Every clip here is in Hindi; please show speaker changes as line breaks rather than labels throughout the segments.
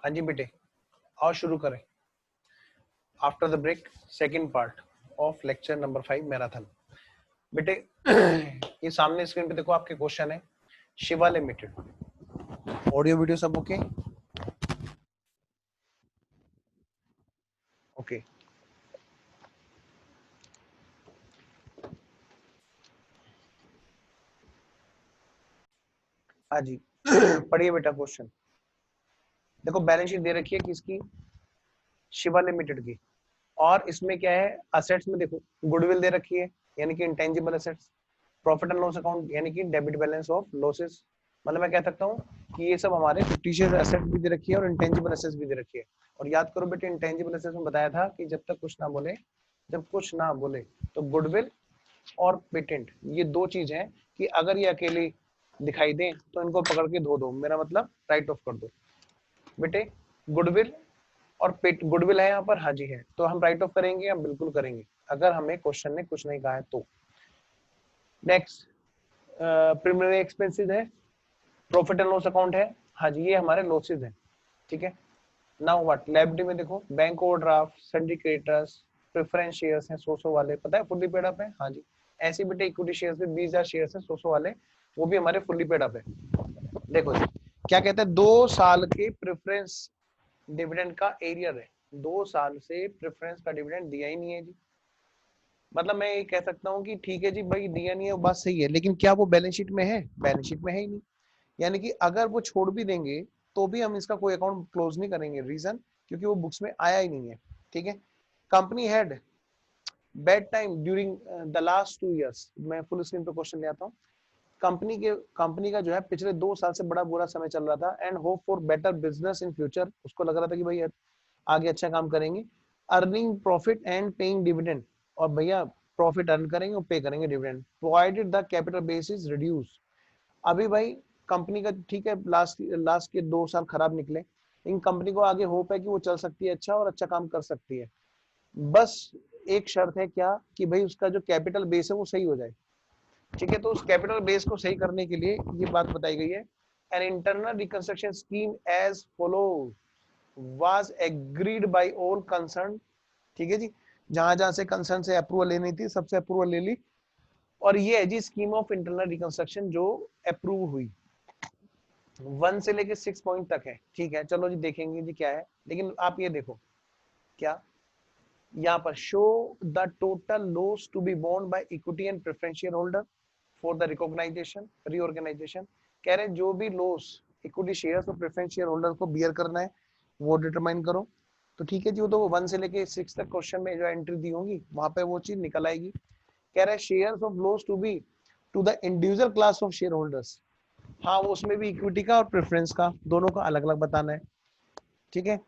हाँ जी बेटे, आओ शुरू करें। After the break second part of lecture number 5 marathon. बेटे ये सामने स्क्रीन पे देखो, आपके क्वेश्चन है शिवा लिमिटेड। ऑडियो वीडियो सब ओके? ओके। हाँ जी पढ़िए बेटा क्वेश्चन। देखो बैलेंस शीट दे रखी है किसकी? शिवा लिमिटेड की। और इसमें क्या है, असेट्स में देखो गुडविल दे रखी है यानी कि intangible assets, profit and loss account यानी कि डेबिट बैलेंस ऑफ लॉसेस। मतलब मैं कह सकता हूँ कि ये सब हमारे फिक्टिशियस एसेट भी दे रखी है और इंटेंजिबल एसेट्स भी दे रखी है। और याद करो बेटे, इंटेंजिबल एसेट्स में बताया था कि जब कुछ ना बोले तो गुडविल और पेटेंट, ये दो चीज हैं कि अगर ये अकेले दिखाई दें तो इनको पकड़ के धो दो, मेरा मतलब राइट ऑफ कर दो। बेटे गुडविल और पेट गुडविल है यहाँ पर, हाँ जी है, तो हम राइट ऑफ करेंगे, हम बिल्कुल करेंगे अगर हमें क्वेश्चन ने कुछ नहीं कहा है तो। नेक्स्ट प्रीलिमिनरी एक्सपेंसेस है, प्रॉफिट एंड लॉस अकाउंट है, हाँ जी ये हमारे लॉसेस हैं, ठीक है। नाउ व्हाट, लायबिलिटी में देखो bank overdraft, सन्डी creditors, preference shares हैं 100 वाले, पता है फुल्ली पेड अप है, हाँ जी। ऐसे बेटे इक्विटी शेयर्स में 20,000 शेयर्स हैं 100 वाले, वो भी हमारे फुल्ली पेड अप है। देखो जी क्या कहते हैं, 2 साल के प्रेफरेंस डिविडेंड का एरियर है, 2 साल से प्रेफरेंस का डिविडेंड दिया ही नहीं है जी। मतलब मैं ये कह सकता हूँ कि ठीक है जी भाई दिया नहीं है, वो बात सही है, लेकिन क्या वो बैलेंस शीट में है? बैलेंस शीट में है ही नहीं। यानी कि अगर वो छोड़ भी देंगे तो भी हम इसका कोई अकाउंट क्लोज नहीं करेंगे। रीजन, क्योंकि वो बुक्स में आया ही नहीं है, ठीक है। Company had bad time during the last 2 years, मैं फुल स्क्रीन पे क्वेश्चन ले आता हूँ। कंपनी का जो है पिछले 2 साल से बड़ा बुरा समय चल रहा था, and hope for better business in future, उसको लग रहा था कि भाई आगे अच्छा काम करेंगे, earning profit and paying dividend, और भैया प्रॉफिट अर्न करेंगे और पे करेंगे dividend, provided the capital base is reduce. अभी भाई कंपनी का ठीक है, लास्ट के 2 साल खराब निकले, लेकिन कंपनी को आगे होप है कि वो चल सकती है अच्छा और अच्छा काम कर सकती है। बस एक शर्त है क्या, कि भाई उसका जो कैपिटल बेस है वो सही हो जाए, ठीक है। तो उस कैपिटल बेस को सही करने के लिए ये बात बताई गई है, an internal reconstruction scheme as follows was agreed by all concern, ठीक है जी। जहां जहां से कंसर्न से अप्रूवल लेनी थी सबसे अप्रूवल ले ली, और ये है जी स्कीम ऑफ इंटरनल रिकंस्ट्रक्शन जो अप्रूव हुई। 1 से लेके 6 पॉइंट तक है, ठीक है। चलो जी देखेंगे जी क्या है, लेकिन आप ये देखो क्या यहाँ पर, show the total loss to be borne by equity and preference share holder for the recognisation reorganisation. कह रहे हैं जो भी लॉस इक्विटी शेयर्स और प्रेफरेंस शेयर होल्डर को बियर करना है वो डिटरमाइन करो। तो ठीक है जी, वो तो 1 से लेके 6 तक क्वेश्चन में जो एंट्री दी होगी वहां पे वो चीज निकल आएगी। कह रहा है shares of loss to be to the individual class of share holders, हाँ वो उसमें भी इक्विटी का और प्रेफरेंस का दोनों का अलग अलग बताना है, ठीक है।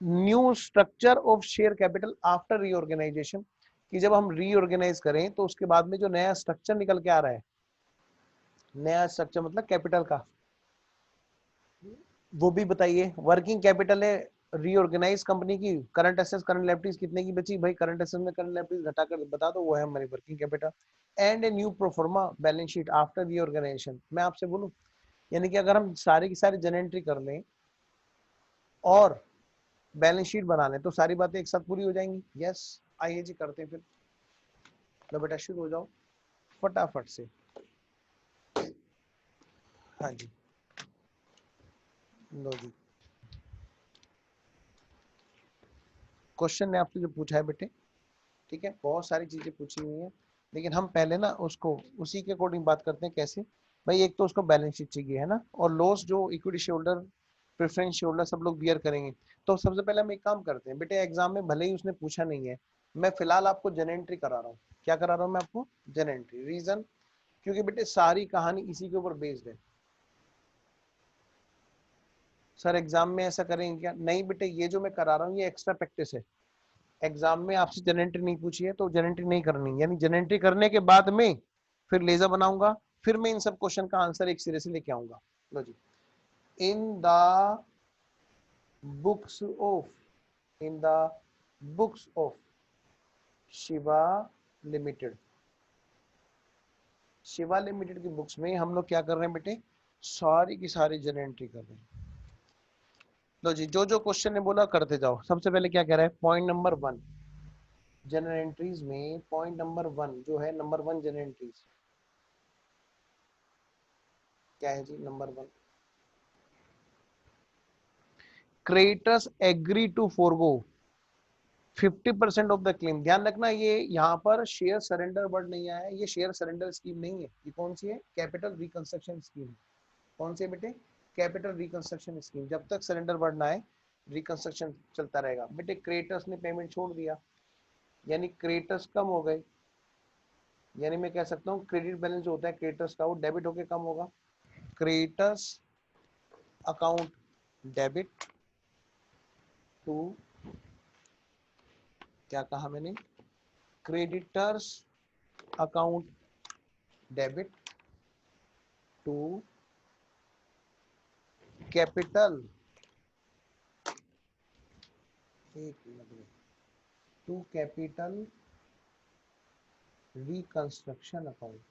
New structure of share capital after reorganisation, कि जब हम रीऑर्गेनाइज करें तो उसके बाद में जो नया स्ट्रक्चर निकल के आ रहा है, नया स्ट्रक्चर मतलब कैपिटल का, वो भी बताइए। वर्किंग कैपिटल है रीऑर्गेनाइज कंपनी की, करंट एसेट्स करंट लायबिलिटीज कितने की बची भाई, करंट एसेट्स में करंट लायबिलिटीज घटाकर बता दो, वो है हमारी working capital. And a new proforma balance sheet after reorganisation. मैं आपसे बोलूं, यानी कि अगर हम सारी की सारी जन एंट्री कर लें और बैलेंस शीट बना लें तो सारी बातें एक साथ पूरी हो जाएंगी। यस, आइए जी करते हैं फिर। लो बेटा शुरू हो जाओ फटाफट से। हाँ जी, लो जी क्वेश्चन ने आपसे जो पूछा है बेटे, ठीक है, बहुत सारी चीजें पूछी हुई हैं, लेकिन हम पहले ना उसको उसी के अकॉर्डिंग बात करते हैं। कैसे भाई, एक तो उसको बैलेंस शीट चाहिए है ना, और लॉस जो equity share holder preference share holder सब लोग बियर करेंगे। तो सबसे पहले हम एक काम करते हैं बेटे, एग्जाम में भले ही उसने पूछा नहीं है, मैं फिलहाल आपको जन एंट्री करा रहा हूँ। क्या करा रहा हूँ मैं आपको? जन एंट्री। रीजन, क्योंकि बेटे सारी कहानी इसी के ऊपर बेस्ड है। सर एग्जाम में ऐसा करेंगे क्या? नहीं बेटे, ये जो मैं करा रहा हूँ ये एक्स्ट्रा प्रैक्टिस है। एग्जाम में आपसे जन एंट्री नहीं पूछी है तो जन एंट्री नहीं करनी, यानी जन एंट्री करने के बाद में फिर लेजर बनाऊंगा, फिर मैं इन सब क्वेश्चन का आंसर एक सिरे से लेके आऊंगा। लो जी, in the books of in the books of Shiva limited, Shiva limited की बुक्स में हम लोग क्या कर रहे हैं बेटे, सारी की सारी जन एंट्री कर रहे हैं। लो जी, जो जो क्वेश्चन ने बोला करते जाओ। सबसे पहले क्या कह रहा है, पॉइंट नंबर 1 जनरल एंट्रीज में, पॉइंट नंबर 1 जो है, नंबर 1 जनरल एंट्रीज क्या है जी? Number 1, creditors agree to forgo 50% of the claim. ध्यान रखना, ये यहाँ पर शेयर सरेंडर वर्ड नहीं आया है, ये शेयर सरेंडर स्कीम नहीं है। ये कौन सी है? Capital reconstruction scheme. कौन सी है बेटे? Capital reconstruction scheme. जब तक सरेंडर वर्ड ना आए रिकंस्ट्रक्शन चलता रहेगा। बेटे क्रेडिटर्स ने पेमेंट छोड़ दिया, यानी क्रेडिटर्स कम हो गए, यानी मैं कह सकता हूँ क्रेडिट बैलेंस जो होता है क्रेडिटर्स का, वो डेबिट होके कम होगा। क्रेडिटर्स अकाउंट डेबिट टू, क्या कहा मैंने? Creditors account debit to capital, एक minute, to capital reconstruction account.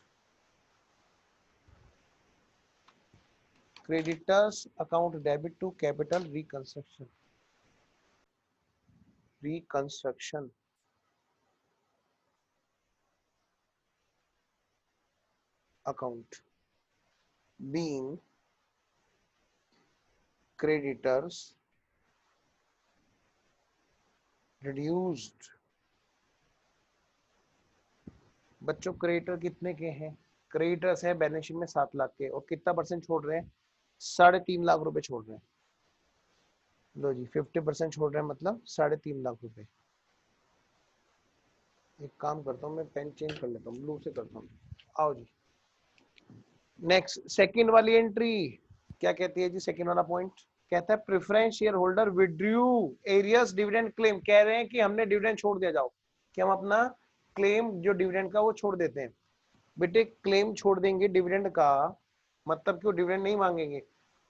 Creditors account debit to capital reconstruction account being creditors reduced। बच्चों क्रेडिटर कितने के हैं? क्रेडिटर्स है बैलेंस शीट में 7 लाख के, और कितना परसेंट छोड़ रहे हैं? 3.5 लाख रुपए छोड़ रहे हैं। लो जी, 50% छोड़ रहे हैं, मतलब 3.5 लाख रुपए। एक काम करता हूँ, मैं पेन चेंज कर लेता हूँ, ब्लू से करता हूँ। आओ जी, नेक्स्ट सेकंड वाली एंट्री क्या कहती है जी? सेकंड वाला पॉइंट कहता है preference share holder withdrew arrears dividend claim. कह रहे हैं कि हमने डिविडेंड छोड़ दिया, जाओ कि हम अपना क्लेम जो डिविडेंड का वो छोड़ देते हैं। बेटे क्लेम छोड़ देंगे डिविडेंड का, मतलब कि वो डिविडेंड नहीं मांगेंगे,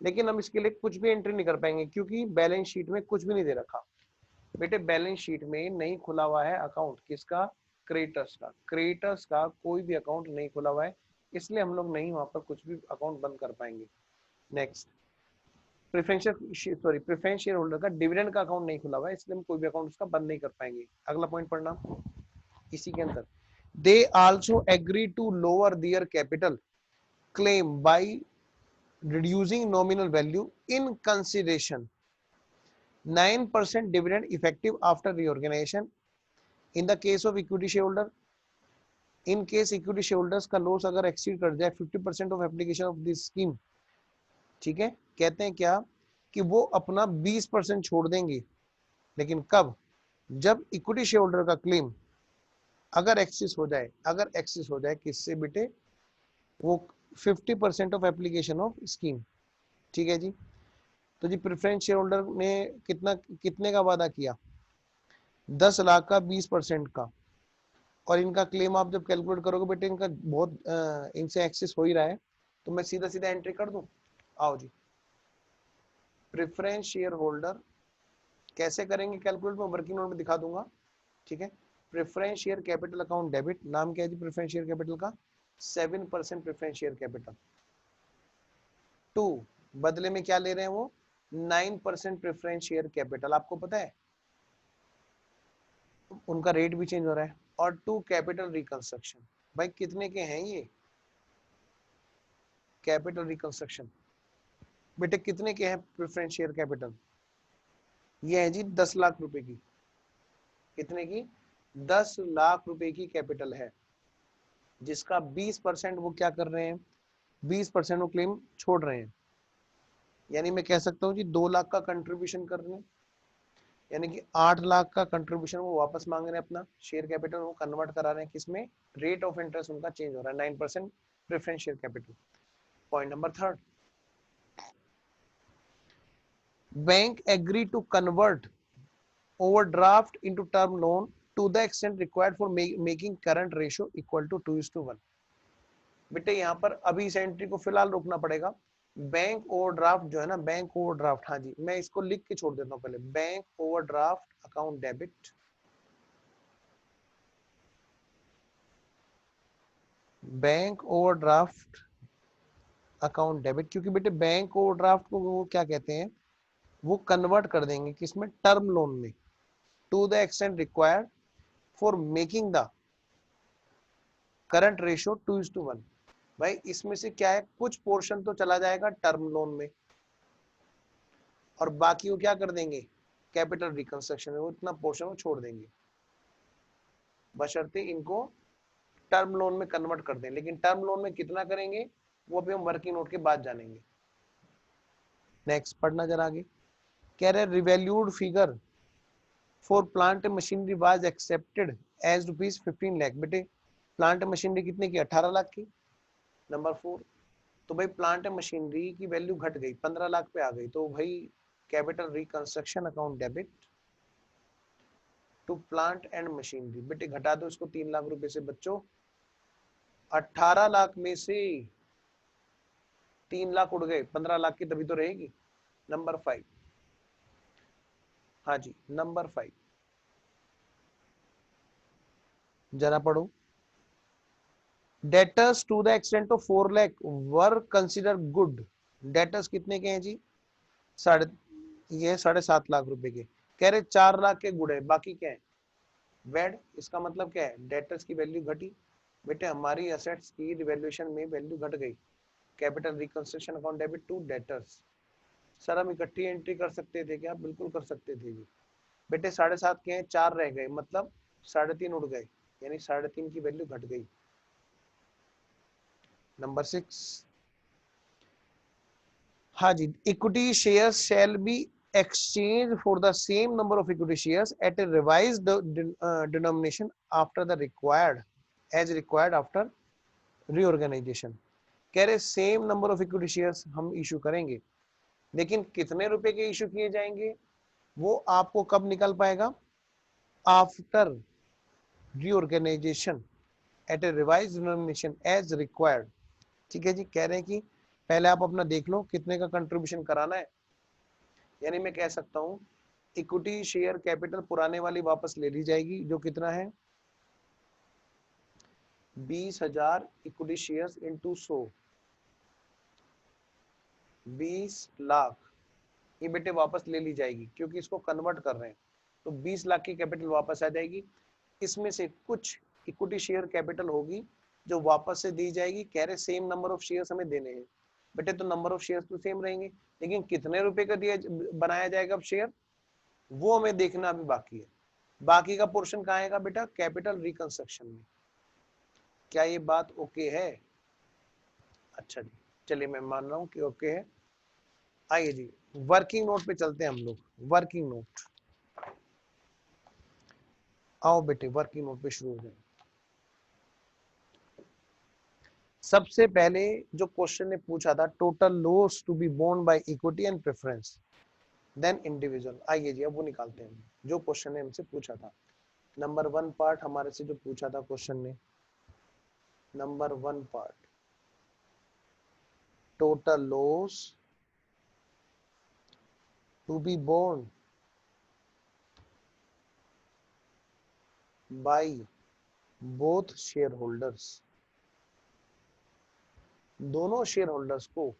लेकिन हम इसके लिए कुछ भी एंट्री नहीं कर पाएंगे क्योंकि बैलेंस शीट में कुछ भी नहीं दे रखा। बेटे बैलेंस शीट में नहीं खुला हुआ है अकाउंट, किसका? क्रेडिटर्स का। क्रेडिटर्स का कोई भी अकाउंट नहीं खुला हुआ है, इसलिए हम लोग नहीं वहां पर कुछ भी अकाउंट बंद कर पाएंगे। नेक्स्ट, प्रेफरेंस शेयर होल्डर का डिविडेंड का अकाउंट नहीं खुला हुआ है, इसलिए हम कोई भी अकाउंट उसका बंद नहीं कर पाएंगे। अगला पॉइंट पढ़ना इसी के अंदर, they also agree to lower their capital claim by reducing nominal value in consideration 9% dividend effective after reorganization in the case of equity shareholder। in case equity shareholders का लॉस अगर एक्सीड कर जाए 50% of application of this scheme, ठीक है, कहते हैं क्या कि वो अपना 20% छोड़ देंगे, लेकिन कब? जब इक्विटी शेयर होल्डर का क्लेम अगर एक्सिस हो जाए, अगर एक्सिस हो जाए किससे बेटे? वो 50% ऑफ एप्लीकेशन ऑफ स्कीम। ठीक है जी, तो जी प्रेफरेंस शेयर होल्डर ने कितने का वादा किया? 10 लाख का 20% का, और इनका क्लेम आप जब कैलकुलेट करोगे बेटे, इनका बहुत इनसे एक्सेस हो ही रहा है, तो मैं सीधा सीधा एंट्री कर दूं। आओ जी, प्रेफरेंस शेयर होल्डर कैसे करेंगे कैलकुलेट, में वर्किंग नोट में दिखा दूंगा। ठीक है, preference share capital account debit, नाम क्या है जी प्रेफरेंस शेयर कैपिटल का? 7% प्रेफरेंस शेयर कैपिटल टू, बदले में क्या ले रहे हैं वो? 9% प्रेफरेंस शेयर कैपिटल। आपको पता है उनका रेट भी चेंज हो रहा है। और टू कैपिटल रिकंस्ट्रक्शन, भाई कितने के हैं ये कैपिटल रिकंस्ट्रक्शन? बेटे कितने के हैं प्रेफरेंस शेयर कैपिटल? ये है जी 10 लाख रुपए की। कितने की? 10 लाख रुपए की कैपिटल है, जिसका 20% वो क्या कर रहे हैं? 20% वो क्लेम छोड़ रहे हैं, यानी मैं कह सकता हूँ जी 2 लाख का कंट्रीब्यूशन कर रहे हैं, यानी कि 8 लाख का कंट्रीब्यूशन वो वापस मांग रहे हैं, अपना शेयर कैपिटल वो कन्वर्ट करा रहे हैं किसमें? रेट ऑफ इंटरेस्ट उनका चेंज हो रहा है, 9% preference share capital. Point number 3, bank agree to convert overdraft into term loan to the extent required for making current ratio equal to 2:1। बेटे यहाँ पर अभी इस एंट्री को फिलहाल रोकना पड़ेगा। बैंक ओवरड्राफ्ट जो है ना, बैंक ओवरड्राफ्ट, हाँ जी मैं इसको लिख के छोड़ देता हूँ पहले, bank overdraft account debit, bank overdraft account debit, क्योंकि बेटे बैंक ओवरड्राफ्ट को वो क्या कहते हैं? वो कन्वर्ट कर देंगे किसमें, टर्म लोन में, to the extent required for making the current ratio 2:1। भाई इसमें से क्या है, कुछ पोर्शन तो चला जाएगा टर्म लोन में और बाकी वो क्या कर देंगे, कैपिटल रिकंस्ट्रक्शन में, वो इतना पोर्शन वो छोड़ देंगे, बशर्ते इनको टर्म लोन में कन्वर्ट कर दें। लेकिन टर्म लोन में कितना करेंगे वो अभी हम वर्किंग नोट के बाद जानेंगे। नेक्स्ट पढ़ना जरा आगे, कह रहे revalued figure for plant machinery was accepted as ₹15 lakh. बेटे प्लांट मशीनरी कितने की, 18 लाख की। नंबर 4, तो भाई प्लांट मशीनरी की वैल्यू घट गई, 15 लाख पे आ गई, तो भाई capital reconstruction account debit to plant and machinery. बेटे घटा दो इसको 3 लाख रुपए से बच्चों, 18 लाख में से 3 लाख उड़ गए, 15 लाख की तभी तो रहेगी। नंबर 5, हाँ जी नंबर 5 जरा पढ़ो, debtors to the extent of 4 lakh were consider good. Debtors कितने के हैं जी, साढ़े, ये 7.5 लाख रुपए के। कह रहे 4 लाख के गुड है, बाकी क्या है बैड। इसका मतलब क्या है, डेटर्स की वैल्यू घटी। बेटे हमारी असेट्स की रिवैल्यूएशन में वैल्यू घट गई, capital reconstruction account debit to debtors. Sir हम इकट्ठी एंट्री कर सकते थे क्या, बिल्कुल कर सकते थे जी। बेटे 7.5 के हैं, 4 रह गए, मतलब 3.5 उड़ गए, यानी 3.5 की वैल्यू घट गई। नंबर 6, हाँ जी, equity shares shall be exchange for the same number of equity shares at a revised denomination after the required as required after reorganisation. कह रहे same number of equity shares हम इशू करेंगे, लेकिन कितने रुपए के इशू किए जाएंगे वो आपको कब निकल पाएगा, after reorganisation eight a revised denomination as required. ठीक है जी, कह रहे हैं कि पहले आप अपना देख लो कितने का कंट्रीब्यूशन कराना है। यानी मैं कह सकता हूं इक्विटी शेयर कैपिटल पुराने वाली वापस ले ली जाएगी, जो कितना है 20,000 इक्विटी शेयर्स इंटू 100, 20 लाख ये बेटे वापस ले ली जाएगी, क्योंकि इसको कन्वर्ट कर रहे हैं, तो 20 लाख की कैपिटल वापस आ जाएगी। इसमें से कुछ इक्विटी शेयर कैपिटल होगी जो वापस से दी जाएगी। कह रहे सेम नंबर ऑफ शेयर्स हमें देने हैं। बेटे तो नंबर ऑफ शेयर्स तो सेम रहेंगे, लेकिन कितने रुपए का दिया बनाया जाएगा अब शेयर, वो हमें देखना अभी बाकी है। बाकी का पोर्शन कहाँ आएगा बेटा, कैपिटल रिकंस्ट्रक्शन में। क्या ये बात ओके है? अच्छा जी, चलिए मैं मान रहा हूँ कि ओके है। आइए जी वर्किंग नोट पे चलते हैं हम लोग। वर्किंग नोट, आओ बेटे वर्किंग नोट पे शुरू हो जाए। सबसे पहले जो क्वेश्चन ने पूछा था, total loss to be borne by equity and preference then individual. आइए जी अब वो निकालते हैं जो क्वेश्चन ने हमसे पूछा था। नंबर 1 पार्ट हमारे से जो पूछा था क्वेश्चन ने, number 1 part, total loss to be borne by both share holders. दोनों शेयर होल्डर्स को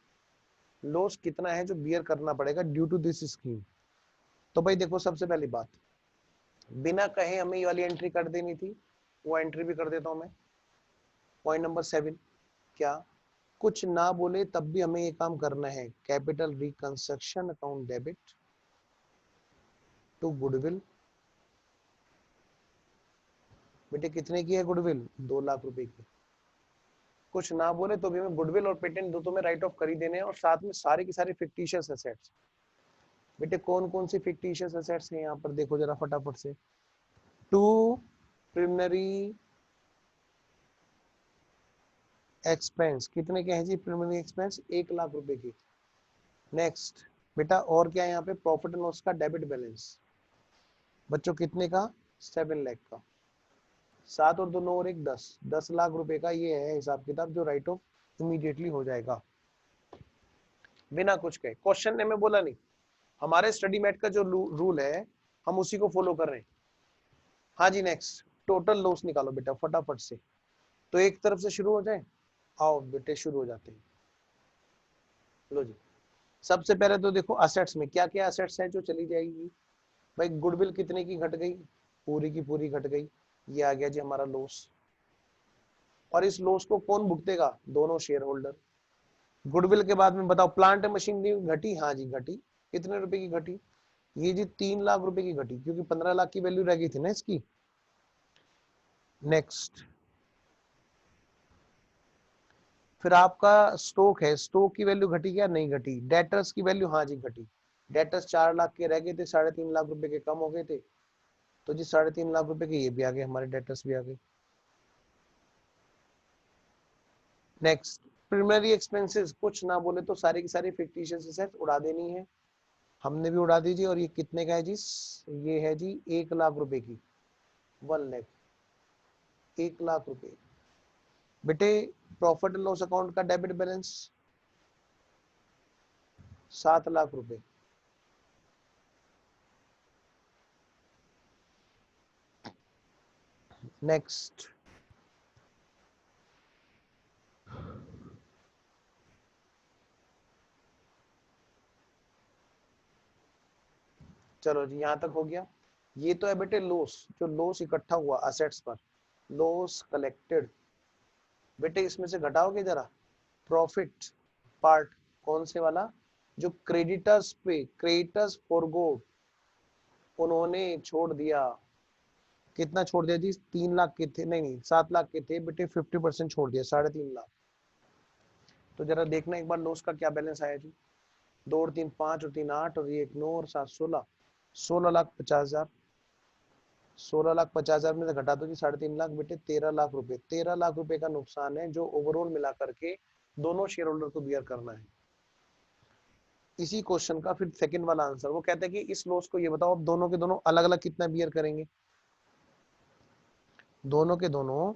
लॉस कितना है जो बियर करना पड़ेगा ड्यू टू दिस स्कीम। तो भाई देखो सबसे पहली बात, बिना कहे हमें ये वाली एंट्री कर देनी थी, वो एंट्री भी कर देता हूं मैं। पॉइंट नंबर 7, क्या कुछ ना बोले तब भी हमें ये काम करना है, capital reconstruction account debit to goodwill. बेटे कितने की है गुडविल, 2 लाख रुपए की। कुछ ना बोले तो भी हमें गुडविल और पेटेंट दो तो में राइट ऑफ कर ही देने हैं, और साथ में सारे की सारी फिक्टिशियस एसेट्स। बेटे कौन कौन सी फिक्टिशियस एसेट्स हैं यहाँ पर देखो जरा फटाफट से। टू प्रिलिमिनरी एक्सपेंस, कितने के हैं जी प्रिलिमिनरी एक्सपेंस, 1 लाख रुपए की। नेक्स्ट बेटा और क्या है यहाँ पे, प्रॉफिट एंड लॉस का डेबिट बैलेंस बच्चों कितने का, 7 लाख का। 7 और 2 9 और 1 10, 10 लाख रुपए का ये है हिसाब किताब, जो राइट ऑफ इमीडिएटली हो जाएगा बिना कुछ कहे। क्वेश्चन ने मैं बोला नहीं, हमारे स्टडी मेट का जो रूल है हम उसी को फॉलो कर रहे हैं। हाँ जी नेक्स्ट, टोटल लॉस निकालो बेटा फटाफट से। तो एक तरफ से शुरू हो जाए, आओ बेटे शुरू हो जाते हैं। लो जी, सबसे पहले तो देखो असेट्स में क्या क्या असेट्स है जो चली जाएगी। भाई गुडविल कितने की घट गई, पूरी की पूरी घट गई, ये आ गया जी हमारा लॉस। और इस लॉस को कौन भुगतेगा, दोनों शेयर होल्डर। गुडविल के बाद में बताओ प्लांट मशीनरी घटी, हाँ जी घटी। कितने रुपए की घटी, ये जी 3 लाख रुपए की घटी, क्योंकि 15 लाख की वैल्यू रह गई थी ना इसकी। नेक्स्ट, फिर आपका स्टॉक है, स्टॉक की वैल्यू घटी क्या, नहीं घटी। डेटर्स की वैल्यू, हाँ जी घटी। डेटर्स 4 लाख के रह गए थे, 3.5 लाख रुपए के कम हो गए थे, तो जी 3.5 लाख रुपए के ये भी आ गए, हमारे डेटर्स भी आ गए। नेक्स्ट, प्रीमियरी एक्सपेंसेस, कुछ ना बोले तो सारी की सारी फिक्टिशियस एसेट्स उड़ा देनी है, हमने भी उड़ा दीजिए। और ये कितने का है जी, ये है जी 1 लाख रुपए की, 1 लाख, 1 लाख रुपए। बेटे प्रॉफिट एंड लॉस अकाउंट का डेबिट बैलेंस 7 लाख रुपए। नेक्स्ट, चलो जी यहां तक हो गया। ये तो है बेटे लॉस, जो लॉस इकट्ठा हुआ असेट्स पर, लॉस कलेक्टेड। बेटे इसमें से घटाओगे जरा प्रॉफिट पार्ट, कौन से वाला, जो क्रेडिटर्स पे, क्रेडिटर्स फॉरगो, उन्होंने छोड़ दिया। कितना छोड़ दिया जी, 3 लाख के थे, नहीं 7 लाख के थे बेटे, 50% छोड़ दिया, 3.5 लाख। तो जरा देखना एक बार लॉस का क्या बैलेंस आया जी, 2 और 3 5 और 3 8 और ये 1 9 और 7 16, 16,50,000। 16,50,000 में से घटा दो जी 3.5 लाख, बेटे 13 लाख रुपए, 13 लाख रुपए का नुकसान है जो ओवरऑल मिला करके दोनों शेयर होल्डर को बियर करना है। इसी क्वेश्चन का फिर सेकंड वाला आंसर, वो कहता है कि इस लॉस को ये बताओ अब दोनों के दोनों अलग अलग कितना बियर करेंगे, दोनों के दोनों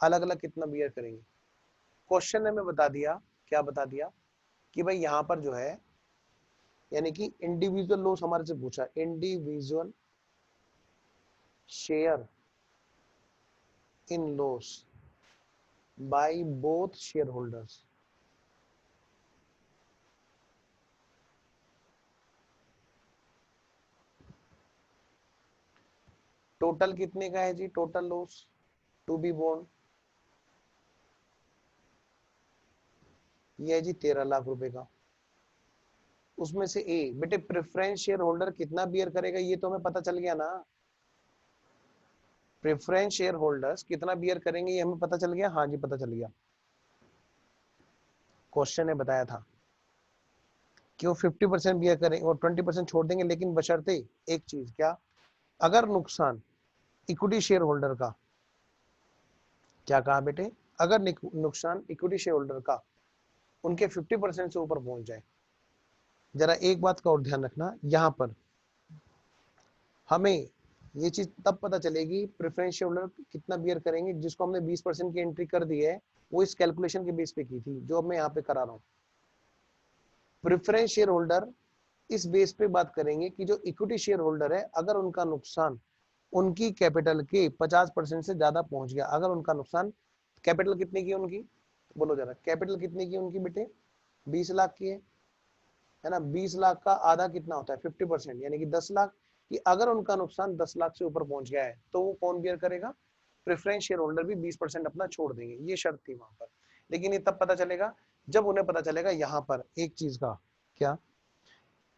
अलग अलग कितना बियर करेंगे। क्वेश्चन ने हमें बता दिया, क्या बता दिया कि भाई यहाँ पर जो है, यानी कि इंडिविजुअल लॉस हमारे से पूछा, individual share in loss by both share holders. Total कितने का है जी, total loss to be borne, ये है जी 13 लाख रुपए का। उसमें से ए, बेटे प्रेफरेंस शेयर होल्डर कितना बियर करेगा ये तो हमें पता चल गया ना, प्रेफरेंस शेयर होल्डर्स कितना बियर करेंगे ये हमें पता चल गया, हाँ जी पता चल गया। क्वेश्चन ने बताया था कि वो 50% बियर करेंगे और 20% छोड़ देंगे, लेकिन बशर्ते एक चीज, क्या, अगर नुकसान इक्विटी शेयर होल्डर का, क्या कहा बेटे, अगर नुकसान इक्विटी शेयर होल्डर का उनके 50% से ऊपर पहुंच जाए। जरा एक बात का और ध्यान रखना, यहां पर हमें ये चीज तब पता चलेगी प्रेफरेंस शेयर होल्डर कितना बियर करेंगे, जिसको हमने 20% की एंट्री कर दी है, वो इस कैलकुलेशन के बेस पे की थी जो अब मैं यहाँ पे करा रहा हूँ। प्रेफरेंस शेयर होल्डर इस बेस पे बात करेंगे कि जो इक्विटी शेयर होल्डर है, अगर उनका नुकसान उनकी कैपिटल के 50% से ज्यादा पहुंच गया, अगर उनका नुकसान, कैपिटल कितने की उनकी, बोलो जरा, कैपिटल कितने की उनकी बेटे, 20 लाख की है ना। 20 लाख का आधा कितना होता है, 50%, यानी कि 10 लाख, कि अगर उनका नुकसान 10 लाख से ऊपर पहुंच गया है तो वो कौन बियर करेगा, प्रेफरेंस शेयर होल्डर भी 20% अपना छोड़ देंगे, ये शर्त थी वहां पर। लेकिन ये तब पता चलेगा जब उन्हें पता चलेगा यहाँ पर एक चीज का, क्या,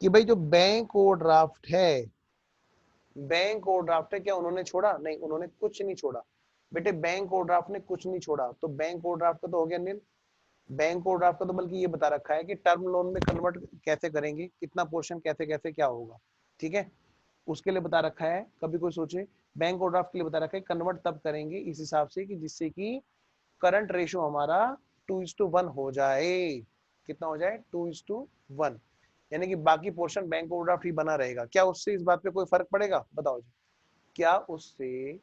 कि भाई जो बैंक ओवरड्राफ्ट है, बैंक ओवरड्राफ्ट है, क्या उन्होंने छोड़ा, नहीं उन्होंने कुछ नहीं छोड़ा बेटे, बैंक ओवरड्राफ्ट ने कुछ नहीं छोड़ा, तो बैंक ओवरड्राफ्ट का तो हो गया नील। बैंक ओवरड्राफ्ट का तो बल्कि ये बता रखा है कि टर्म लोन में कन्वर्ट कैसे करेंगे, कितना पोर्शन कैसे कैसे क्या होगा, ठीक है, उसके लिए बता रखा है। कभी कोई सोचे, बैंक ओवरड्राफ्ट के लिए बता रखा है कन्वर्ट तब करेंगे इस हिसाब से कि जिससे कि करंट रेशियो हमारा 2:1 हो जाए, कितना हो जाए, 2:1, यानी कि बाकी पोर्शन बैंक ओवरड्राफ्ट ही बना रहेगा। क्या उससे इस बात पे कोई फर्क पड़ेगा, बताओ जी, क्या उससे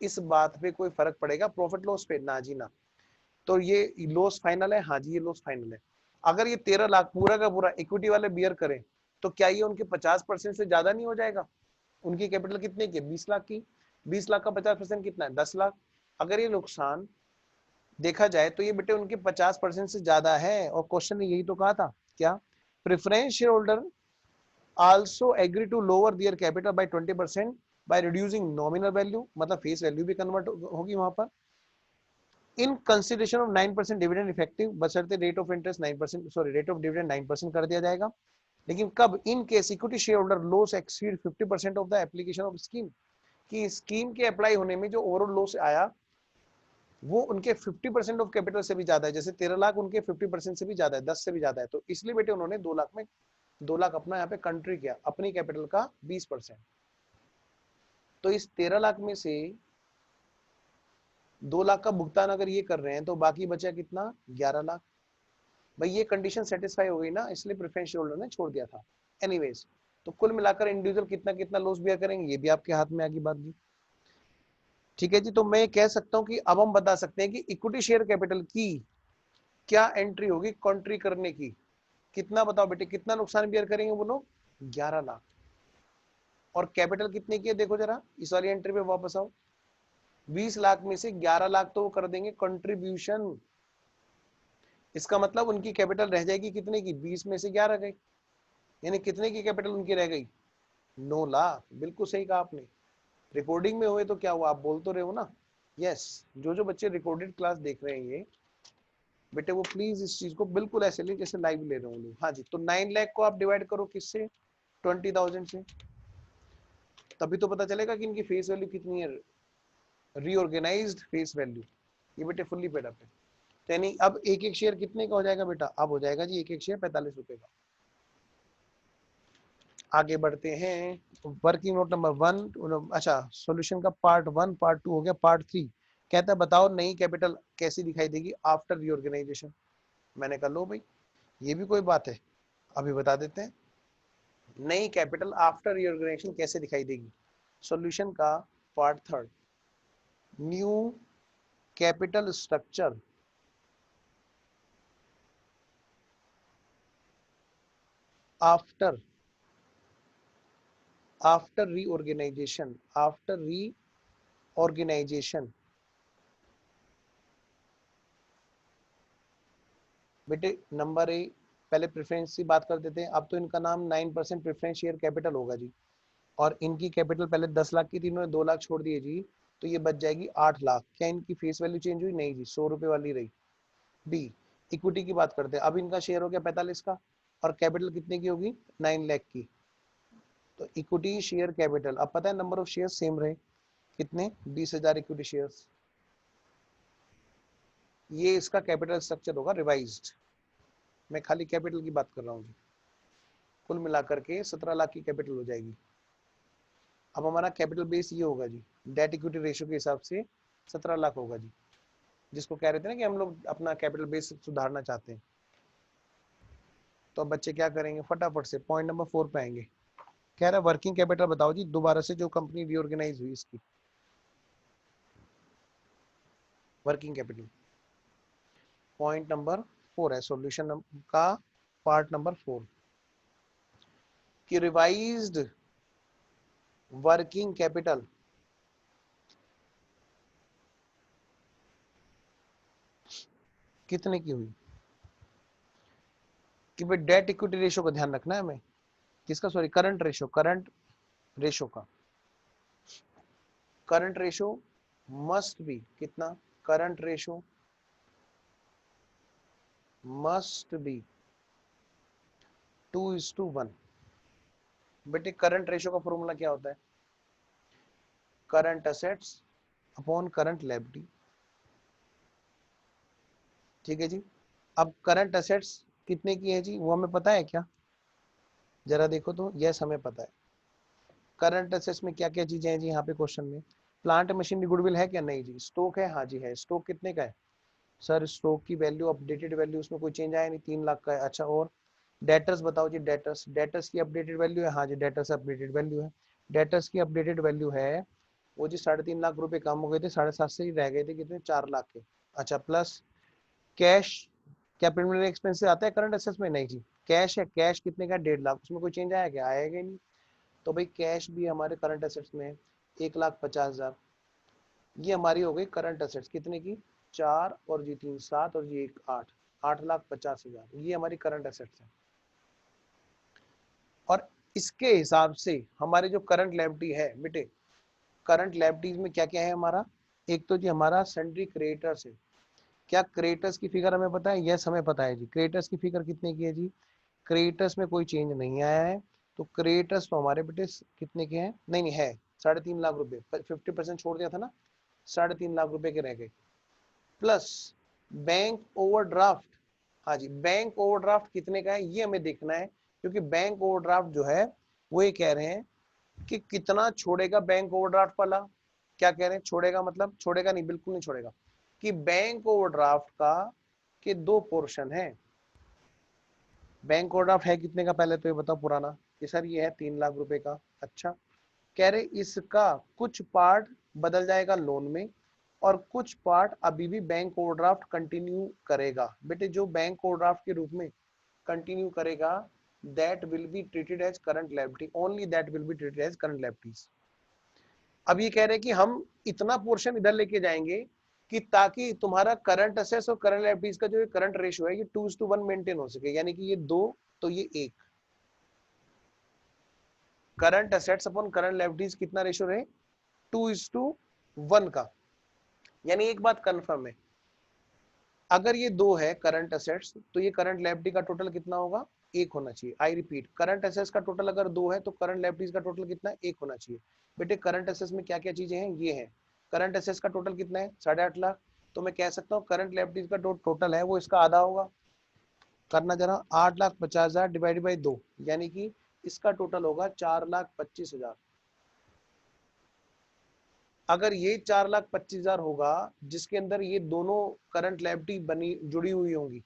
इस बात पे कोई फर्क पड़ेगा प्रॉफिट लॉस पे, ना जी ना। तो ये लॉस फाइनल है, हाँ जी ये लॉस फाइनल है। अगर ये 13 लाख पूरा का पूरा इक्विटी वाले बियर करें तो क्या ये उनके 50% से ज्यादा नहीं हो जाएगा, उनकी कैपिटल कितने की, 20 लाख की, 20 लाख का 50% कितना है, 10 लाख। अगर ये नुकसान देखा जाए तो ये बेटे उनके 50% से ज्यादा है, और क्वेश्चन ने यही तो कहा था, क्या, preference share holder also agree to lower their capital by 20% by reducing nominal value, मतलब फेस वैल्यू भी कन्वर्ट होगी वहां पर, in consideration of 9% dividend effective, बशर्ते rate of interest 9%, sorry rate of dividend 9% कर दिया जाएगा। लेकिन कब? In case equity share holder loss exceed 50% of the application of scheme, कि स्कीम के अप्लाई होने में जो ओवरऑल लॉस आया वो उनके 50% ऑफ कैपिटल से भी ज्यादा है, जैसे 13 लाख उनके 50% से भी ज्यादा है, 10 से भी ज्यादा है, तो इसलिए बेटे उन्होंने 2 लाख में 2 लाख अपना यहाँ पे कंट्री किया, अपनी कैपिटल का 20%। तो इस 13 लाख में से 2 लाख का भुगतान अगर ये कर रहे हैं तो बाकी बचा कितना? 11 लाख। भाई ये कंडीशन सेटिस्फाई हो गई ना, इसलिए प्रेफरेंस शेयर होल्डर ने छोड़ दिया था। एनीवेज, तो कुल मिलाकर इंडिविजुअल कितना कितना लॉस बियर करेंगे, ये भी आपके हाथ में आगे बात दी। ठीक है जी, तो मैं कह सकता हूं कि अब हम बता सकते हैं कि इक्विटी शेयर कैपिटल की क्या एंट्री होगी कंट्री करने की। कितना बताओ बेटे, कितना नुकसान बियर करेंगे वो लोग? 11 लाख। और कैपिटल कितने की है देखो जरा, इस वाली एंट्री पे वापस आओ। 20 लाख में से 11 लाख तो वो कर देंगे कंट्रीब्यूशन। इसका मतलब उनकी कैपिटल रह जाएगी कितने की? 20 में से 11 गई, यानी कितने की कैपिटल उनकी रह गई? 9 लाख। बिल्कुल सही कहा आपने। रिकॉर्डिंग में हुए तो क्या हुआ, आप बोल तो रहे हो ना? यस। जो बच्चे रिकॉर्डेड क्लास देख रहे हैं ये बेटे, वो प्लीज इस चीज को बिल्कुल ऐसे ले जैसे लाइव ले रहे हो। हाँ जी, तो 9 लाख को आप डिवाइड करो किससे? 20,000 से, तभी तो पता चलेगा कि इनकी फेस वैल्यू कितनी है, रीऑर्गेनाइज्ड फेस वैल्यू। ये बेटे फुल्ली पेड अप है। यानी अब एक एक शेयर कितने का हो जाएगा बेटा? अब हो जाएगा जी एक एक शेयर 45 रुपए का। आगे बढ़ते हैं, वर्किंग नोट नंबर 1। अच्छा, सॉल्यूशन का पार्ट 1 पार्ट 2 हो गया, पार्ट 3 कहता है बताओ नई कैपिटल कैसी दिखाई देगी आफ्टर रीऑर्गेनाइजेशन। मैंने कहा लो भाई, ये भी कोई बात है, अभी बता देते हैं। नई कैपिटल आफ्टर रीऑर्गेनाइजेशन कैसे दिखाई देगी? सॉल्यूशन का part 3, new capital structure after reorganisation, after reorganisation. बेटे नंबर ए, पहले प्रेफरेंस की बात कर देते हैं। अब तो इनका नाम 9% प्रेफरेंस शेयर कैपिटल होगा जी, और इनकी कैपिटल पहले 10 लाख की थी, इन्होंने 2 लाख छोड़ दिए जी, तो ये बच जाएगी 8 लाख। क्या इनकी फेस वैल्यू चेंज हुई? नहीं जी, 100 रुपए वाली रही। बी, इक्विटी की बात करते हैं। अब इनका शेयर हो गया 45 का, और कैपिटल कितने की होगी? 9 लाख की। तो इक्विटी शेयर कैपिटल, अब पता है नंबर ऑफ शेयर सेम रहे, कितने? 20,000 इक्विटी शेयर्स। ये इसका कैपिटल स्ट्रक्चर होगा रिवाइज्ड। मैं खाली कैपिटल की बात कर रहा हूँ जी। कुल मिलाकर के 17 लाख की कैपिटल हो जाएगी। अब हमारा कैपिटल बेस ये होगा जी, डेट इक्विटी रेशियो के हिसाब से 17 लाख होगा जी, जिसको कह रहे थे ना कि हम लोग अपना कैपिटल बेस सुधारना चाहते हैं। तो अब बच्चे क्या करेंगे, फटाफट से पॉइंट नंबर 4 पे आएंगे। कह रहा है वर्किंग कैपिटल बताओ जी, दोबारा से जो कंपनी रीऑर्गेनाइज हुई इसकी वर्किंग कैपिटल। पॉइंट नंबर 4 है सॉल्यूशन का पार्ट नंबर 4 कि रिवाइज्ड वर्किंग कैपिटल कितने की हुई? कि भाई डेट इक्विटी रेशियो का ध्यान रखना है हमें। किसका? Sorry, current ratio, current ratio का। करंट रेशियो मस्ट बी कितना? Current ratio must be 2:1। बेटे करंट रेशियो का फॉर्मूला क्या होता है? Current assets upon current liability. ठीक है जी। अब करंट असेट्स कितने की है जी, वो हमें पता है क्या? जरा देखो तो। यस, हमें पता है। करंट असेट्स में क्या क्या चीजें हैं जी यहाँ पे क्वेश्चन में? प्लांट मशीनरी गुडविल है क्या? नहीं जी। स्टॉक है? हाँ जी है। स्टॉक कितने का है सर? स्टॉक की वैल्यू अपडेटेड वैल्यू, उसमें कोई चेंज आया नहीं, 3 लाख का है। अच्छा, और डेटर्स बताओ जी। डेटर्स, डेटर्स की अपडेटेड वैल्यू है? हाँ जी, डेटर्स अपडेटेड वैल्यू है। डेटर्स की अपडेटेड वैल्यू है वो जी 3.5 लाख रुपए कम हो गए थे, 7.5 से ही रह गए थे, कितने? 4 लाख के। अच्छा, प्लस कैश, क्या प्रिलिमिनरी एक्सपेंस आता है करंट एसेट्स में? नहीं जी। कैश है, कैश कितने का? 1.5 लाख। उसमें कोई चेंज आया क्या? आएगा ही नहीं। तो भाई कैश भी हमारे करंट एसेट्स में 1,50,000। ये हमारी हो गई करंट एसेट्स कितने की? 4 और जी 3 7 और जी 1 8, 8,50,000। ये हमारी करंट एसेट्स है। इसके हिसाब से हमारे जो करंट लायबिलिटी है बेटे, करंट लायबिलिटीज में क्या क्या है हमारा, एक तो जी हमारा सन्ड्री क्रेडिटर्स है। क्या क्रेडिटर्स की फिगर हमें पता है? यस हमें पता है जी। क्रेडिटर्स की फिगर कितने की है जी? क्रेडिटर्स में कोई चेंज नहीं आया है, तो क्रेडिटर्स तो हमारे बेटे कितने के हैं? नहीं नहीं है 3.5 लाख रुपए, 50% छोड़ दिया था ना, 3.5 लाख रुपए के रह गए। प्लस बैंक ओवरड्राफ्ट, हाँ जी बैंक ओवरड्राफ्ट कितने का है ये हमें देखना है, क्योंकि बैंक ओवरड्राफ्ट जो है वो ये कह रहे हैं कि कितना छोड़ेगा बैंक ओवरड्राफ्ट वाला। क्या कह रहे हैं? छोड़ेगा मतलब छोड़ेगा नहीं, बिल्कुल नहीं छोड़ेगा। कि बैंक ओवरड्राफ्ट का के दो पोर्शन है। बैंक ओवरड्राफ्ट है कितने का पहले तो ये बताओ पुराना? ये सर ये है 3 लाख रुपए का। अच्छा, कह रहे इसका कुछ पार्ट बदल जाएगा लोन में और कुछ पार्ट अभी भी बैंक ओवरड्राफ्ट कंटिन्यू करेगा। बेटे जो बैंक ओवरड्राफ्ट के रूप में कंटिन्यू करेगा that will be treated as current liability, only that will be treated as current liabilities. अब ये कह रहे हैं कि हम इतना पोर्शन इधर लेके जाएंगे कि ताकि तुम्हारा करंट असेस और करंट लायबिलिटीज का जो करंट रेशियो है ये 2:1 मेंटेन हो सके, यानी कि ये 2 तो ये 1। Current assets upon current liabilities कितना रेशियो रहे? 2:1 का। यानी एक बात कंफर्म है, अगर ये 2 है करंट असेट्स तो ये करंट लायबिलिटी का टोटल कितना होगा? 1 होना चाहिए। आई रिपीट, करंट असेट्स का टोटल अगर 2 है तो करंट लायबिलिटीज का टोटल कितना? 1 होना चाहिए। बेटे करंट असेट्स में क्या क्या चीजें हैं? ये है। करंट असेट्स का टोटल कितना है? 8.5 लाख। तो मैं कह सकता हूँ करंट लायबिलिटीज का टोटल है वो इसका आधा होगा। करना जरा, 8,50,000 डिवाइड बाई 2, यानी कि इसका टोटल होगा 4,25,000। अगर ये 4,25,000 होगा जिसके अंदर ये दोनों करंट लायबिलिटी बनी जुड़ी हुई होंगी,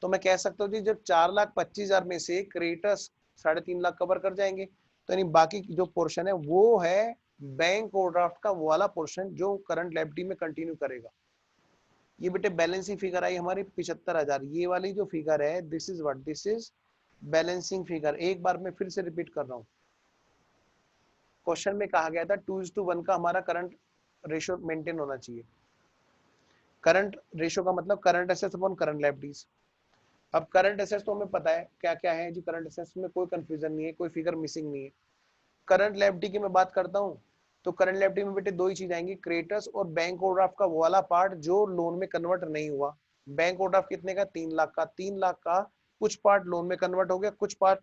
तो मैं कह सकता हूँ जी जब 4,25,000 में से क्रेडिटर्स 3.5 लाख कवर कर जाएंगे, तो यानी बाकी जो पोर्शन है वो है बैंक ओवरड्राफ्ट का वो वाला पोर्शन जो करंट लायबिलिटी में कंटिन्यू करेगा। ये बेटे बैलेंसिंग फिगर आई हमारी 75,000। ये वाली जो फिगर है this is what, this is balancing figure. एक बार मैं फिर से रिपीट कर रहा हूँ, क्वेश्चन में कहा गया था 2:1 का हमारा करंट रेशियो मेंटेन होना चाहिए। करंट रेशियो का मतलब current assets upon current liabilities. अब करंट एसेट्स तो हमें पता है क्या क्या है जी, करंट एसेट्स में कोई कंफ्यूजन नहीं है, कोई फिगर मिसिंग नहीं है। करंट लायबिलिटी की मैं बात करता हूँ तो करंट लायबिलिटी में बेटे दो ही चीज आएंगी, क्रेडिटर्स और बैंक ओवरड्राफ्ट का वो वाला पार्ट जो लोन में कन्वर्ट नहीं हुआ। बैंक ओवरड्राफ्ट कितने का? 3 लाख का। 3 लाख का कुछ पार्ट लोन में कन्वर्ट हो गया, कुछ पार्ट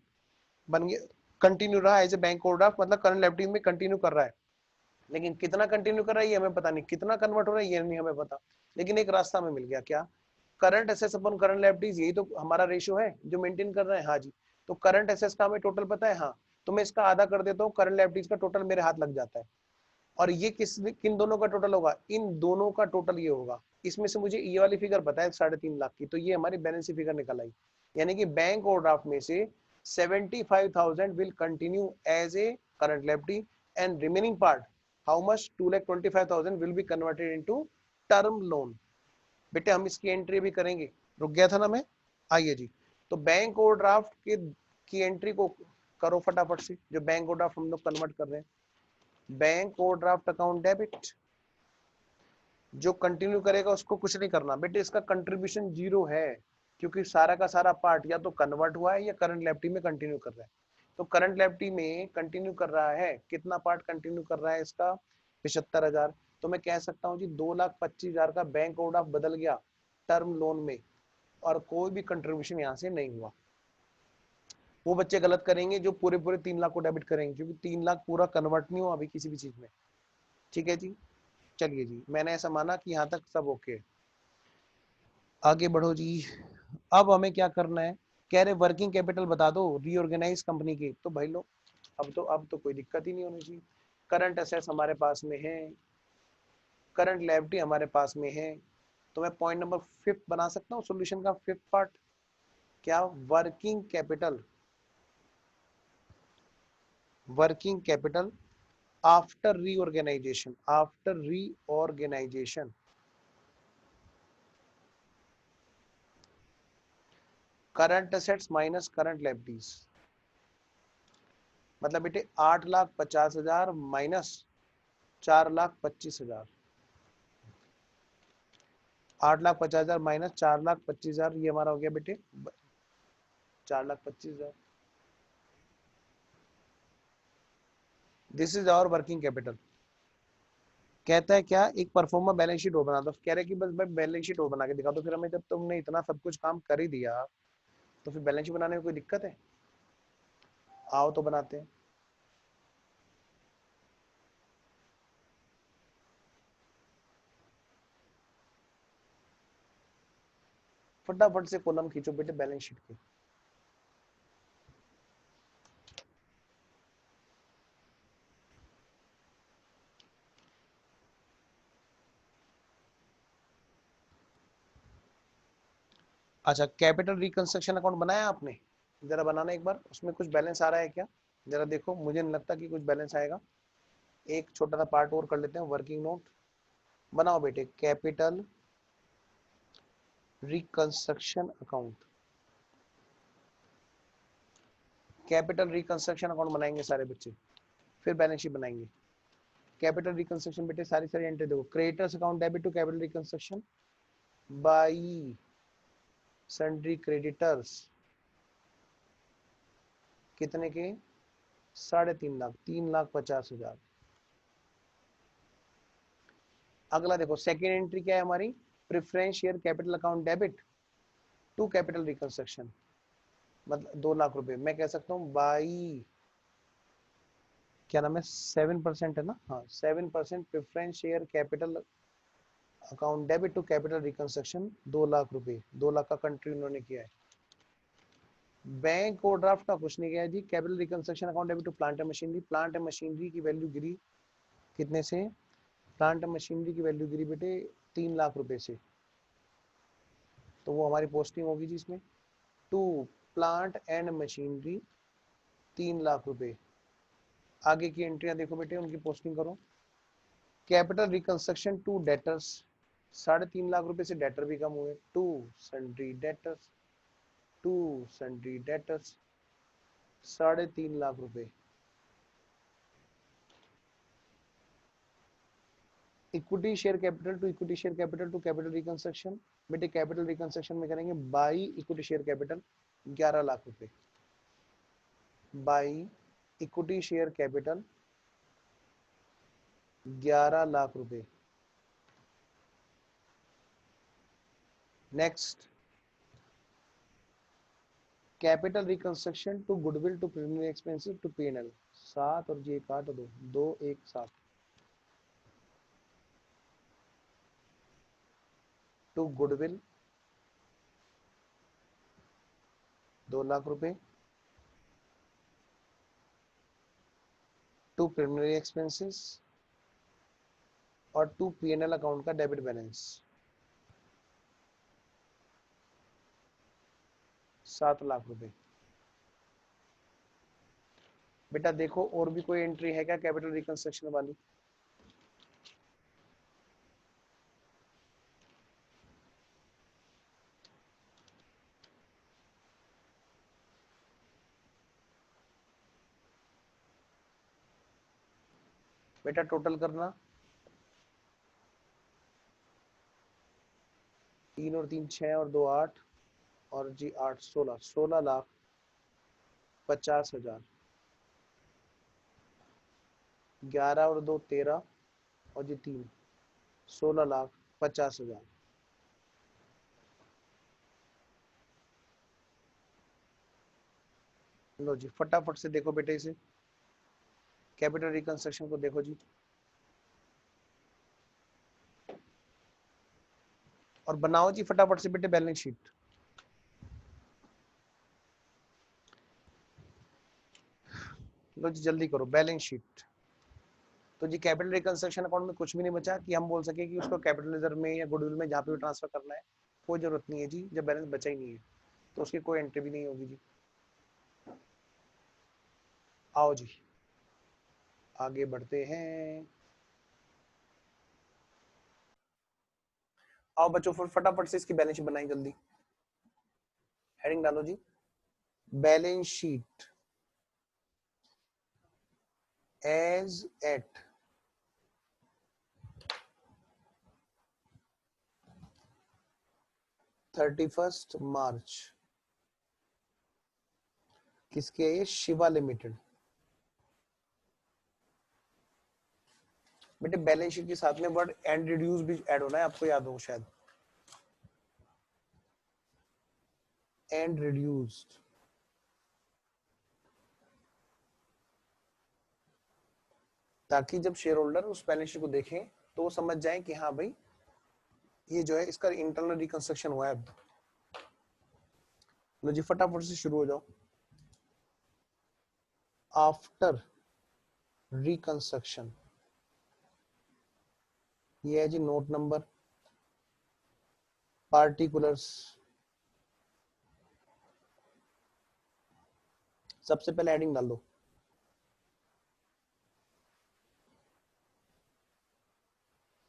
बन गया कंटिन्यू रहा एज ए बैंक ओवरड्राफ्ट, मतलब करंट लायबिलिटी में कंटिन्यू कर रहा है। लेकिन कितना कंटिन्यू कर रहा है ये हमें पता नहीं, कितना कन्वर्ट हो रहा है ये नहीं हमें पता। लेकिन एक रास्ता हमें मिल गया, क्या? Current assets upon current liabilities, यही तो हमारा रेशियो है जो मेंटेन कर रहे हैं। हाँ जी, तो करंट एसेट्स का हमें टोटल पता है, हाँ, तो मैं इसका आधा कर देता हूँ, करंट लायबिलिटीज का टोटल मेरे हाथ लग जाता है। और ये किन दोनों का टोटल होगा? इन दोनों का टोटल ये होगा। इसमें से मुझे ये वाली फिगर पता है 3.5 लाख की, तो ये हमारी बैलेंस शीट फिगर निकल आई। यानी कि बैंक ओवरड्राफ्ट में से 75,000 will continue as a current liability and remaining part how much, 2,25,000 will be converted into term loan. बेटे हम इसकी एंट्री भी करेंगे, रुक गया था ना मैं। आइए जी, तो बैंक ओवरड्राफ्ट के की एंट्री को करो फटाफट से, जो बैंक ओवरड्राफ्ट हम लोग कन्वर्ट कर रहे हैं। बैंक ओवरड्राफ्ट अकाउंट डेबिट, जो कंटिन्यू करेगा उसको कुछ नहीं करना बेटे, इसका कंट्रीब्यूशन 0 है, क्योंकि सारा का सारा पार्ट या तो कन्वर्ट हुआ है या करंट लायबिलिटी में कंटिन्यू कर रहा है। तो करंट लायबिलिटी में कंटिन्यू कर रहा है, कितना पार्ट कंटिन्यू कर रहा है इसका? 75,000। तो मैं कह सकता हूँ जी 2,25,000 का बैंक ओवरड्राफ्ट बदल गया टर्म लोन में, और कोई भी कंट्रीब्यूशन यहाँ से नहीं हुआ। वो बच्चे गलत करेंगे जो पूरे पूरे 3 लाख को डेबिट करेंगे, क्योंकि 3 लाख पूरा कन्वर्ट नहीं हुआ अभी किसी भी चीज में। ठीक है जी, चलिए जी, मैंने ऐसा माना कि यहाँ तक सब ओके। आगे बढ़ो जी। अब हमें क्या करना है? कह रहे वर्किंग कैपिटल बता दो रीऑर्गेनाइज कंपनी की, तो भाई लो, अब तो कोई दिक्कत ही नहीं होनी चाहिए। करंट असेट्स हमारे पास में है, करंट लायबिलिटी हमारे पास में है, तो मैं पॉइंट नंबर 5 बना सकता हूँ सॉल्यूशन का 5th पार्ट। क्या? Working capital, working capital after reorganisation, after reorganisation current assets minus current liabilities. मतलब बेटे 8,50,000 माइनस 4,25,000, 8,50,000 माइनस 4,25,000, ये हमारा हो गया बेटे 4,25,000। This is our working capital. कहता है क्या, एक परफॉर्मा बैलेंस शीट हो बना दो। कह रहे कि बस भाई बैलेंस शीट हो बना के दिखा दो। फिर हमें जब तुमने इतना सब कुछ काम कर ही दिया तो फिर बैलेंस शीट बनाने में कोई दिक्कत है? आओ तो बनाते हैं। फटाफट से कॉलम खींचो बेटे बैलेंस शीट के। अच्छा, कैपिटल रिकंस्ट्रक्शन अकाउंट बनाया आपने? जरा बनाना एक बार, उसमें कुछ बैलेंस आ रहा है क्या? जरा देखो, मुझे नहीं लगता कि कुछ बैलेंस आएगा। एक छोटा सा पार्ट और कर लेते हैं, वर्किंग नोट। बनाओ बेटे capital reconstruction account. Capital reconstruction account बनाएंगे सारे बच्चे, फिर बैलेंस शीट बनाएंगे। कैपिटल रिकंस्ट्रक्शन बेटे सारी सारी एंट्री देखो। Creditors account debit to capital reconstruction by sundry creditors, कितने के? 3.5 लाख, 3,50,000। अगला देखो, सेकेंड एंट्री क्या है हमारी? Preference share capital account debit to capital reconstruction, मतलब 2 लाख रुपए। मैं कह सकता हूँ बाई, क्या नाम है, 7% है ना? हाँ, 7% preference share capital account debit to capital reconstruction, 2 lakh रुपए। 2 लाख का कंट्री उन्होंने किया है। बैंक ओवरड्राफ्ट का कुछ नहीं गया जी। Capital reconstruction account debit to plant and machinery. Plant and machinery की वैल्यू गिरी कितने से? प्लांट एंड मशीनरी की वैल्यू गिरी बेटे 3 लाख रुपए से। तो वो हमारी पोस्टिंग होगी जी इसमें, to plant and machinery 3 lakh रुपए। आगे की एंट्रियां देखो बेटे, उनकी पोस्टिंग करो। Capital reconstruction to debtors, 3.5 lakh रुपए से डेटर भी कम हुए। To sundry debtors, to sundry debtors 3.5 lakh रुपए। Equity share capital to equity share capital to capital reconstruction. बेटे कैपिटल रिकंस्ट्रक्शन में करेंगे by equity share capital 11 lakh रुपए। By equity share capital 11 lakh रुपए। Next, capital reconstruction to goodwill to preliminary expenses to P&L। 7 और जी काट दो, 2 1 7। टू गुडविल 2 लाख रुपए, टू प्रिलिमिनरी एक्सपेंसेस और टू P&L अकाउंट का डेबिट बैलेंस 7 लाख रुपए। बेटा देखो और भी कोई एंट्री है क्या कैपिटल रिकंस्ट्रक्शन वाली? बेटा टोटल करना, 3 और 3 6 और 2 8 और जी 8 16, 16,50,000। 11 और 2 13 और जी 3, 16,50,000। लो जी फटाफट से देखो बेटे इसे, कैपिटल रिकंस्ट्रक्शन को देखो जी, और बनाओ जी फटाफट से बेटे बैलेंस शीट। लो जी जल्दी करो बैलेंस शीट। तो जी कैपिटल रिकंस्ट्रक्शन अकाउंट में कुछ भी नहीं बचा कि हम बोल सके कि उसको कैपिटल रिजर्व में या गुडविल में जहाँ पे भी ट्रांसफर करना है। कोई जरूरत नहीं है जी, जब बैलेंस बचा ही नहीं है तो उसकी कोई एंट्री भी नहीं होगी जी। आओ जी आगे बढ़ते हैं। आओ बच्चों फिर फटाफट से इसकी बैलेंस शीट बनाई जल्दी। हेडिंग डालो जी, बैलेंस शीट एज एट 31 मार्च। किसके? ये शिवा लिमिटेड। बेटे बैलेंस शीट के साथ में वर्ड एंड रिड्यूस भी ऐड होना है, आपको याद हो शायद, एंड रिड्यूस्ड, ताकि जब शेयर होल्डर उस बैलेंस शीट को देखें तो वो समझ जाए कि हाँ भाई ये जो है इसका इंटरनल रिकंस्ट्रक्शन हुआ है। अब लो जी फटाफट से शुरू हो जाओ। आफ्टर रिकंस्ट्रक्शन, ये है जी नोट नंबर, पार्टिकुलर्स, सबसे पहले हेडिंग डाल दो,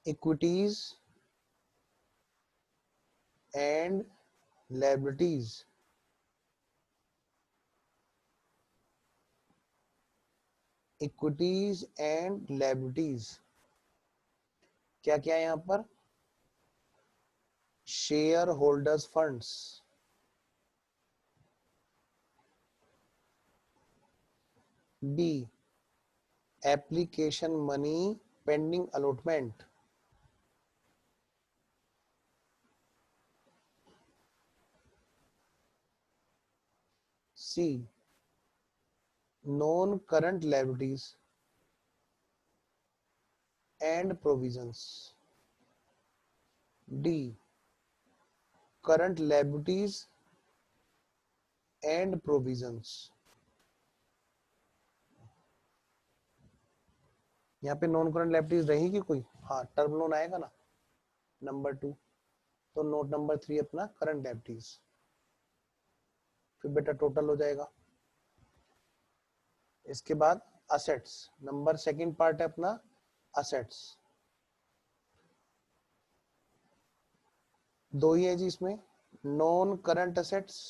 equities and liabilities, equities and liabilities, क्या क्या है यहाँ पर, share holders funds, B application money pending allotment, C non current liabilities and provisions, D current liabilities and provisions. यहाँ पे नॉन करंट लायबिलिटीज रहेगी कोई, हाँ टर्म लोन आएगा ना नंबर 2, तो नोट नंबर 3 अपना करंट लायबिलिटीज, फिर बेटा टोटल हो जाएगा। इसके बाद असेट्स, नंबर सेकंड पार्ट है अपना असेट्स, दो ही है जी इसमें, नॉन करंट असेट्स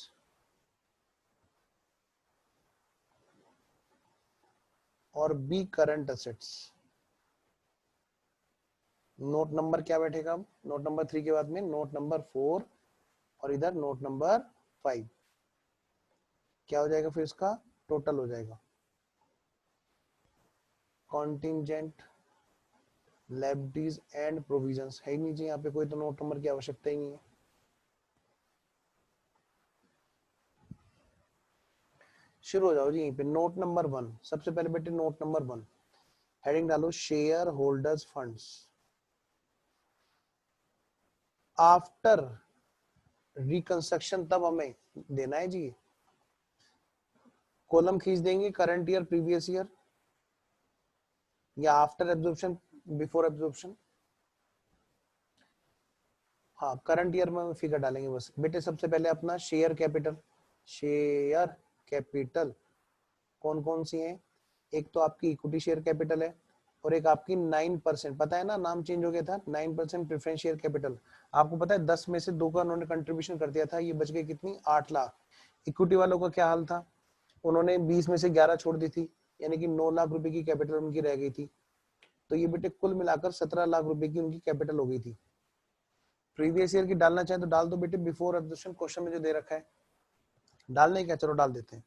और B current assets. Note number क्या बैठेगा अब, नोट नंबर 3 के बाद में नोट नंबर 4 और इधर नोट नंबर 5, क्या हो जाएगा फिर इसका टोटल हो जाएगा, कॉन्टिंजेंट लायबिलिटीज एंड प्रोविजंस है ही नहीं जी यहाँ पे कोई, तो नोट नंबर की आवश्यकता ही नहीं है। शुरू हो जाओ जी यहीं पे, नोट नंबर 1, सबसे पहले बेटे नोट नंबर 1, हेडिंग डालो share holders funds, after reconstruction तब हमें देना है जी, कॉलम खींच देंगे करंट ईयर प्रीवियस ईयर, या आफ्टर एब्जॉर्प्शन बिफोर एब्जॉर्प्शन, हाँ करंट ईयर में फिगर डालेंगे बस बेटे। सबसे पहले अपना शेयर कैपिटल, शेयर कैपिटल कौन कौन सी है, एक तो आपकी इक्विटी शेयर कैपिटल है और एक आपकी 9%, पता है ना नाम चेंज हो गया था, 9% प्रेफरेंस शेयर कैपिटल। आपको पता है 10 में से 2 का उन्होंने कंट्रीब्यूशन कर दिया था, ये बच गई कितनी 8 लाख। इक्विटी वालों का क्या हाल था, उन्होंने 20 में से 11 छोड़ दी थी, यानी कि 9 लाख रुपए की कैपिटल उनकी रह गई थी, तो ये बेटे कुल मिलाकर 17 लाख रुपए की उनकी कैपिटल हो गई थी। प्रीवियस ईयर की डालना चाहे तो डाल दो बेटे, बिफोर एब्जॉर्प्शन क्वेश्चन में जो दे रखा है, डालने क्या, चलो डाल देते हैं,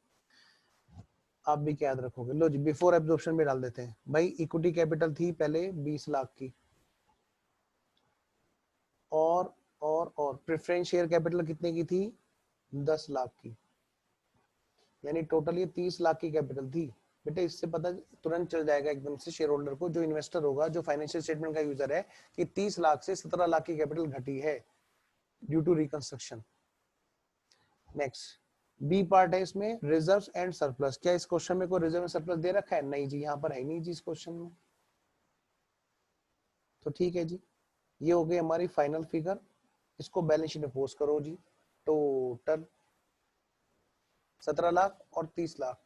आप भी क्या याद रखोगे, लो जी बिफोर एब्जॉर्प्शन में डाल देते हैं भाई। इक्विटी कैपिटल थी पहले 20 लाख की, और प्रेफरेंस शेयर कैपिटल कितने की थी, 10 लाख की, यानी टोटल ये 30 लाख की कैपिटल थी बेटे। इससे पता तुरंत चल जाएगा एकदम से शेयर होल्डर को, जो इन्वेस्टर होगा, जो फाइनेंशियल स्टेटमेंट का यूजर है, कि 30 लाख से 17 लाख की कैपिटल घटी है due to reconstruction. Next B part है इसमें रिजर्व्स एंड सरप्लस, क्या इस क्वेश्चन में कोई रिजर्व एंड सरप्लस दे रखा है, नहीं जी यहाँ पर है नहीं जी इस क्वेश्चन में, तो ठीक है जी। ये हो गई हमारी फाइनल फिगर, इसको बैलेंस शीट में पोस्ट करो जी। टोटल 17 लाख और 30 लाख,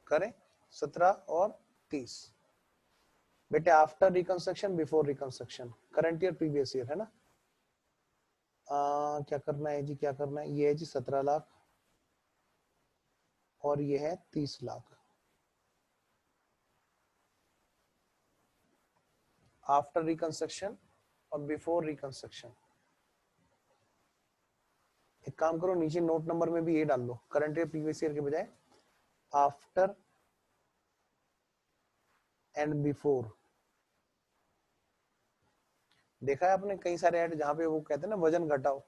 करें 17 और 30 बेटे, after reconstruction before reconstruction, current year previous year है ना। क्या करना है जी, क्या करना है, ये है जी 17 लाख और ये है 30 लाख, आफ्टर रिकंस्ट्रक्शन और बिफोर रिकंस्ट्रक्शन, एक काम करो, नीचे नोट नंबर में भी ये डाल लो, करंट ईयर प्रीवियस ईयर के बजाय आफ्टर एंड बिफोर। देखा है आपने कई सारे ऐड जहाँ पे वो कहते हैं ना वजन घटाओ,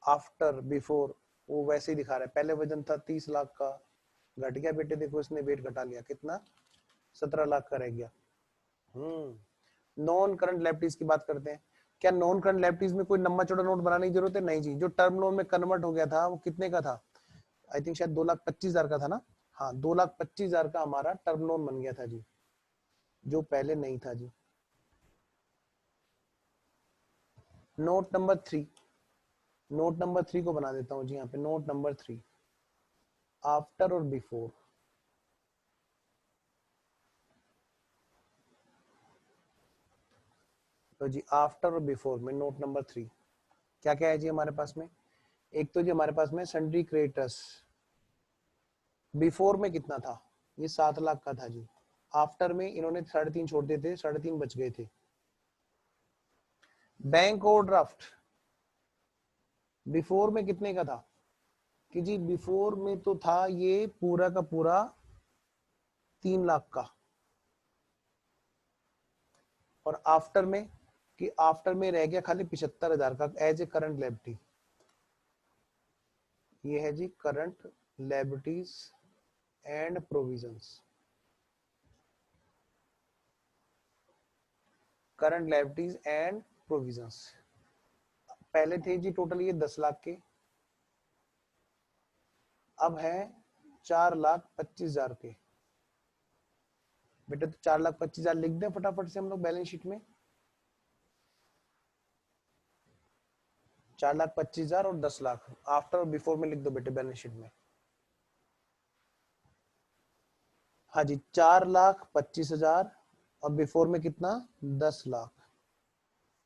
आफ्टर बिफोर, वो वैसे ही दिखा रहा है। पहले वजन था 30 लाख का, घट गया बेटे, देखो इसने वेट घटा लिया, कितना 17 लाख का रह गया। नॉन करंट लायबिलिटीज की बात करते हैं। क्या नॉन करंट लायबिलिटीज में कोई लंबा चौड़ा नोट बनाने की जरूरत है? नहीं जी। जो टर्म लोन में कन्वर्ट हो गया था वो कितने का था? आई थिंक शायद 2,25,000 का था ना। हाँ, 2,25,000 का हमारा टर्म लोन बन गया था जी, जो पहले नहीं था जी। नोट नंबर 3, नोट नंबर 3 को बना देता हूँ जी यहाँ पे। नोट नंबर 3, आफ्टर और बिफोर। तो जी आफ्टर और बिफोर में नोट नंबर 3 क्या क्या है जी हमारे पास में? एक तो जी हमारे पास में सन्ड्री क्रेडिटर्स, बिफोर में कितना था? ये 7 लाख का था जी। आफ्टर में इन्होंने 3.5 छोड़ दिए थे, 3.5 बच गए थे। बैंक ओवरड्राफ्ट बिफोर में कितने का था? कि जी बिफोर में तो था ये पूरा का पूरा 3 लाख का। और आफ्टर में, कि आफ्टर में रह गया खाली 75,000 का एज ए करंट लायबिलिटी। ये है जी current liabilities and provisions. Current liabilities and provisions पहले थे जी टोटल ये 10 लाख के, अब है 4,25,000 के। बेटे तो 4,25,000 लिख दें फटाफट से हम लोग बैलेंस शीट में। 4,25,000 और 10 लाख आफ्टर और बिफोर में लिख दो बेटे बैलेंस शीट में। हाँ जी, 4,25,000 और बिफोर में कितना? 10 लाख।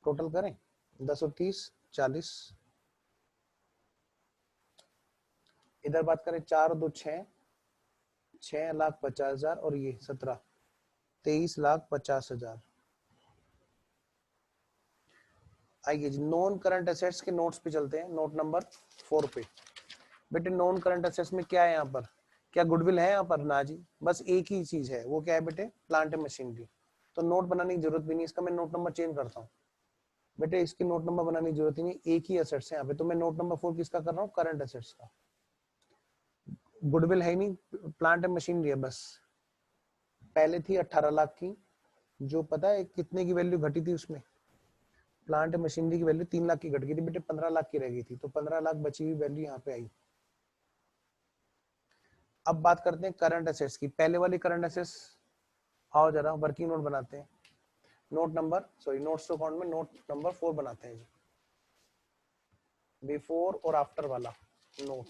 टोटल करें 10 और 30 40। इधर बात करें 4 और 2 6, 6,50,000 और ये 17, 23,50,000। आइए जी नॉन करंट एसेट्स के नोट्स पे चलते हैं, नोट नंबर 4 पे। बेटे नॉन करंट एसेट्स में क्या है यहाँ पर? क्या गुडविल है यहाँ पर? ना जी, बस एक ही चीज है, वो क्या है बेटे? Plant and machinery. तो नोट बनाने की जरूरत भी नहीं, इसका मैं नोट नंबर चेंज करता हूँ। बेटे इसकी नोट नंबर बनाने की जरूरत ही नहीं, एक ही एसेट्स है यहाँ पे। तो मैं नोट नंबर 4 किसका कर रहा हूँ? करंट एसेट्स का। गुडविल है ही नहीं, प्लांट एंड मशीनरी है बस। पहले थी 18 लाख की, जो पता है कितने की वैल्यू घटी थी उसमें? प्लांट एंड मशीनरी की वैल्यू 3 लाख की घट गई थी बेटे, 15 लाख की रह गई थी। तो 15 लाख बची हुई वैल्यू यहाँ पे आई। अब बात करते हैं करंट एसेट्स की। पहले वाली करंट एसेट्स, आओ जरा वर्किंग नोट बनाते हैं। Note number notes to account में नोट नंबर 4 बनाते हैं जी, बिफोर और आफ्टर वाला note.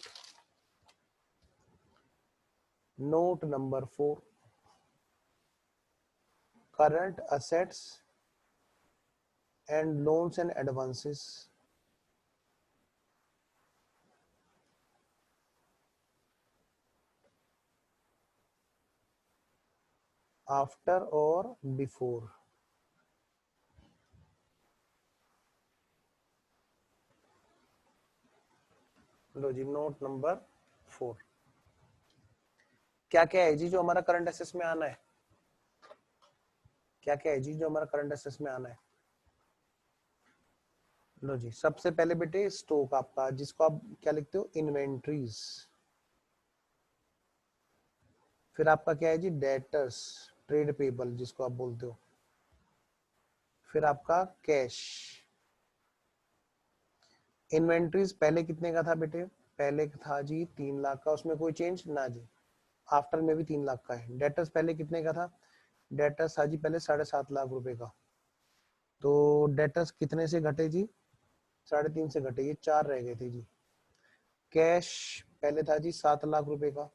Note number 4, current assets and loans and advances after और बिफोर। लो जी नोट नंबर 4 क्या क्या है जी जो हमारा करंट एसेट्स में आना है? क्या क्या है जी जो हमारा करंट एसेट्स में आना है? लो जी, सबसे पहले बेटे स्टॉक आपका, जिसको आप क्या लिखते हो? इन्वेंट्रीज। फिर आपका क्या है जी? डेटर्स, ट्रेड पेबल जिसको आप बोलते हो। फिर आपका कैश। इन्वेंट्रीज पहले कितने का था बेटे? पहले था जी 3 लाख का, उसमें कोई चेंज ना जी। आफ्टर में भी 3 लाख का है। डेटर्स पहले कितने का था? डेटर्स था जी पहले 7.5 लाख रुपए का। तो डेटर्स कितने से घटे जी? 3.5 से घटे, ये 4 रह गए थे जी। कैश पहले था जी 7 लाख रुपए का।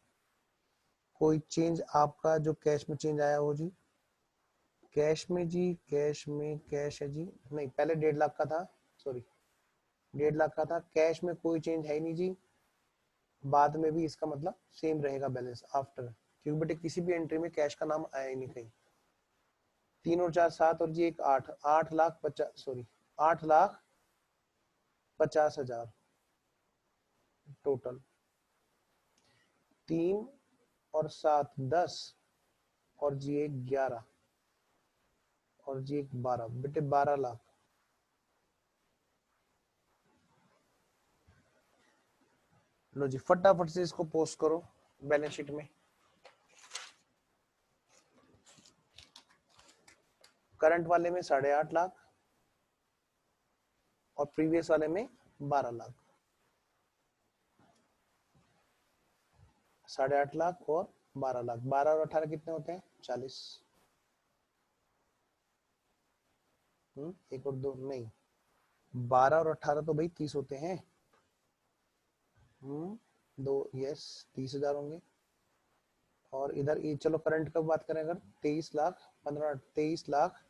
कोई चेंज आपका जो कैश में चेंज आया हो जी? कैश में जी, कैश में कैश है जी, नहीं पहले 1.5 लाख का था, सॉरी 1.5 लाख का था। कैश में कोई चेंज है ही नहीं जी। बाद में भी इसका मतलब सेम रहेगा बैलेंस आफ्टर, क्योंकि बेटे किसी भी एंट्री में कैश का नाम आया ही नहीं कहीं। 3 और 4 7 और जी एक 8, 8,50,000 सॉरी 8,50,000। टोटल 3 और 7 10 और जी 1 11 और जी 1 12, बेटे 12 लाख। लो जी फटाफट से इसको पोस्ट करो बैलेंस शीट में। करंट वाले में 8.5 लाख और प्रीवियस वाले में 12 लाख। 8.5 लाख और 12 लाख, 12 और 18 कितने होते हैं? 40। एक और दो नहीं, 12 और 18 तो भाई 30 होते हैं। दो यस 30,000 होंगे। और इधर ये चलो करंट का बात करें अगर 23 लाख 15 23 लाख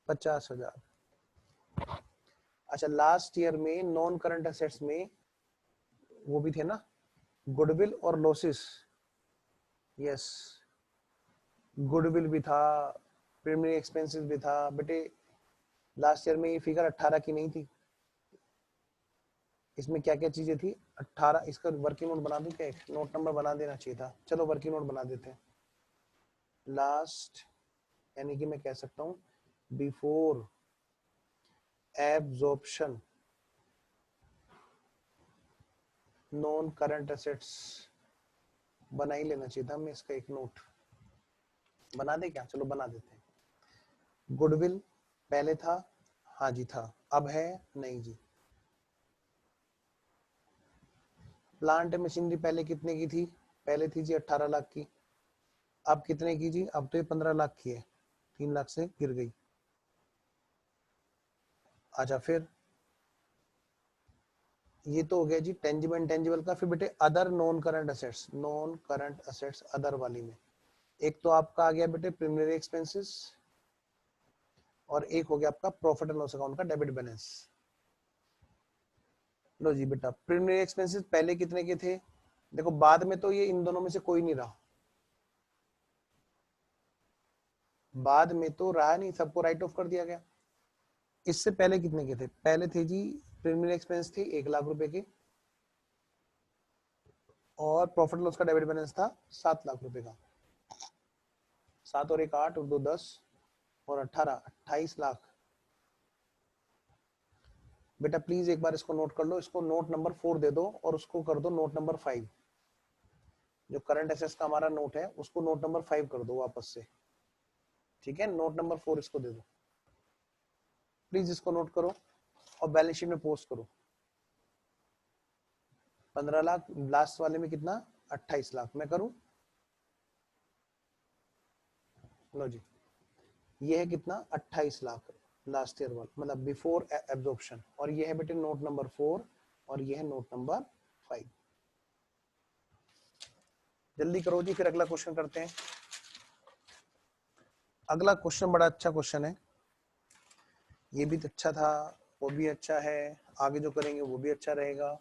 50,000। अच्छा लास्ट ईयर में नॉन करंट एसेट्स में वो भी थे ना, गुडविल और लॉसेस। यस गुडविल भी था, प्रीमियम एक्सपेंसेस भी था बेटे। लास्ट ईयर में ये फिगर 18 की नहीं थी। इसमें क्या क्या चीजें थी? 18। इसका वर्किंग नोट बना दूं क्या? एक नोट नंबर बना देना चाहिए था। चलो वर्किंग नोट बना देते हैं। लास्ट यानी कि मैं कह सकता हूं before absorption non current assets बना ही लेना चाहिए था हमें। इसका एक नोट बना दे क्या? चलो बना देते हैं। गुडविल पहले था, हाँ जी था। अब है नहीं जी। प्लांट मशीनरी पहले कितने की थी? पहले थी जी 18 लाख की। अब कितने की जी? अब तो ये 15 लाख की है, 3 लाख से गिर गई। अच्छा फिर ये तो हो गया जी टेंजिबल इंटेंजिबल का। फिर बेटे other non current assets, non current assets other वाली में एक तो आपका आ गया बेटे प्रीमियरी एक्सपेंसेस और एक हो गया आपका प्रॉफिट एंड लॉस अकाउंट का डेबिट बैलेंस। लो जी बेटा प्रीमियरी एक्सपेंसेस पहले कितने के थे? देखो बाद में तो ये इन दोनों में से कोई नहीं रहा, बाद में तो रहा नहीं, सबको राइट ऑफ कर दिया गया। इससे पहले कितने के थे? पहले थे जी प्रीमियरी एक्सपेंस थे 1 लाख रुपए के और प्रॉफिट लॉस का डेबिट बैलेंस था 7 लाख रुपए का। 7 और 1 8 और 2 10 और 18 28 लाख। बेटा प्लीज एक बार इसको नोट कर लो, इसको नोट नंबर 4 दे दो और उसको कर दो नोट नंबर 5। जो करंट एसेट्स का हमारा नोट है उसको नोट नंबर 5 कर दो वापस से। ठीक है नोट नंबर 4 इसको दे दो प्लीज, इसको नोट करो और बैलेंस शीट में पोस्ट करो। 15 लाख लास्ट वाले में कितना? 28 लाख। मैं करूं? लो जी ये है कितना? 28 लाख लास्ट ईयर वाला, मतलब बिफोर एब्जॉर्प्शन। और ये है बेटे नोट नंबर 4 और ये है नोट नंबर 5। जल्दी करो जी फिर अगला क्वेश्चन करते हैं। अगला क्वेश्चन बड़ा अच्छा क्वेश्चन है, ये भी अच्छा था, वो भी अच्छा है, आगे जो करेंगे वो भी अच्छा रहेगा।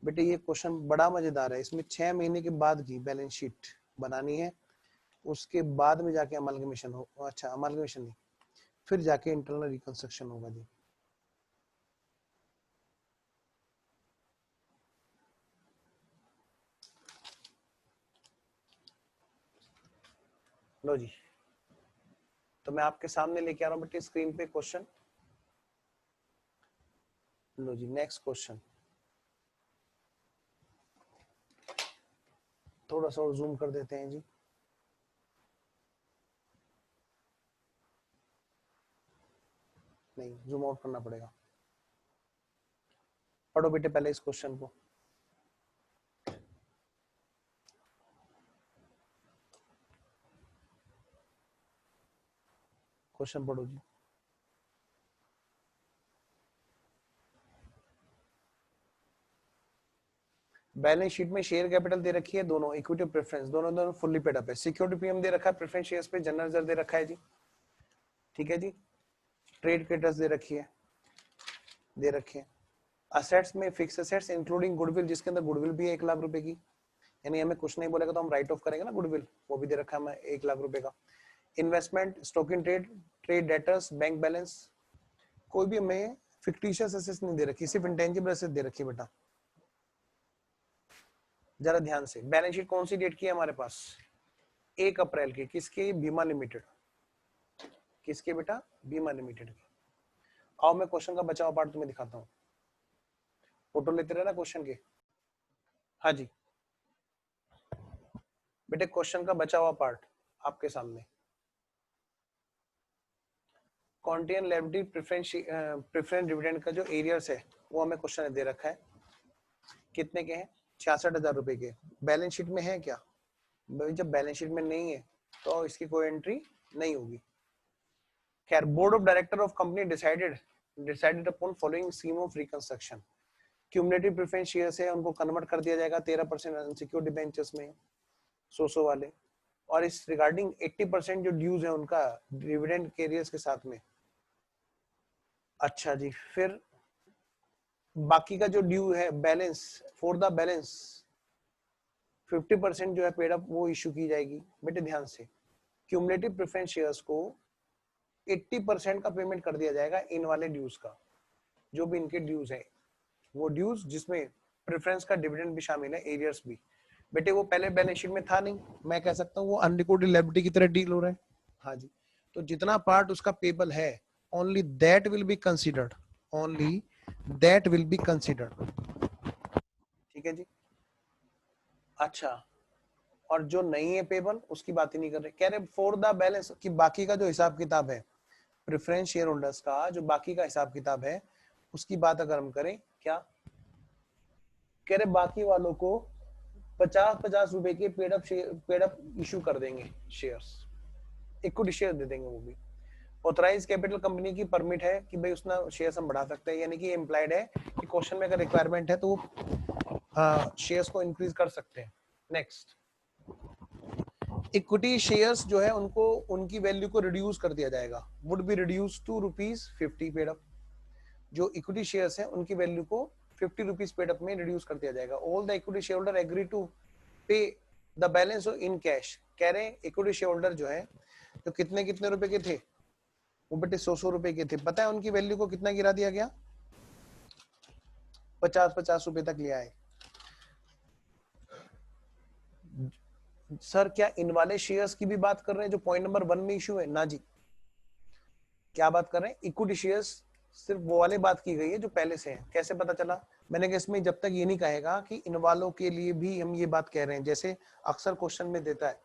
बेटे ये क्वेश्चन बड़ा मजेदार है। इसमें 6 महीने के बाद की बैलेंस शीट बनानी है, उसके बाद में जाके अमलगमेशन हो, अच्छा अमलगमेशन नहीं, फिर जाके इंटरनल रिकंस्ट्रक्शन होगा जी। लो जी तो मैं आपके सामने लेके आ रहा हूँ बेटे स्क्रीन पे क्वेश्चन। लो जी नेक्स्ट क्वेश्चन, थोड़ा सा और जूम कर देते हैं जी। नहीं जूम आउट करना पड़ेगा। पढ़ो बेटे पहले इस क्वेश्चन को। क्वेश्चन पढ़ो जी। बैलेंस शीट में शेयर कैपिटल दे रखी है दोनों, इक्विटी प्रेफरेंस दोनों दोनों फुल्ली पेड अप है। सिक्योरिटी पीएम दे रखा है, प्रेफरेंस शेयर्स पे जनरल रिजर्व दे रखा है जी। ठीक है जी। ट्रेड क्रेडिटर्स दे रखी है, दे रखे हैं। असेट्स में फिक्स असेट्स इंक्लूडिंग गुडविल, जिसके अंदर गुडविल भी है 1 लाख रुपए की, यानी हमें कुछ नहीं बोलेगा तो हम राइट ऑफ करेंगे ना गुडविल, वो भी दे रखा है हमें 1 लाख रुपए का। Investment, stock in trade, trade debtors, bank balance, कोई भी हमें फिक्टिशियस एसेट्स नहीं दे रखी, सिर्फ इंटेंजिबल एसेट दे रखी है बेटा। जरा ध्यान से, बैलेंस शीट कौन सी डेट की है हमारे पास? 1 अप्रैल की। किसकी? बीमा लिमिटेड। किसके बेटा? बीमा लिमिटेड की। आओ मैं क्वेश्चन का बचा हुआ पार्ट तुम्हें दिखाता हूँ। फोटो लेते रहे ना क्वेश्चन के। हाँ जी बेटे, क्वेश्चन का बचा हुआ पार्ट आपके सामने। कॉन्टिजेंट लायबिलिटी प्रेफरेंस डिविडेंड का जो एरियर्स है वो हमें क्वेश्चन दे रखा है। कितने के हैं? 66,000 रुपए के। बैलेंस शीट में है क्या? भाई जब बैलेंस शीट में नहीं है तो इसकी कोई एंट्री नहीं होगी। खैर, board of director of company decided upon following scheme of reconstruction. Cumulative preference shares है, उनको कन्वर्ट कर दिया जाएगा 13% अनसिक्योर्ड डिबेंचर्स में, 100 वाले। और इस रिगार्डिंग 80% जो ड्यूज है उनका डिविडेंड कैरियर्स के साथ में। अच्छा जी, फिर बाकी का जो ड्यू है बैलेंस, फॉर द बैलेंस 50% जो है पेड अप वो इशू की जाएगी। बेटे ध्यान से, क्यूमुलेटिव प्रेफरेंस शेयर्स को 80% का पेमेंट कर दिया जाएगा इन वाले ड्यूज का, जो भी इनके ड्यूज है वो ड्यूज जिसमें प्रेफरेंस का डिविडेंड भी शामिल है, एरियर्स भी। बेटे वो पहले बैलेंस शीट में था नहीं, मैं कह सकता हूँ वो अनरिकॉर्डेड लायबिलिटी की तरह डील हो रहा है। हाँ जी, तो जितना पार्ट उसका पेबल है only that will be considered, only that will be considered. ठीक है जी। अच्छा, और जो नहीं है पेबल उसकी बात ही नहीं कर रहे। कह रहे फॉर द बैलेंस कि बाकी का जो हिसाब किताब है प्रेफरेंस शेयर होल्डर्स का, जो बाकी का हिसाब किताब है उसकी बात अगर हम करें, क्या कह रहे? बाकी वालों को 50-50 रुपए के पेड अप इशू कर देंगे, शेयर्स, इक्विटी शेयर दे देंगे वो भी। ऑथराइज कैपिटल कंपनी की परमिट है कि भाई उसना शेयर्स हम बढ़ा सकते हैं, यानी कि इम्प्लाइड है कि क्वेश्चन में अगर रिक्वायरमेंट है तो वो शेयर्स को इंक्रीज कर सकते हैं। नेक्स्ट, इक्विटी शेयर्स जो है उनको उनकी वैल्यू को रिड्यूस कर दिया जाएगा, would be reduce to ₹50 paid up. जो इक्विटी शेयर्स हैं उनकी वैल्यू को ₹50 पेड अप में रिड्यूस कर दिया जाएगा। All the equity share holder agree to pay the balance in cash. कह रहे हैं इक्विटी शेयर होल्डर जो है तो कितने कितने रुपए के थे वो बेटे 100 रुपए के थे। पता है उनकी वैल्यू को कितना गिरा दिया गया? 50-50 रुपए तक लिया है। सर क्या इन वाले शेयर्स की भी बात कर रहे हैं जो पॉइंट नंबर 1 में इशू है? ना जी, क्या बात कर रहे हैं? इक्विटी शेयर्स सिर्फ वो वाले बात की गई है जो पहले से है। कैसे पता चला? मैंने कहा इसमें जब तक ये नहीं कहेगा कि इन वालों के लिए भी हम ये बात कह रहे हैं, जैसे अक्सर क्वेश्चन में देता है,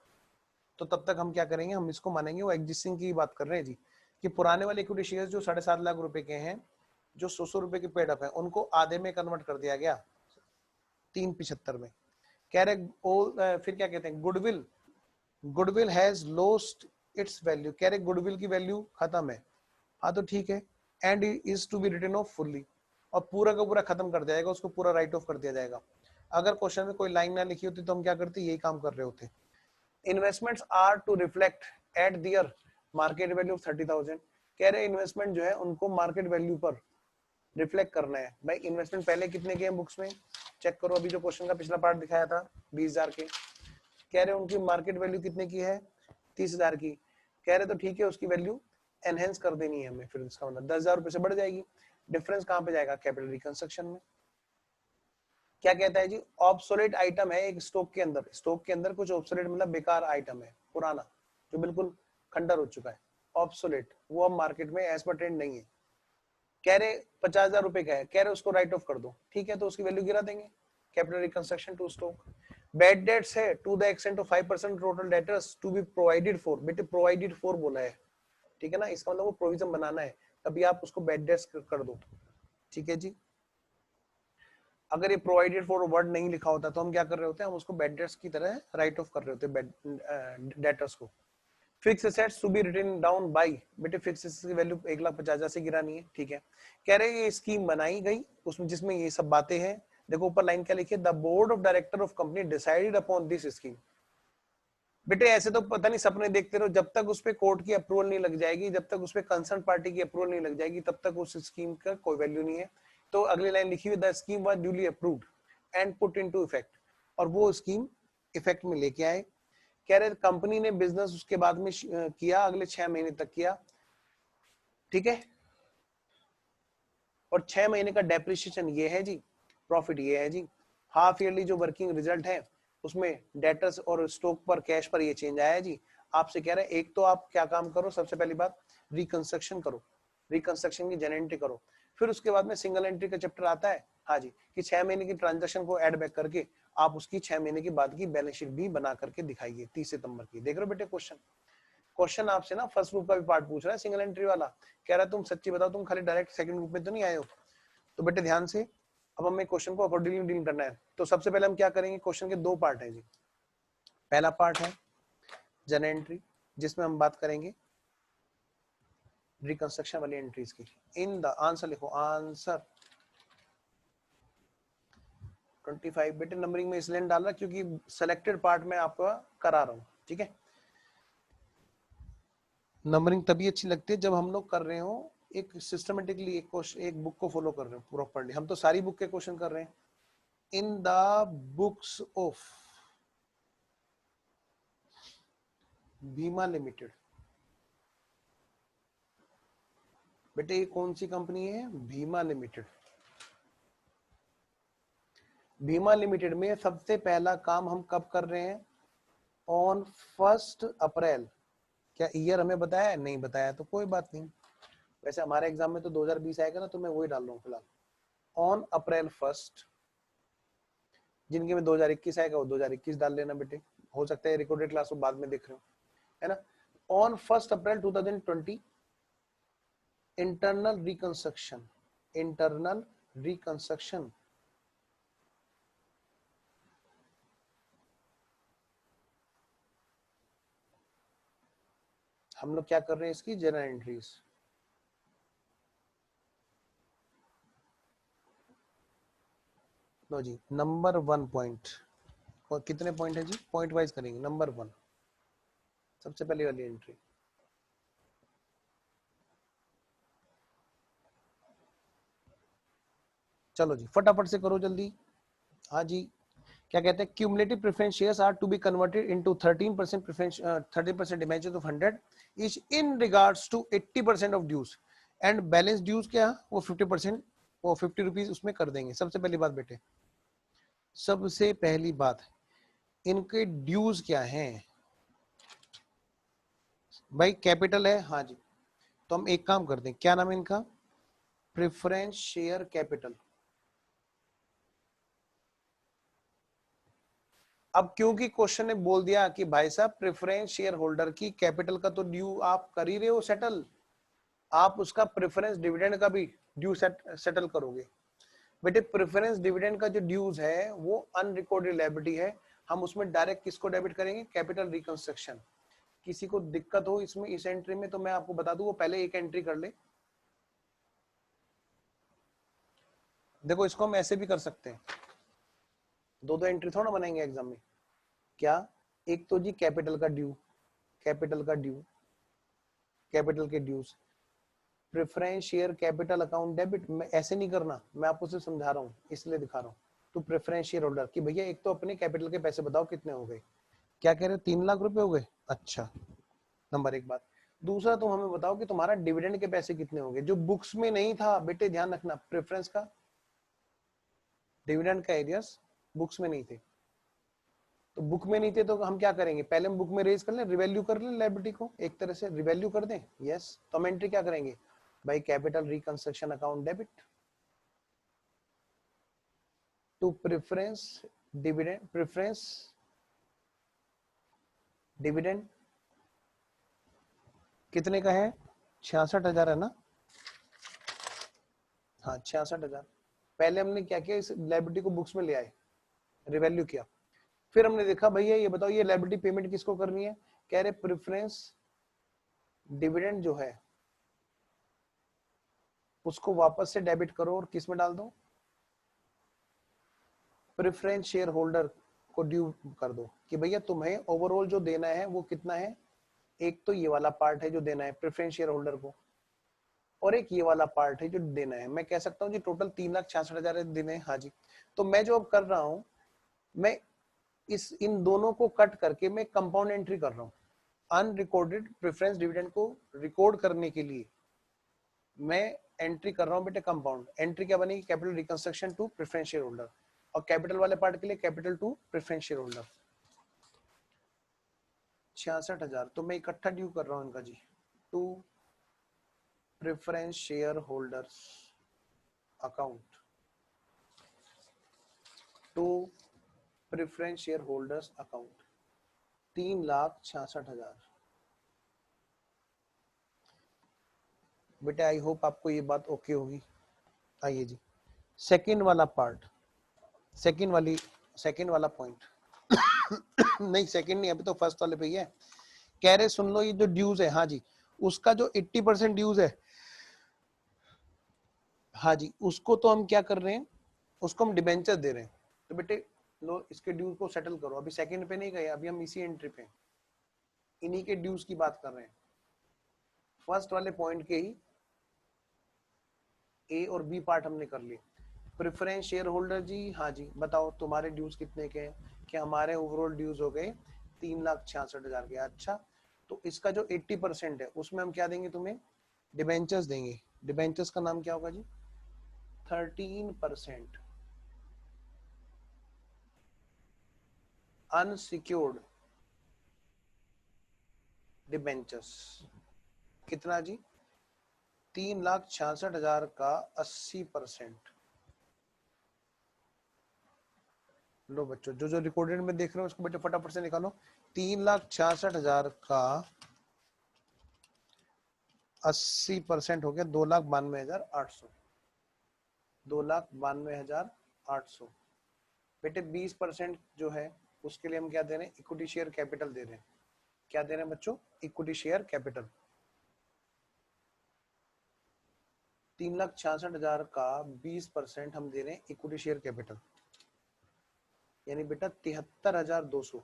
तो तब तक हम क्या करेंगे, हम इसको मानेंगे वो एग्जिस्टिंग की बात कर रहे हैं जी, कि पुराने वाले इक्विटी शेयर्स जो 7.5 लाख रुपए के हैं, जो 100 रुपए के पेड अप है, उनको आधे में कन्वर्ट कर दिया गया 3.75 में। कह रहे फिर क्या कहते हैं, goodwill has lost its value. कह रहे गुडविल की वैल्यू खत्म है। हाँ तो ठीक है, and is to be written off fully, और पूरा का पूरा खत्म कर दिया जाएगा, उसको पूरा राइट ऑफ कर दिया जाएगा। अगर क्वेश्चन में कोई लाइन ना लिखी होती तो हम क्या करते, यही काम कर रहे होते। Investments are to reflect at their market value of 30,000। कह रहे इन्वेस्टमेंट जो है उनको मार्केट वैल्यू पर रिफ्लेक्ट करना है। भाई इन्वेस्टमेंट पहले कितने के हैं बुक्स में, चेक करो। अभी जो क्वेश्चन का पिछला पार्ट दिखाया था 20,000 के, कह रहे उनकी मार्केट वैल्यू कितने की है? 30,000 की। कह रहे तो ठीक है, उसकी वैल्यू एनहेंस कर देनी है हमें, फिर इसका मतलब 10,000 रुपए से बढ़ जाएगी। डिफरेंस कहाँ पे जाएगा? कैपिटल रिकंस्ट्रक्शन में। क्या कहता है जी? ऑब्सोलेट आइटम है एक स्टॉक के अंदर, स्टॉक के अंदर कुछ ऑब्सोलेट मतलब बेकार आइटम है, पुराना, जो बिल्कुल खंडर हो चुका है, ऑब्सोलेट, वो अब मार्केट में एज पर ट्रेंड नहीं है। कह रहे 50,000 रुपए का है, कह रहे उसको राइट ऑफ कर दो, ठीक है, तो उसकी वैल्यू गिरा देंगे, capital reconstruction to stock. Bad debts है to the extent of 5% total debtors to be provided for. बेटे प्रोवाइडेड फॉर बोला है, ठीक है ना, इसका मतलब वो प्रोविजन बनाना है, तभी आप उसको बैड डेट्स कर दो। ठीक है जी, अगर ये प्रोवाइडेड फॉर वर्ड नहीं लिखा होता तो हम क्या कर रहे होते हैं, हम उसको बैड डेट्स की तरह राइट ऑफ कर रहे होते हैं डेटर्स को। Fix assets to be written down by. बेटे फिक्स एसेट्स की वैल्यू 1,50,000 से गिरानी है, ठीक है। कह रहे ये स्कीम बनाई गई उसमें जिसमें ये सब बातें हैं। देखो ऊपर लाइन क्या लिखी है, the board of director of company decided upon this scheme. बेटे ऐसे तो पता नहीं सपने देखते रहो, जब तक उस पे कोर्ट की अप्रूवल नहीं लग जाएगी, जब तक उस पे कंसर्न पार्टी की अप्रूवल नहीं लग जाएगी, तब तक उस स्कीम का कोई वैल्यू नहीं है। तो अगली लाइन लिखी हुई, the scheme was duly approved and put into effect, और वो स्कीम इफेक्ट में लेके आए। कह रहे कंपनी ने बिजनेस उसके बाद में किया, अगले 6 महीने तक किया, ठीक है, और 6 महीने का डेप्रिसिएशन ये है जी, प्रॉफिट ये है जी। हाफ ईयरली जो वर्किंग रिजल्ट है उसमें डेटर्स और स्टॉक पर कैश पर ये चेंज आया है जी। आपसे कह रहे हैं एक तो आप क्या काम करो, सबसे पहली बात रिकंस्ट्रक्शन करो, रिकंस्ट्रक्शन की जनरल एंट्री करो, फिर उसके बाद में सिंगल एंट्री का चैप्टर आता है हाँ जी, कि 6 महीने की ट्रांजेक्शन को ऐड बैक करके आप उसकी 6 महीने के बाद की बैलेंस शीट भी बना करके दिखाइए 30 सितंबर की। देख रहे हो बेटे क्वेश्चन, क्वेश्चन आपसे ना फर्स्ट ग्रुप का भी पार्ट पूछ रहा है सिंगल एंट्री वाला, कह रहा है तुम सच्ची बताओ तुम खाली डायरेक्ट सेकंड ग्रुप में तो नहीं आए हो। तो बेटे ध्यान से अब हमें क्वेश्चन को अकॉर्डिंगली डील करना है। तो सबसे पहले हम क्या करेंगे, क्वेश्चन के दो पार्ट है जी। पहला पार्ट है जनरल एंट्री जिसमें हम बात करेंगे रिकंस्ट्रक्शन वाली एंट्रीज की। इन द आंसर लिखो, आंसर 25। बेटे नंबरिंग में इसलिए डाल रहा क्योंकि सिलेक्टेड पार्ट में आपको करा रहा हूँ, ठीक है। नंबरिंग तभी अच्छी लगती है जब हम लोग कर रहे हो एक सिस्टमेटिकली एक बुक को फॉलो कर रहे हो प्रॉपर्ली। हम तो सारी बुक के क्वेश्चन कर रहे हैं। इन द बुक्स ऑफ बीमा लिमिटेड, बेटे ये कौन सी कंपनी है, बीमा लिमिटेड। बीमा लिमिटेड में सबसे पहला काम हम कब कर रहे हैं, ऑन 1 अप्रैल। क्या ईयर हमें बताया है, नहीं बताया, तो कोई बात नहीं। वैसे हमारे एग्जाम में तो 2020 आएगा ना, तो मैं वही डाल रहा हूँ फिलहाल, ऑन अप्रैल 1। जिनके में 2021 आएगा वो 2021 डाल लेना बेटे, हो सकता है रिकॉर्डेड क्लास को बाद में देख रहे हो, है ना। On 1 April 2020 internal reconstruction, internal reconstruction हम लोग क्या कर रहे हैं, इसकी जनरल एंट्रीज। लो जी, नंबर 1 पॉइंट, और कितने पॉइंट है जी, पॉइंट वाइज करेंगे। नंबर 1 सबसे पहले वाली एंट्री, चलो जी फटाफट से करो जल्दी। हाँ जी, क्या कहते हैं, cumulative preference shares are to be converted into 13% preference 30% debentures of 100 is in regards to 80% of dues and balance dues क्या वो 50%, वो 50 रुपीज उसमें कर देंगे। सबसे पहली बात बेटे, सबसे पहली बात इनके ड्यूज क्या हैं भाई, कैपिटल है हाँ जी, तो हम एक काम करते हैं, क्या नाम है इनका, प्रेफरेंस शेयर कैपिटल। अब क्योंकि क्वेश्चन ने बोल दिया कि भाई साहब प्रेफरेंस शेयर होल्डर की कैपिटल का तो ड्यू आप कर ही रहे हो सेटल, आप उसका प्रेफरेंस डिविडेंड का भी ड्यू सेटल करोगे। बेटे प्रेफरेंस डिविडेंड का जो ड्यूज है वो अनरिकॉर्डेड लायबिलिटी है, हम उसमें डायरेक्ट किसको डेबिट करेंगे, कैपिटल रिकंस्ट्रक्शन। किसी को दिक्कत हो इसमें इस एंट्री में तो मैं आपको बता दूं, वो पहले एक एंट्री कर ले। देखो इसको हम ऐसे भी कर सकते हैं, दो दो एंट्री थोड़ा बनाएंगे एग्जाम में। क्या, एक तो जी कैपिटल का ड्यू, कैपिटल का ड्यू, कैपिटल के dues, preference share capital account debit. मैं ऐसे नहीं करना, मैं आपको सिर्फ समझा रहा हूँ इसलिए दिखा रहा हूँ। तो प्रेफरेंस शेयर होल्डर कि भैया एक तो अपने कैपिटल के पैसे बताओ कितने हो गए, क्या कह रहे हो 3 लाख रुपए हो गए, अच्छा नंबर एक बात। दूसरा तुम हमें बताओ कि तुम्हारा डिविडेंड के पैसे कितने हो गए, जो बुक्स में नहीं था बेटे, ध्यान रखना प्रेफरेंस का डिविडेंड का एरियाज बुक्स में नहीं थे। तो बुक में नहीं थे तो हम क्या करेंगे, पहले हम बुक में रेज कर लें, रिवैल्यू कर लें लायबिलिटी को, एक तरह से रिवैल्यू कर दें। यस, तो हम एंट्री क्या करेंगे भाई, capital reconstruction account debit to preference dividend, preference dividend कितने का है, 66,000 है ना, हाँ 66,000। पहले हमने क्या किया, इस लायबिलिटी को बुक्स में ले आए, रिवैल्यू किया, फिर हमने देखा भैया ये बताओ ये लायबिलिटी पेमेंट किसको करनी है, कह रहे प्रेफरेंस डिविडेंड जो है उसको वापस से डेबिट करो और किस में डाल दो, प्रेफरेंस शेयर होल्डर को ड्यू कर दो कि भैया तुम्हें ओवरऑल जो देना है वो कितना है। एक तो ये वाला पार्ट है जो देना है प्रेफरेंस शेयर होल्डर को, और एक ये वाला पार्ट है जो देना है। मैं कह सकता हूँ जी टोटल 3,66,000 देने हैं, हाँ जी। तो मैं जो अब कर रहा हूँ, मैं इस इन दोनों को कट करके मैं कंपाउंड एंट्री कर रहा हूँ। अनरिकॉर्डेड प्रेफरेंस डिविडेंड को रिकॉर्ड करने के लिए मैं एंट्री कर रहा हूँ बेटे कंपाउंड एंट्री। क्या बनेगी, capital reconstruction to preference share holder. और कैपिटल वाले पार्ट के लिए capital to preference share holder 66,000। तो मैं इकट्ठा ड्यू कर रहा हूं इनका जी, to preference share holders account, to preference share holders account 3,66,000। बेटा आई होप आपको ये बात ओके होगी। आइए जी सेकंड वाला पार्ट, सेकंड वाला पॉइंट नहीं सेकंड नहीं, अभी तो फर्स्ट वाले पे ही है। कह रहे सुन लो, ये जो ड्यूज है, हाँ जी, उसका जो 80% ड्यूज है, हाँ जी, उसको तो हम क्या कर रहे हैं, उसको हम डिबेंचर दे रहे हैं। तो बेटे लो इसके ड्यूज को सेटल करो। अभी सेकंड पे नहीं गए, अभी हम इसी एंट्री पे, इन्हीं के ड्यूज की बात कर रहे हैं। फर्स्ट वाले पॉइंट के ही ए और बी पार्ट हमने कर लिए। प्रेफरेंस शेयर होल्डर जी, हाँ जी बताओ तुम्हारे ड्यूज कितने के हैं? कि हमारे ओवरऑल ड्यूज हो गए 3,66,000 के। अच्छा, तो इसका जो 80% है उसमें हम क्या देंगे तुम्हें? डिबेंचर्स देंगे। डिबेंचर्स का नाम क्या होगा जी? 13% अनसिक्योर्ड डिबेंचर्स। कितना जी? 3,66,000 का 80%। लो बच्चों, जो जो रिकॉर्डेड में देख रहे हो उसको बेटे फटाफट से निकालो। 3,66,000 का 80% हो गया 2,92,800। 2,92,800। बेटे 20% जो है उसके लिए हम क्या दे रहे हैं? इक्विटी शेयर कैपिटल दे रहे हैं। क्या दे रहे हैं बच्चों? Equity share capital. 3,66,000 का 20% हम दे रहे हैं इक्विटी शेयर कैपिटल, यानी बेटा 73,200।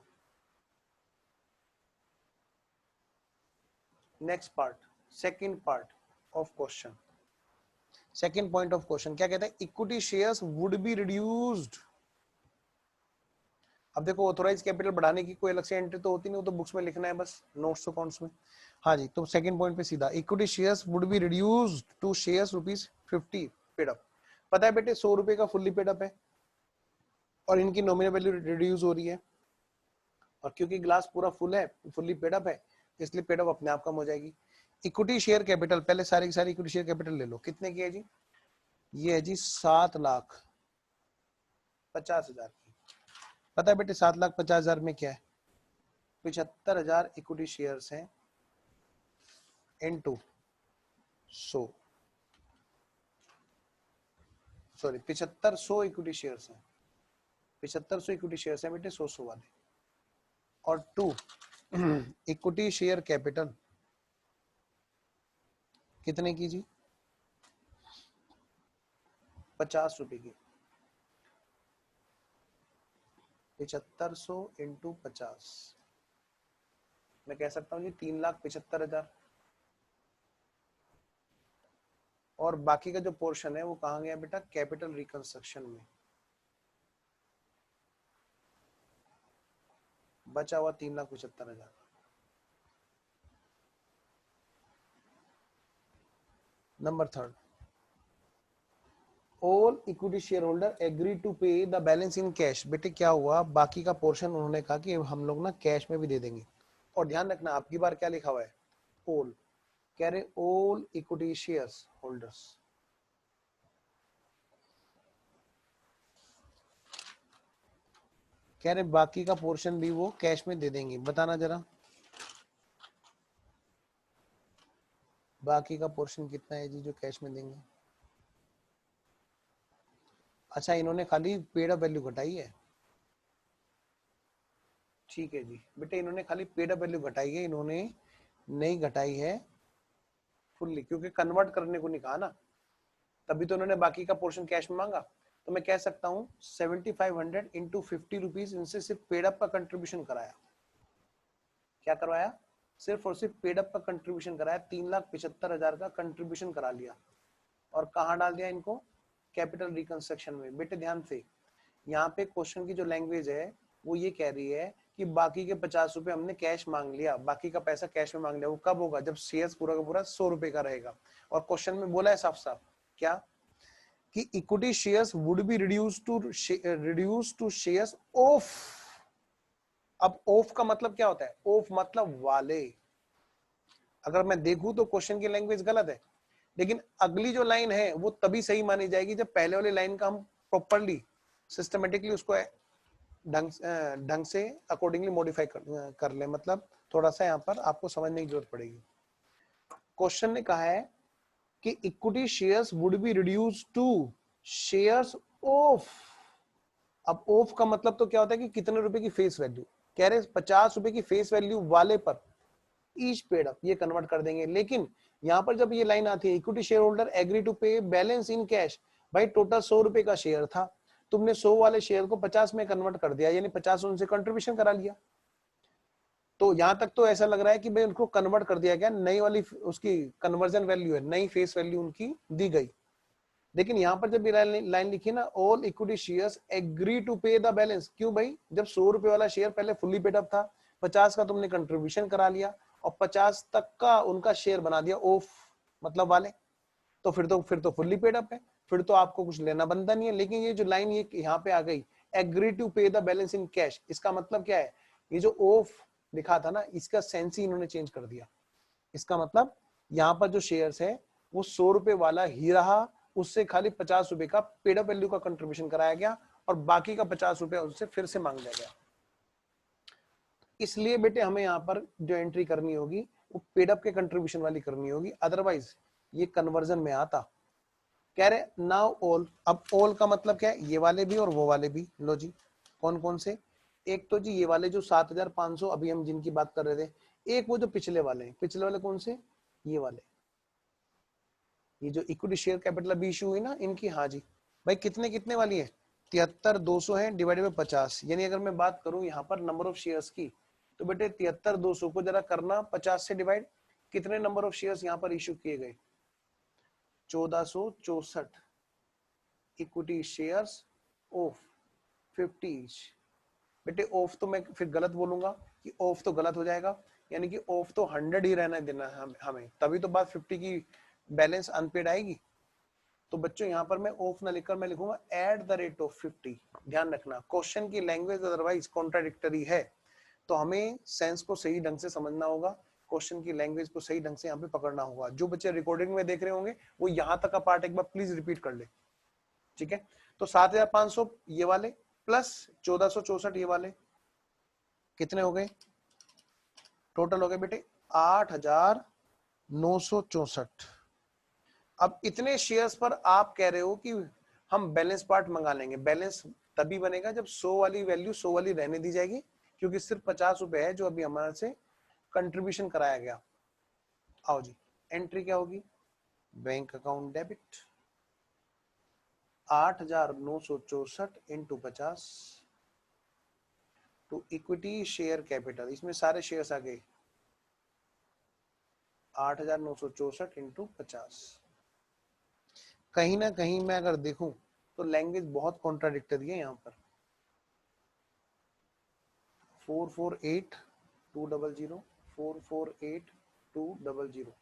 Next part, second part of question, second point of question क्या कहता है? Equity shares would be reduced. अब देखो ऑथोराइज कैपिटल बढ़ाने की कोई अलग से एंट्री तो होती नहीं, वो तो बुक्स में लिखना है बस, नोट्स अकाउंट्स में। हाँ जी, तो सेकंड पॉइंट पे सीधा, equity shares would be reduced to shares ₹50 paid up. पता है बेटे 100 रुपए का फुल्ली पेड अप है और इनकी नॉमिनल वैल्यू रिड्यूस हो रही है, और क्योंकि ग्लास पूरा फुल है, फुल्ली पेड अप है, इसलिए पेड अप अपने आप कम हो जाएगी। इक्विटी शेयर कैपिटल, पहले सारी की सारी इक्विटी शेयर कैपिटल ले लो। कितने की है जी? ये है जी 7,50,000 की। पता है बेटे 7,50,000 में क्या है? 75,000 इक्विटी शेयर्स हैं इनटू 100, सॉरी 7,500 इक्विटी शेयर्स हैं। 7,500 इक्विटी शेयर्स हैं बेटे 100 वाले, और 2 इक्विटी शेयर कैपिटल कितने की जी? 50 रुपए की। 7,500 इंटू 50, मैं कह सकता हूँ जी 3,75,000। और बाकी का जो पोर्शन है वो कहाँ गया बेटा? कैपिटल रिकंस्ट्रक्शन में। बचा हुआ 3,75,000। Number third, all equity share holder agree to pay the balance in cash. बेटे क्या हुआ? बाकी का पोर्शन उन्होंने कहा कि हम लोग ना कैश में भी दे देंगे। और ध्यान रखना आपकी बार क्या लिखा हुआ है? ऑल। कह रहे ऑल इक्विटी शेयर्स होल्डर्स। कह रहे बाकी का पोर्शन भी वो कैश में दे देंगे। बताना जरा बाकी का पोर्शन कितना है जी जो कैश में देंगे? अच्छा, इन्होंने खाली पेड अप वैल्यू घटाई है। ठीक है जी बेटे, इन्होंने खाली पेड अप वैल्यू घटाई है, इन्होंने नहीं घटाई है फुल्ली, क्योंकि कन्वर्ट करने को नहीं कहा ना, तभी तो उन्होंने बाकी का पोर्शन कैश में मांगा। तो मैं कह सकता हूँ 7,500 इंटू 50 रुपीज इनसे सिर्फ पेड अप का कंट्रीब्यूशन कराया। क्या करवाया? सिर्फ और सिर्फ पेड अप का कंट्रीब्यूशन कराया। 3,75,000 का कंट्रीब्यूशन करा लिया, और कहाँ डाल दिया इनको? कैपिटल रिकंस्ट्रक्शन में। बेटे ध्यान से, यहाँ पे क्वेश्चन की जो लैंग्वेज है वो ये कह रही है कि बाकी के 50 रुपए हमने कैश मांग लिया, बाकी का पैसा कैश में मांग लिया। वो कब होगा? जब शेयर्स पूरा का पूरा 100 रुपए का रहेगा। और क्वेश्चन में बोला है साफ साफ क्या? कि equity shares would be reduce to shares of. अब ऑफ का मतलब क्या होता है? ऑफ मतलब वाले। अगर मैं देखूं तो क्वेश्चन की लैंग्वेज गलत है, लेकिन अगली जो लाइन है वो तभी सही मानी जाएगी जब पहले वाली लाइन का हम प्रॉपरली सिस्टमेटिकली उसको ढंग से अकॉर्डिंगली मॉडिफाई कर ले। मतलब थोड़ा सा यहाँ पर आपको समझने की जरूरत पड़ेगी। क्वेश्चन ने कहा है कि equity shares would be reduce to shares of. अब ऑफ का मतलब तो क्या होता है कि कितने रुपए की फेस वैल्यू, कह रहे 50 रुपए की फेस वैल्यू वाले पर ईच पेड अप, ये कन्वर्ट कर देंगे। लेकिन यहाँ पर जब ये लाइन आती है equity share holder agree to pay balance in cash, भाई टोटल 100 रुपए का शेयर था, तुमने 100 वाले शेयर को 50 में कन्वर्ट कर दिया, यानी 50 उनसे कंट्रीब्यूशन करा लिया। तो यहां तक तो ऐसा लग रहा है कि भाई उनको कन्वर्ट कर दिया गया, नई वाली उसकी कन्वर्जन वैल्यू है, नई फेस वैल्यू उनकी दी गई। लेकिन यहाँ पर जब लाइन लिखी ना, all equity shares agree to pay the balance, क्यों भाई? जब 100 रुपए वाला शेयर पहले फुल्ली पेड अप था, 50 का तुमने कंट्रीब्यूशन करा लिया और 50 तक का उनका शेयर बना दिया ऑफ मतलब वाले, तो फिर तो फुल्ली पेड अप है, फिर तो आपको कुछ लेना बनता नहीं है। लेकिन ये जो लाइन ये यहाँ पे आ गई, agree to pay the balance in cash, इसका मतलब क्या है? ये जो ऑफ लिखा था ना, इसका सेंस ही इन्होंने चेंज कर दिया। इसका मतलब यहाँ पर जो शेयर्स है वो 100 रुपए वाला ही रहा, उससे खाली 50 रुपए का पेड अप वैल्यू का कंट्रीब्यूशन कराया गया और बाकी का 50 रुपए उससे फिर से मांग लिया गया। इसलिए बेटे हमें यहाँ पर जो एंट्री करनी होगी वो पेड अप के कंट्रीब्यूशन वाली करनी होगी, अदरवाइज ये कन्वर्जन में आता। कह रहे नाउ ऑल, अब ऑल का मतलब क्या है? ये वाले भी और वो वाले भी। लो जी, कौन कौन से? एक तो जी ये वाले जो 7500 अभी हम जिनकी बात कर रहे थे, एक वो जो पिछले वाले हैं। पिछले वाले कौन से? ये वाले, ये जो इक्विटी शेयर कैपिटल अभी इशू हुई ना इनकी। हाँ जी भाई, कितने कितने वाली है? 73,200 है डिवाइडेड बाय 50, यानी अगर मैं बात करूं यहाँ पर नंबर ऑफ शेयर्स की, तो बेटे 73,200 को जरा करना 50 से डिवाइड, कितने नंबर ऑफ शेयर्स यहाँ पर इशू किए गए? 1464 इक्विटी शेयर्स ऑफ 50। बेटे ऑफ तो मैं फिर गलत बोलूंगा कि ऑफ तो गलत हो जाएगा, यानी कि ऑफ तो 100 ही रहना देना है हमें, तभी तो बात 50 की बैलेंस अनपेड आएगी। तो बच्चों यहाँ पर मैं ऑफ ना लिखकर मैं लिखूंगा एट द रेट ऑफ 50। ध्यान रखना क्वेश्चन की लैंग्वेज अदरवाइज कॉन्ट्राडिक्टरी है, तो हमें सेंस को सही ढंग से समझना होगा, क्वेश्चन की लैंग्वेज को सही ढंग से यहाँ पे पकड़ना होगा। जो बच्चे रिकॉर्डिंग में देख रहे होंगे वो यहाँ तक का पार्ट एक बार प्लीज रिपीट कर ले, ठीक है? तो 7500 ये वाले प्लस 1464 ये वाले, कितने हो गए? टोटल हो गए बेटे 8,964। अब इतने शेयर्स पर आप कह रहे हो कि हम बैलेंस पार्ट मंगा लेंगे। बैलेंस तभी बनेगा जब 100 वाली वैल्यू 100 वाली रहने दी जाएगी, क्योंकि सिर्फ 50 रुपए है जो अभी हमारे से कंट्रीब्यूशन कराया गया। आओ जी, एंट्री क्या होगी? Bank account debit 8,964 into 50 to equity share capital, इसमें सारे शेयर्स आ गए 8,964 इंटू 50। कहीं ना कहीं मैं अगर देखूं तो लैंग्वेज बहुत कॉन्ट्राडिक्टरी है यहाँ पर। 448,200 448,200।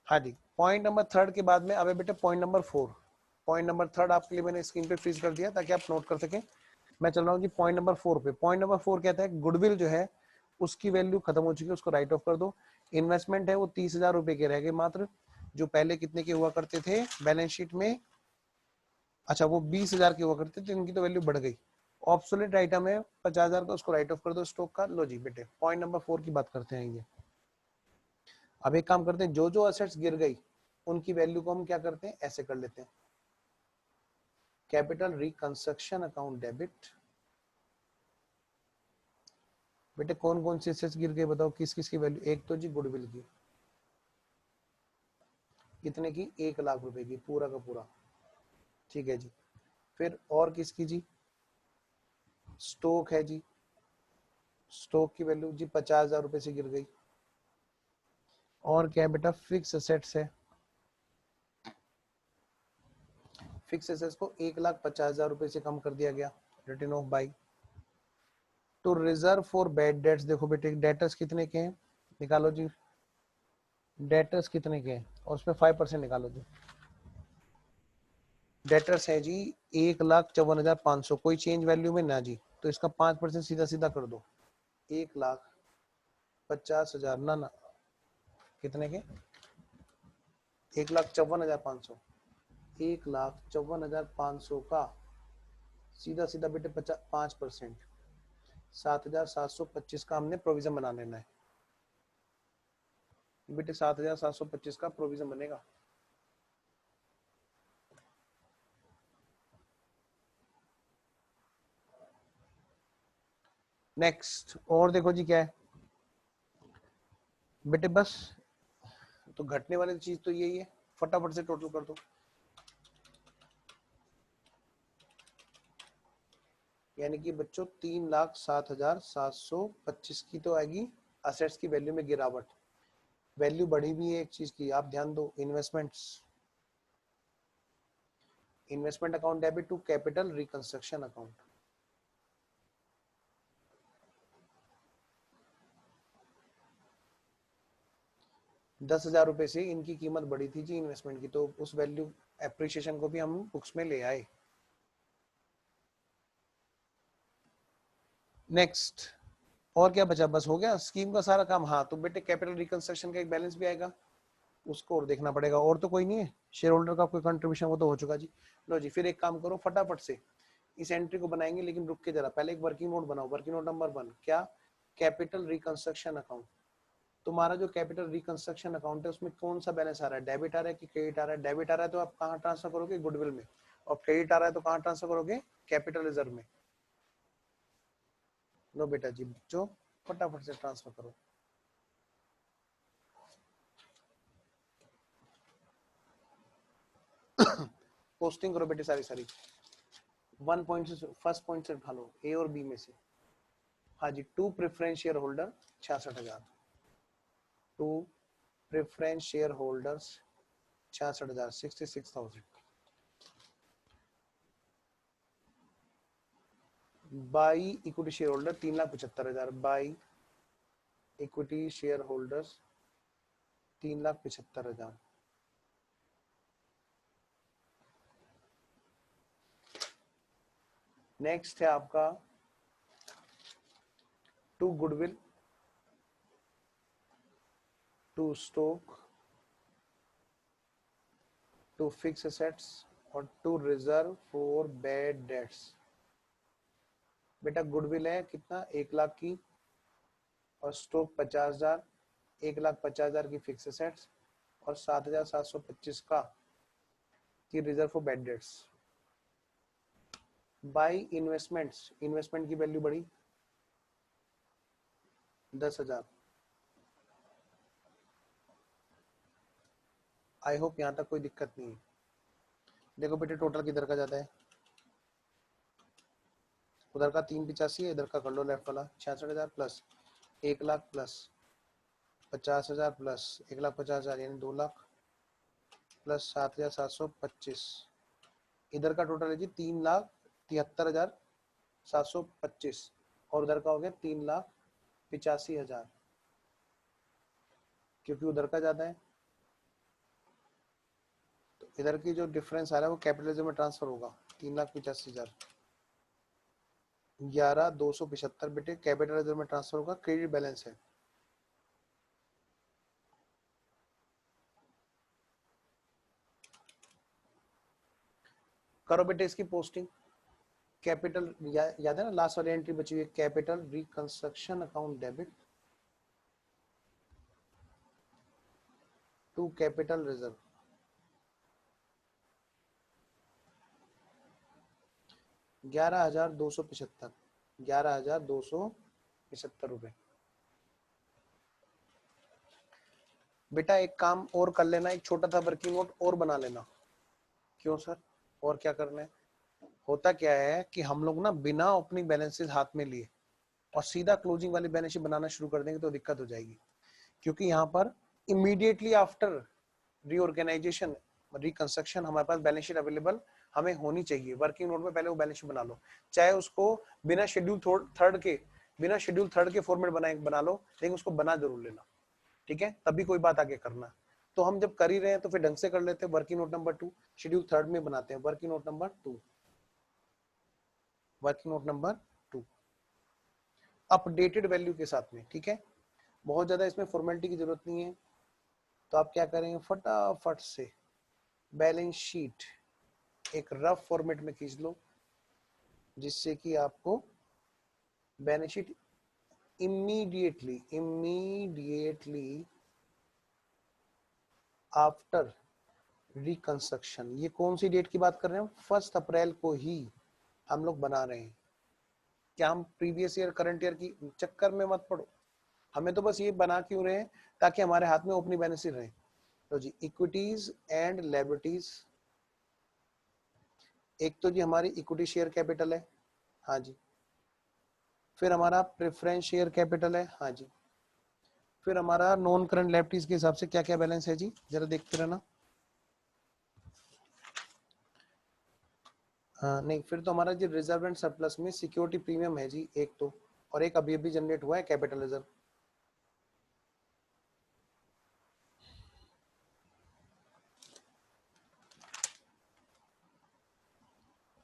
हाँ जी, पॉइंट नंबर थर्ड के बाद में अब बेटे point number 4। Point number third आपके लिए मैंने स्क्रीन पे फ्रीज कर दिया ताकि आप नोट कर सकें। मैं चल रहा हूँ जी पॉइंट नंबर 4 पे। पॉइंट नंबर 4 कहता है गुडविल जो है उसकी वैल्यू खत्म हो चुकी है, उसको राइट ऑफ कर दो। इन्वेस्टमेंट है वो 30,000 रुपए के रह गए मात्र, जो पहले कितने के हुआ करते थे बैलेंस शीट में? अच्छा, वो 20,000 के हुआ करते थे, इनकी तो वैल्यू बढ़ गई। ऑब्सोलेट आइटम है 50,000 का, उसको राइट ऑफ कर दो स्टॉक का। लो जी बेटे पॉइंट नंबर 4 की बात करते हैं। ये अब एक काम करते हैं, जो जो असेट्स गिर गई उनकी वैल्यू को हम क्या करते हैं, ऐसे कर लेते हैं, कैपिटल रिकंस्ट्रक्शन अकाउंट डेबिट। बेटे कौन कौन सी असेट्स गिर गई बताओ, किस किस की वैल्यू? एक तो जी गुडविल की, कितने की? 1,00,000 रुपए की, पूरा का पूरा, ठीक है जी। फिर और किसकी जी? स्टॉक है जी, स्टॉक की वैल्यू जी 50,000 रुपए से गिर गई। और क्या है बेटा? फिक्स असेट्स है, फिक्स एसेट्स को 1,50,000 रुपए से कम कर दिया गया, रिटर्न ऑफ बाई। तो रिजर्व फॉर बैड डेट्स देखो बेटे डेटर्स कितने के हैं? निकालो जी, डेटर्स कितने के हैं और उसमें 5% निकालो जी। डेटर्स है जी 1,54,500, कोई चेंज वैल्यू में ना जी, तो इसका 5% सीधा सीधा कर दो, 1,50,000 ना ना कितने के, 1,54,500, 1,54,500 का सीधा सीधा बेटे 5%, 7,725 का हमने प्रोविजन बना लेना है बेटे, 7,725 का प्रोविजन बनेगा। नेक्स्ट और देखो जी क्या है बेटे, बस तो घटने वाली चीज तो यही है, फटाफट से टोटल कर दो। यानी कि बच्चों 3,07,725 की तो आएगी असेट्स की वैल्यू में गिरावट। वैल्यू बढ़ी भी है एक चीज की, आप ध्यान दो, investments, investment account debit to capital reconstruction account. ₹10,000 से इनकी कीमत बढ़ी थी जी इन्वेस्टमेंट की, तो उस वैल्यू एप्रिसिएशन को भी हम बुक्स में ले आए। नेक्स्ट और क्या बचा, बस हो गया स्कीम का सारा काम। हाँ तो बेटे कैपिटल रिकंस्ट्रक्शन का एक बैलेंस भी आएगा, उसको और देखना पड़ेगा, और तो कोई नहीं है, शेयर होल्डर का कोई कंट्रीब्यूशन वो तो हो चुका जी। लो जी फिर एक काम करो फटाफट से इस एंट्री को बनाएंगे, लेकिन रुक के जरा पहले एक वर्किंग नोट बनाओ। वर्किंग नोट नंबर 1 क्या, कैपिटल रिकंस्ट्रक्शन अकाउंट। तुम्हारा जो कैपिटल रिकंस्ट्रक्शन अकाउंट है उसमें कौन सा बैलेंस आ रहा है, डेबिट आ रहा है कि क्रेडिट आ रहा है? डेबिट आ रहा है तो आप कहाँ ट्रांसफर करोगे, गुडविल में, और क्रेडिट आ रहा है तो कहाँ ट्रांसफर करोगे, कैपिटल रिजर्व में। लो बेटा जी बच्चों फटाफट से ट्रांसफर करो। पोस्टिंग करो बेटे सारी सारी, 1 पॉइंट से फर्स्ट पॉइंट से उठा लो, ए और बी में से। हाँ जी, 2 preference share holder 66,000, 2 preference share holders 66,000, 66,000। By equity share holder 3,75,000, by equity share holders 3,75,000। Next है आपका to goodwill, to stock, to fix assets और to reserve for bad debts. बेटा गुडविल है कितना, 1,00,000 की, और स्टॉक 50,000, 1,50,000 की फिक्स एसेट्स और 7,725 का की reserve for bad dates. By investments, investment की वैल्यू बढ़ी 10,000। आई होप यहाँ तक कोई दिक्कत नहीं है। देखो बेटे टोटल किधर का जाता है, उधर का 385 है, इधर का कर लो लेफ्ट वाला 66,000 प्लस 1,00,000 प्लस 50,000 प्लस 1,50,000 यानी 2,00,000 प्लस 7,725, इधर का टोटल है जी 3,73,725 और उधर का हो गया 3,85,000, क्योंकि उधर का ज्यादा है तो इधर की जो डिफरेंस आ रहा है वो कैपिटलिज्म में ट्रांसफर होगा। 3,85,000 11,275 बेटे कैपिटलिज्म में ट्रांसफर होगा, क्रेडिट बैलेंस है। करो बेटे इसकी पोस्टिंग। कैपिटल याद है ना, लास्ट वाली एंट्री बची हुई है, capital reconstruction account debit to capital reserve. 11,275, 11,275 रुपए। बेटा एक काम और कर लेना, एक छोटा सा वर्किंग नोट और बना लेना। क्यों सर, और क्या करना है? होता क्या है कि हम लोग ना बिना ओपनिंग बैलेंसेस हाथ में लिए और सीधा क्लोजिंग वाली बैलेंस शीट बनाना शुरू कर देंगे तो दिक्कत हो जाएगी, क्योंकि यहाँ पर इमीडिएटली आफ्टर रीऑर्गेनाइजेशन रिकंस्ट्रक्शन हमारे पास बैलेंस शीट अवेलेबल हमें होनी चाहिए। वर्किंग नोट में पहले वो बैलेंस शीट बना लो, चाहे उसको बिना शेड्यूल थर्ड के फॉर्मेट बना लो, लेकिन उसको बना जरूर लेना। ठीक है, तभी कोई बात आगे करना। तो हम जब कर ही रहे हैं तो फिर ढंग से कर लेते हैं। वर्किंग नोट नंबर 2 शेड्यूल 3 में बनाते हैं। Working note number 2, working note number 2 updated value के साथ में। ठीक है, बहुत ज्यादा इसमें फॉर्मेलिटी की जरूरत नहीं है। तो आप क्या करेंगे, फटाफट से बैलेंस शीट एक रफ फॉर्मेट में खींच लो, जिससे कि आपको balance sheet immediately after reconstruction, ये कौन सी डेट की बात कर रहे हैं, 1 अप्रैल को ही हम लोग बना रहे हैं। क्या हम प्रीवियस ईयर करंट ईयर की चक्कर में मत पड़ो, हमें तो बस ये बना क्यों रहे हैं, ताकि हमारे हाथ में ओपनिंग बैलेंस शीट रहे। तो जी इक्विटीज एंड लायबिलिटीज, एक तो जी हमारी इक्विटी शेयर कैपिटल है, हाँ जी, फिर हमारा प्रेफरेंस शेयर कैपिटल है, हाँ जी, फिर हमारा नॉन करंट लायबिलिटीज के हिसाब से क्या क्या बैलेंस है जी, जरा देखते रहना। हाँ नहीं, फिर तो हमारा जी रिजर्व एंड सरप्लस में सिक्योरिटी प्रीमियम है जी एक तो, और एक अभी अभी जनरेट हुआ है कैपिटल रिजर्व।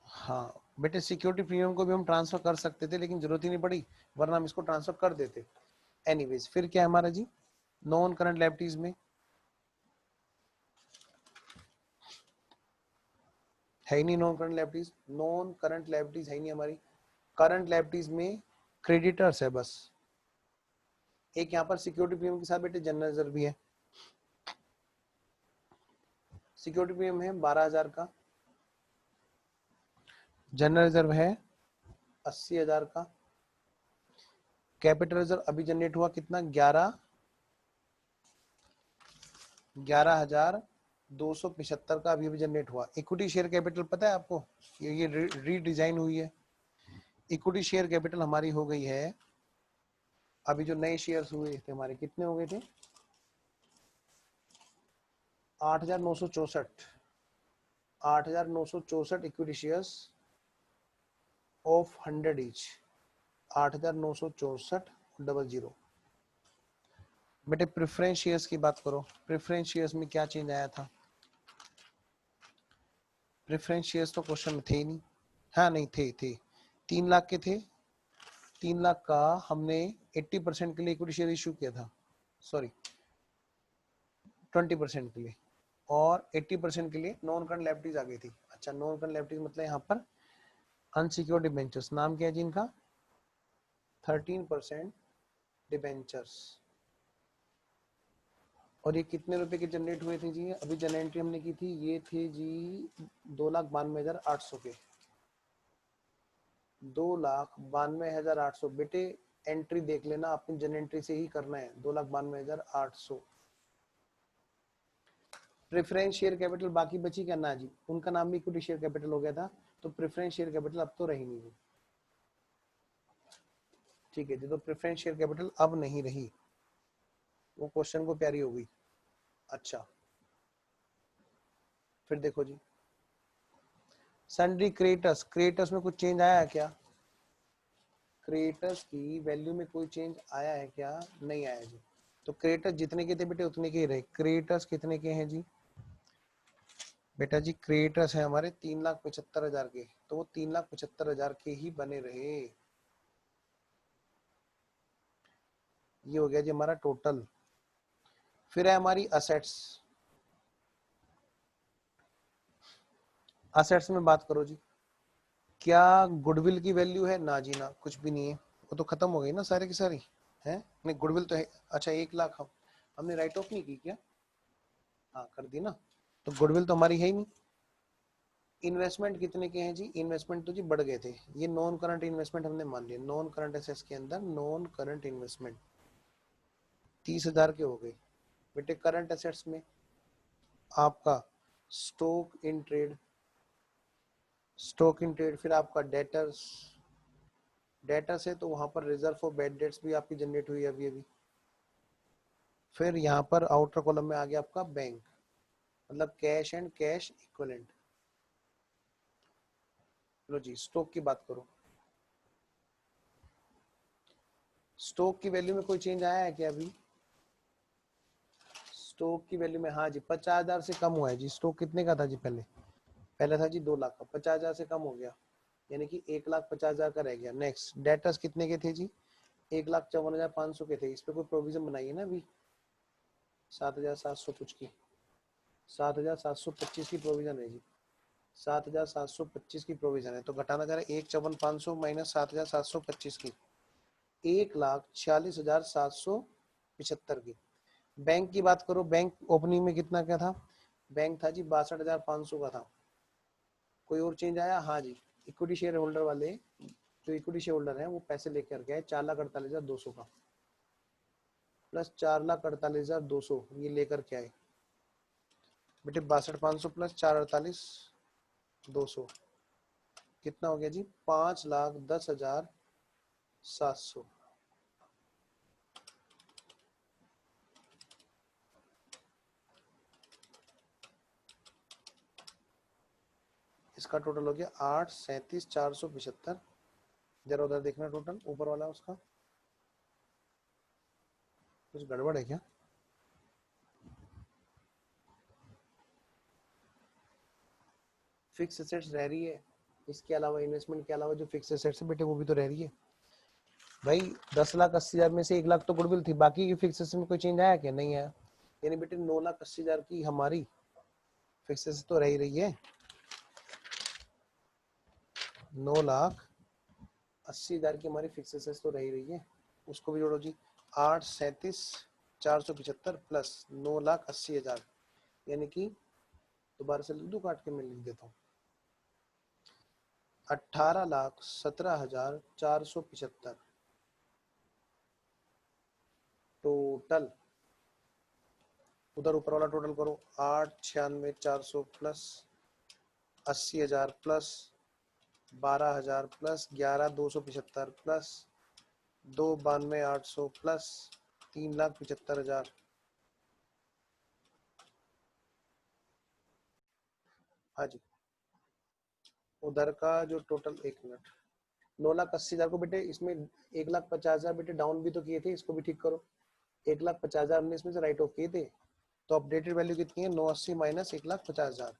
हाँ बेटे, सिक्योरिटी प्रीमियम को भी हम ट्रांसफर कर सकते थे, लेकिन जरूरत ही नहीं पड़ी, वरना हम इसको ट्रांसफर कर देते। एनीवेज, फिर क्या है हमारा जी नॉन करंट लायबिलिटीज में, है ही नहीं non current liabilities, non current liabilities है ही नहीं हमारी। करंट लायबिलिटीज में क्रेडिटर्स है बस, एक यहाँ पर सिक्योरिटी प्रीमियम के साथ बेटे जनरल रिजर्व भी है। सिक्योरिटी प्रीमियम है 12,000 का, जनरल रिजर्व है 80,000 का, कैपिटल रिजर्व अभी जनरेट हुआ कितना, 11,275 का अभी अभी जनरेट हुआ। इक्विटी शेयर कैपिटल पता है आपको, ये रीडिजाइन हुई है। इक्विटी शेयर कैपिटल हमारी हो गई है, अभी जो नए शेयर्स हुए थे हमारे कितने हो गए थे, 8,964, 8,964 इक्विटी शेयर्स ऑफ 100 ईच, 8,964 00। बेटे प्रेफरेंस शेयर्स की बात करो, प्रेफरेंस शेयर्स में क्या चेंज आया था, प्रेफरेंस शेयर्स तो क्वेश्चन में थे ही नहीं। हाँ नहीं थे 3 लाख के थे, 3 लाख का हमने 80% के लिए इक्विटी शेयर इशू किया था, सॉरी 20% के लिए, और 80% के लिए नॉन करंट लायबिलिटीज आ गई थी। अच्छा, नॉन करंट लायबिलिटीज मतलब यहाँ पर अनसिक्योर्ड डिबेंचर्स, नाम क्या है जी इनका, 13% डिबेंचर्स। और ये कितने रुपए के जनरेट हुए थे जी, अभी जन एंट्री हमने की थी, ये थे जी 2,92,800 के, 2,92,800। बेटे एंट्री देख लेना, आपने जन एंट्री से ही करना है, 2,92,800। प्रेफरेंस शेयर कैपिटल बाकी बची क्या ना जी, उनका नाम भी इक्विटी शेयर कैपिटल हो गया था, तो प्रेफरेंस शेयर कैपिटल अब तो रही नहीं जी। ठीक है जी, तो प्रेफरेंस शेयर कैपिटल अब नहीं रही, वो क्वेश्चन को प्यारी हो गई। अच्छा फिर देखो जी सन्ड्री क्रेटस, क्रेटस में कुछ चेंज आया है क्या, क्रेटस की वैल्यू में कोई चेंज आया है क्या, नहीं आया जी। तो क्रेटस जितने के थे बेटे उतने के ही रहे। क्रेटस कितने के हैं जी, बेटा जी क्रेटस है हमारे 3,75,000 के, तो वो 3,75,000 के ही बने रहे। ये हो गया जी हमारा टोटल। फिर है हमारी असेट्स, असेट्स में बात करो जी, क्या गुडविल की वैल्यू है, ना जी ना, कुछ भी नहीं है, वो तो खत्म हो गई ना सारे की सारी है। नहीं गुडविल तो है, अच्छा 1 लाख हमने राइट ऑफ नहीं की क्या, हाँ कर दी ना, तो गुडविल तो हमारी है ही नहीं। इन्वेस्टमेंट कितने के हैं जी, इन्वेस्टमेंट तो जी बढ़ गए थे, ये नॉन करंट इन्वेस्टमेंट हमने मान लिया, नॉन करंट एसेट्स के अंदर नॉन करंट इन्वेस्टमेंट 30,000 के हो गए। बेटे करंट एसेट्स में आपका stock in trade, stock in trade, फिर आपका डेटर्स, डेटर्स है तो वहां पर रिजर्व फॉर बैड डेट्स भी आपकी जनरेट हुई अभी अभी। फिर यहाँ पर आउटर कॉलम में आ गया आपका बैंक, मतलब कैश एंड कैश इक्विवेलेंट। लो जी स्टॉक की बात करो, स्टॉक की वैल्यू में कोई चेंज आया है क्या अभी, स्टॉक की वैल्यू में, हाँ जी 50,000 से कम हुआ है जी। स्टॉक कितने का था जी पहले? पहले था जी 2 लाख का, 50,000 से कम हो गया, यानी कि 1,50,000 का रह गया। नेक्स्ट डेटर्स कितने के थे जी? 1,54,500 के थे। इस पे कोई प्रोविजन बनाइए ना अभी, 7,700 कुछ की, 7,725 की प्रोविजन है जी, 7,725 की प्रोविजन है। तो घटाना जा रहा है 1,54,500 माइनस 7,725 की, 1,46,775 की। बैंक की बात करो, बैंक ओपनिंग में कितना क्या था? बैंक था जी 62,500 का था। कोई और चेंज आया? हाँ जी, इक्विटी शेयर होल्डर वाले, जो इक्विटी शेयर होल्डर है वो पैसे लेकर गए 4,48,200 का, प्लस 4,48,200 ये लेकर के आए बेटे। 62,500 प्लस 4,48,200 कितना हो गया जी? 5,10,700। इसका टोटल हो गया 8,37,475। जरा उधर देखना टोटल ऊपर वाला, उसका कुछ गड़बड़ है क्या? फिक्स एसेट्स रह रही है, इसके अलावा इन्वेस्टमेंट के अलावा जो फिक्स एसेट्स है बेटे वो भी तो रह रही है भाई। 10,80,000 में से 1,00,000 तो गुडविल थी, बाकी की फिक्स एसेट में कोई चेंज आया क्या? नहीं आया। यानी बेटे 9,80,000 की हमारी फिक्स एसेट तो रह ही रही है। 9,80,000 की हमारी फिक्स एसेट तो रह ही रही है, उसको भी जोड़ो जी। 8,37,475 प्लस 9,80,000, यानी कि दोबारा से लिख दूं काट के? मैं लिख देता हूँ, 18,17,475 टोटल। उधर ऊपर वाला टोटल करो, 8,96,400 plus 80,000 plus 12,000 plus 11,275 plus 2,92,800 plus 3,75,000। हाँ जी, उधर का जो टोटल, 1 मिनट, 9,80,000 को बेटे इसमें 1,50,000 बेटे डाउन भी तो किए थे, इसको भी ठीक करो। 1,50,000 हमने इसमें से राइट ऑफ किए थे, तो अपडेटेड वैल्यू कितनी है? 980 माइनस 1,50,000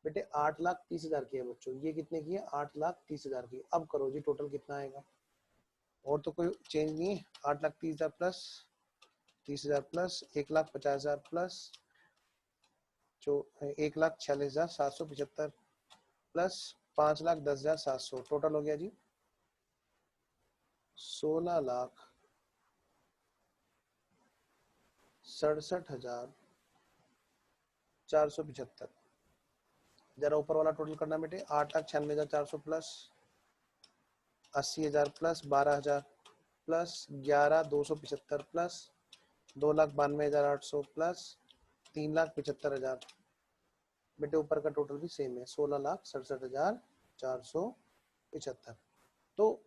बेटे 8,30,000 की है बच्चों। ये कितने की है? 8,30,000 की। अब करो जी टोटल कितना आएगा, और तो कोई चेंज नहीं है। 8,30,000 प्लस 30,000 प्लस 1,50,000 प्लस जो 1,46,775 प्लस 5,10,700 टोटल हो गया जी 16,67,475। जरा ऊपर वाला टोटल करना बेटे, 8,96,400 plus 80,000 plus 12,000 plus 11,275 plus 2,92,800 plus 3,75,000 बेटे। ऊपर का टोटल भी सेम है, 16,67,475। तो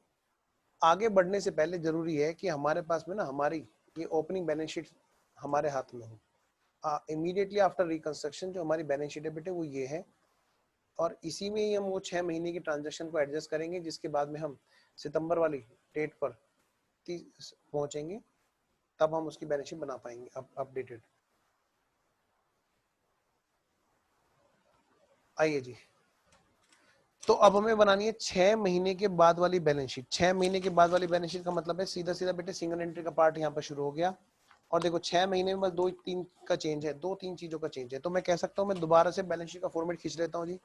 आगे बढ़ने से पहले जरूरी है कि हमारे पास में ना हमारी ये ओपनिंग बैलेंस शीट हमारे हाथ में हो। इमीडिएटली आफ्टर रिकंस्ट्रक्शन जो हमारी बैलेंस शीट है बेटे वो ये है, और इसी में ही हम वो 6 महीने की ट्रांजेक्शन को एडजस्ट करेंगे, जिसके बाद में हम सितंबर वाली डेट पर पहुंचेंगे, तब हम उसकी बैलेंस शीट बना पाएंगे अपडेटेड। आइए जी, तो अब हमें बनानी है 6 महीने के बाद वाली बैलेंस शीट। 6 महीने के बाद वाली बैलेंस शीट का मतलब है सीधा सीधा बेटे सिंगल एंट्री का पार्ट यहाँ पर शुरू हो गया। और देखो 6 महीने में बस 2-3 का चेंज है, 2-3 चीजों का चेंज है। तो मैं कह सकता हूँ, मैं दोबारा से बैलेंस शीट का फॉर्मेट खींच लेता हूँ जी।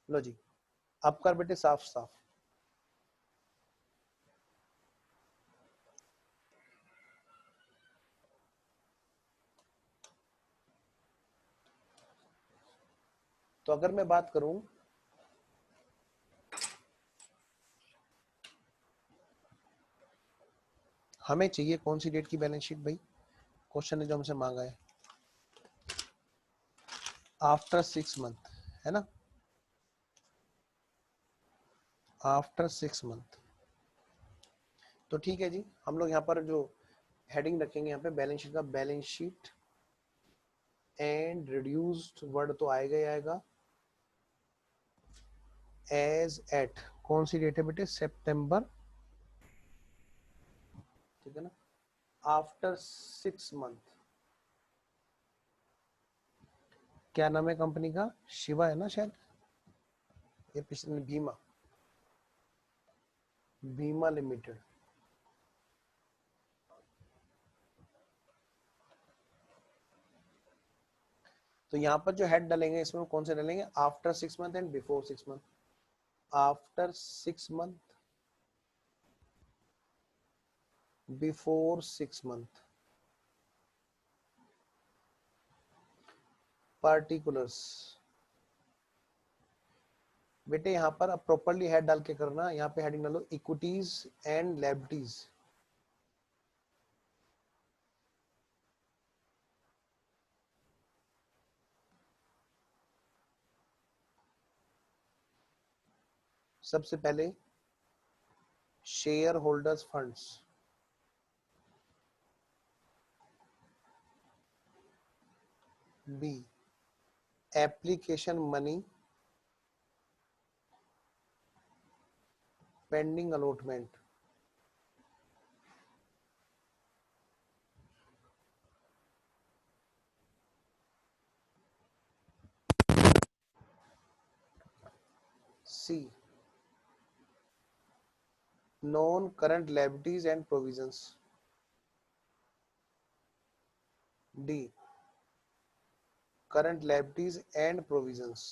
लो जी, अब कर बेटे साफ साफ। तो अगर मैं बात करूं, हमें चाहिए कौन सी डेट की बैलेंस शीट भाई? क्वेश्चन ने जो हमसे मांगा है आफ्टर 6 मंथ, है ना? After 6 month. तो ठीक है जी, हम लोग यहाँ पर जो हेडिंग रखेंगे यहाँ पे बैलेंस शीट का, balance sheet and reduced word तो आएगा ही आएगा, एज एट कौन सी डेट है बेटे? सितंबर, ठीक है ना? आफ्टर 6 मंथ, क्या नाम है कंपनी का? शिवा है ना शायद, ये पिछले भीमा, भीमा लिमिटेड। तो यहाँ पर जो हेड डालेंगे इसमें कौन से डालेंगे? After 6 month and before 6 month. After 6 month, before 6 month, particulars. बेटे यहाँ पर अब प्रॉपरली हेड डाल के करना, यहाँ पे हेडिंग डालो इक्विटीज एंड लायबिलिटीज। सबसे पहले share holders funds, B application money pending allotment, C non current liabilities and provisions, D current liabilities and provisions.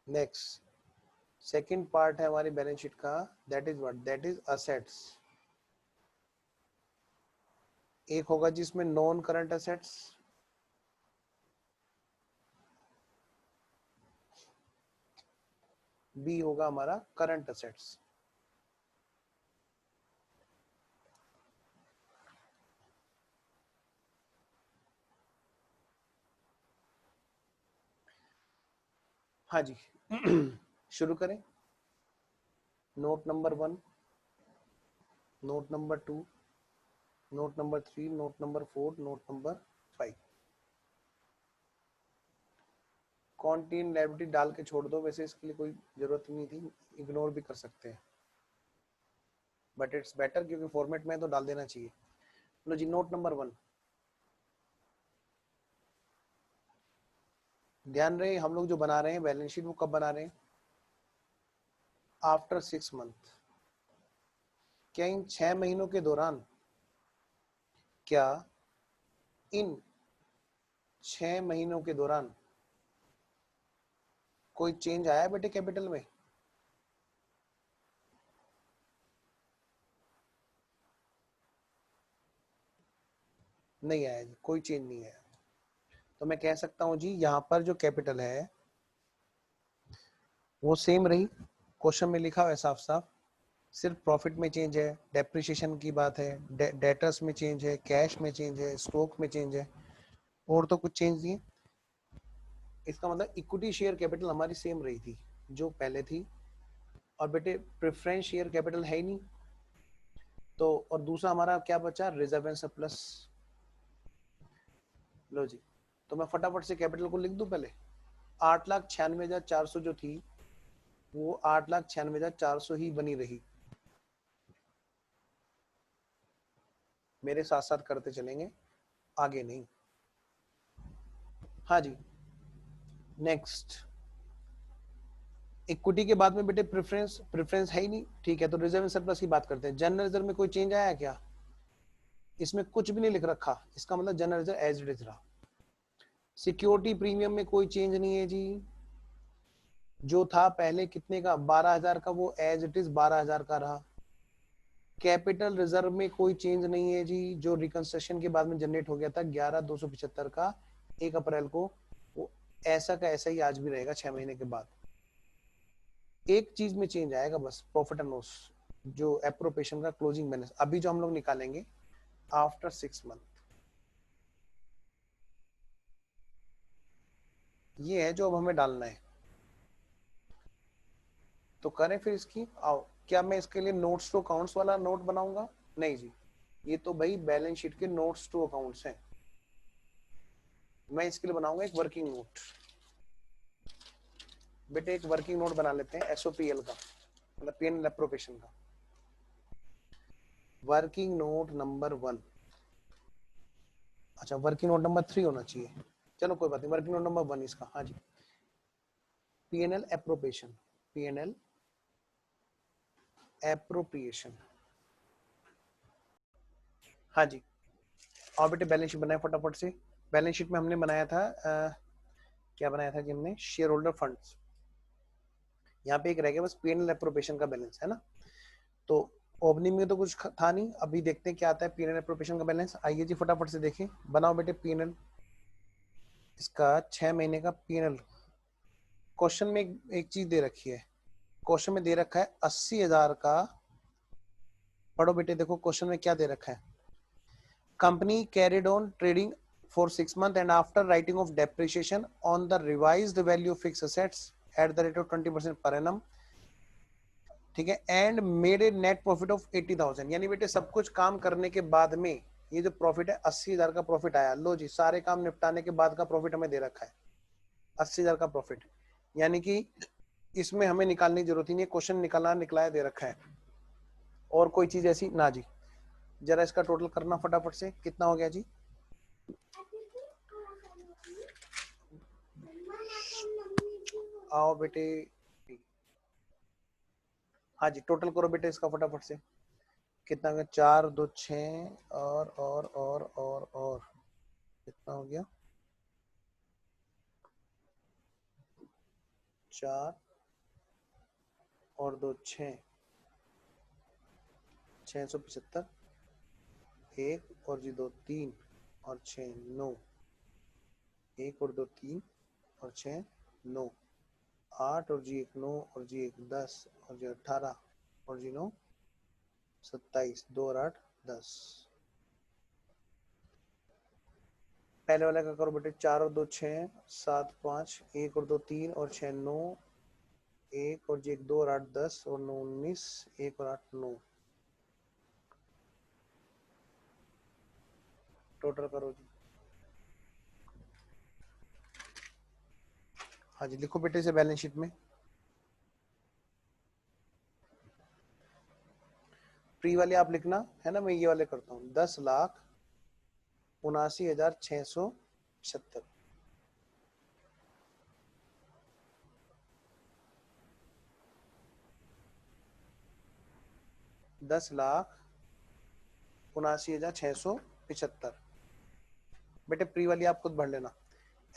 Next second part है हमारी बैलेंस शीट का, that is what? That is assets. एक होगा जिसमें नॉन करंट असेट्स, बी होगा हमारा करंट असेट्स। हाँ जी शुरू करें। Note number 1, note number 2, note number 3, note number 4, note number 5। Contingent liability डाल के छोड़ दो, वैसे इसके लिए कोई जरूरत नहीं थी, इग्नोर भी कर सकते हैं, बट इट्स बेटर क्योंकि फॉर्मेट में तो डाल देना चाहिए। लो जी, नोट नंबर 1, ध्यान रहे हम लोग जो बना रहे हैं बैलेंस शीट वो कब बना रहे हैं? After 6 month. क्या इन 6 महीनों के दौरान, क्या इन 6 महीनों के दौरान कोई चेंज आया बेटे कैपिटल में? नहीं आया जी, कोई चेंज नहीं आया। तो मैं कह सकता हूं जी यहाँ पर जो कैपिटल है वो सेम रही, क्वेश्चन में लिखा हुआ है साफ साफ, सिर्फ प्रॉफिट में चेंज है, डेप्रिसिएशन की बात है, डेटर्स में चेंज है, कैश में चेंज है, स्टॉक में चेंज है, और तो कुछ चेंज नहीं है। इसका मतलब इक्विटी शेयर कैपिटल हमारी सेम रही थी जो पहले थी, और बेटे प्रेफरेंस शेयर कैपिटल है ही नहीं, तो और दूसरा हमारा क्या बचा? Reserve and surplus. लो जी, तो मैं फटाफट से कैपिटल को लिख दूं पहले। 8,96,400 जो थी वो 8,96,400 ही बनी रही। मेरे साथ साथ करते चलेंगे, आगे नहीं। हाँ जी, नेक्स्ट इक्विटी के बाद में बेटे प्रेफरेंस, प्रेफरेंस है ही नहीं, ठीक है, तो रिजर्व एंड सरप्लस की बात करते हैं। जनरल रिजर्व में कोई चेंज आया क्या? इसमें कुछ भी नहीं लिख रखा, इसका मतलब general reserve as it is रहा। सिक्योरिटी प्रीमियम में कोई चेंज नहीं है जी, जो था पहले कितने का 12,000 का वो एज इट इज 12,000 का रहा। कैपिटल रिजर्व में कोई चेंज नहीं है जी, जो रिकंस्ट्रक्शन के बाद में जनरेट हो गया था 11,275 का 1 अप्रैल को, वो ऐसा का ऐसा ही आज भी रहेगा 6 महीने के बाद। एक चीज में चेंज आएगा बस, प्रॉफिट एंड लॉस, जो एप्रोप्रिएशन का क्लोजिंग बैलेंस अभी जो हम लोग निकालेंगे आफ्टर 6 मंथ, ये है जो अब हमें डालना है। तो करें फिर इसकी, आओ। क्या मैं इसके लिए नोट्स टू अकाउंट्स वाला नोट बनाऊंगा? नहीं जी, ये तो भाई बैलेंस शीट के नोट्स टू अकाउंट्स हैं, मैं इसके लिए बनाऊंगा एक वर्किंग नोट। बेटे एक वर्किंग नोट बना लेते हैं एसओपीएल का, मतलब पीएनएल एप्रोप्रिएशन का। वर्किंग नोट नंबर 1, अच्छा वर्किंग नोट नंबर 3 होना चाहिए, चलो कोई बात नहीं, वर्किंग नोट नंबर 1 इसका। हाँ जी, पीएनएल एप्रोप्रिएशन, पीएनएल एप्रोप्रिएशन। हाँ जी, और बेटे बैलेंस शीट बनाया फटाफट से। बैलेंस शीट में हमने बनाया था क्या बनाया था कि हमने शेयर होल्डर फंड्स, यहाँ पे एक रह गया बस पीएनएल एप्रोप्रिएशन का बैलेंस, है ना। तो ओपनिंग में तो कुछ था नहीं, अभी देखते हैं क्या आता है पीएनएल एप्रोप्रिएशन का बैलेंस। आइए जी फटाफट से देखें, बनाओ बेटे पीएनएल, इसका 6 महीने का पीएनएल। क्वेश्चन में एक चीज दे रखी है, क्वेश्चन में दे रखा है 80,000 का। पढ़ो बेटे, देखो क्वेश्चन में क्या दे रखा है। Company carried on trading for 6 months and after writing of depreciation on the revised value of fixed assets at the rate of 20% per annum, ठीक है, and made a net profit of 80,000। यानी बेटे सब कुछ काम करने के बाद में ये जो प्रॉफिट है 80,000 का प्रॉफिट आया। लो जी, सारे काम निपटाने के बाद का प्रॉफिट हमें दे रखा है 80,000 का प्रॉफिट, यानी कि इसमें हमें निकालने की जरूरत ही नहीं है, क्वेश्चन निकलाया दे रखा है। और कोई चीज ऐसी ना जी, जरा इसका टोटल करना फटाफट से, कितना हो गया जी। आओ बेटे, हाँ जी टोटल करो बेटे इसका फटाफट से, कितना हो गया, 4 2 6 और कितना हो गया, 4 और 2 6, 675, 1 और जी 2 3 और 6 9, 1 और 2 3 और 6 9, 8 और जी 1 9 और जी 1 10 और जी 18 और जी 9 27, 2 और 8 10। पहले वाले का करो बेटे, 4 और 2 6 7 5, 1 और 2 3 और 6 9, 1 और जी 1 2 और 8 10 और 9 19, 1 और 8 9, टोटल करो जी। हाँ जी लिखो बेटे से बैलेंस शीट में, प्री वाले आप लिखना है ना, मैं ये वाले करता हूँ। 10,79,675, 10,79,675। बेटे प्री वाली आप खुद भर लेना।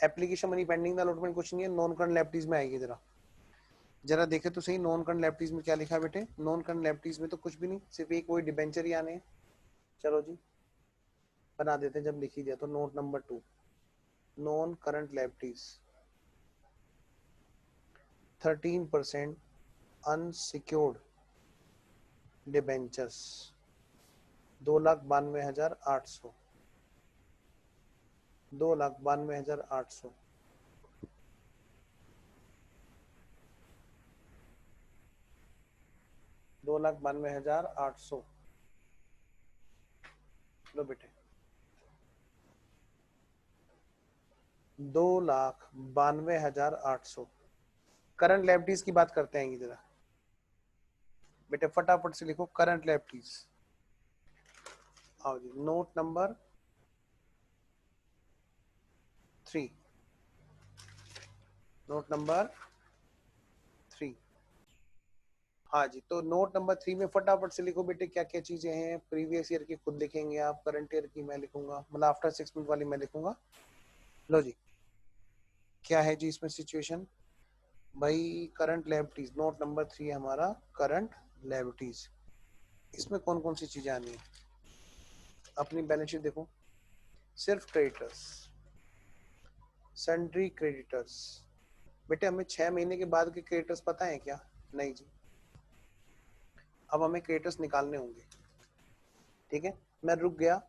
एप्लीकेशन मनी पेंडिंग अलॉटमेंट कुछ नहीं है, नॉन करंट लायबिलिटीज में आएगी। जरा जरा देखे तो सही, नॉन करंट लायबिलिटीज में क्या लिखा है बेटे। नॉन करंट लायबिलिटीज में तो कुछ भी नहीं, सिर्फ एक वही डिबेंचर ही आने हैं। चलो जी बना देते हैं, जब लिखी दिया तो। Note number 2, non current liabilities 13% unsecured debentures 2,92,800, 2,92,800, 2,92,800। लो बेटे 2,92,800 करंट लायबिलिटीज की बात करते हैं जरा। बेटे फटाफट से लिखो करंट लायबिलिटीज। आओ जी नोट नंबर 3, नोट नंबर 3। हाँ जी, तो नोट नंबर 3 में फटाफट से लिखो बेटे क्या क्या चीजें हैं। प्रीवियस ईयर की खुद लिखेंगे आप, करंट ईयर की मैं लिखूंगा, मतलब आफ्टर 6 मंथ वाली मैं लिखूंगा। लो जी क्या है जी इसमें सिचुएशन भाई। करंट लायबिलिटीज नोट नंबर 3 है हमारा, करंट लायबिलिटीज। इसमें कौन कौन सी चीजें आनी है, अपनी बैलेंस शीट देखो। सिर्फ क्रेडिटर्स, सन्ड्री क्रेडिटर्स। बेटे हमें 6 महीने के बाद के क्रेडिटर्स पता है क्या? नहीं जी, अब हमें क्रेडिटर्स निकालने होंगे। ठीक है, मैं रुक गया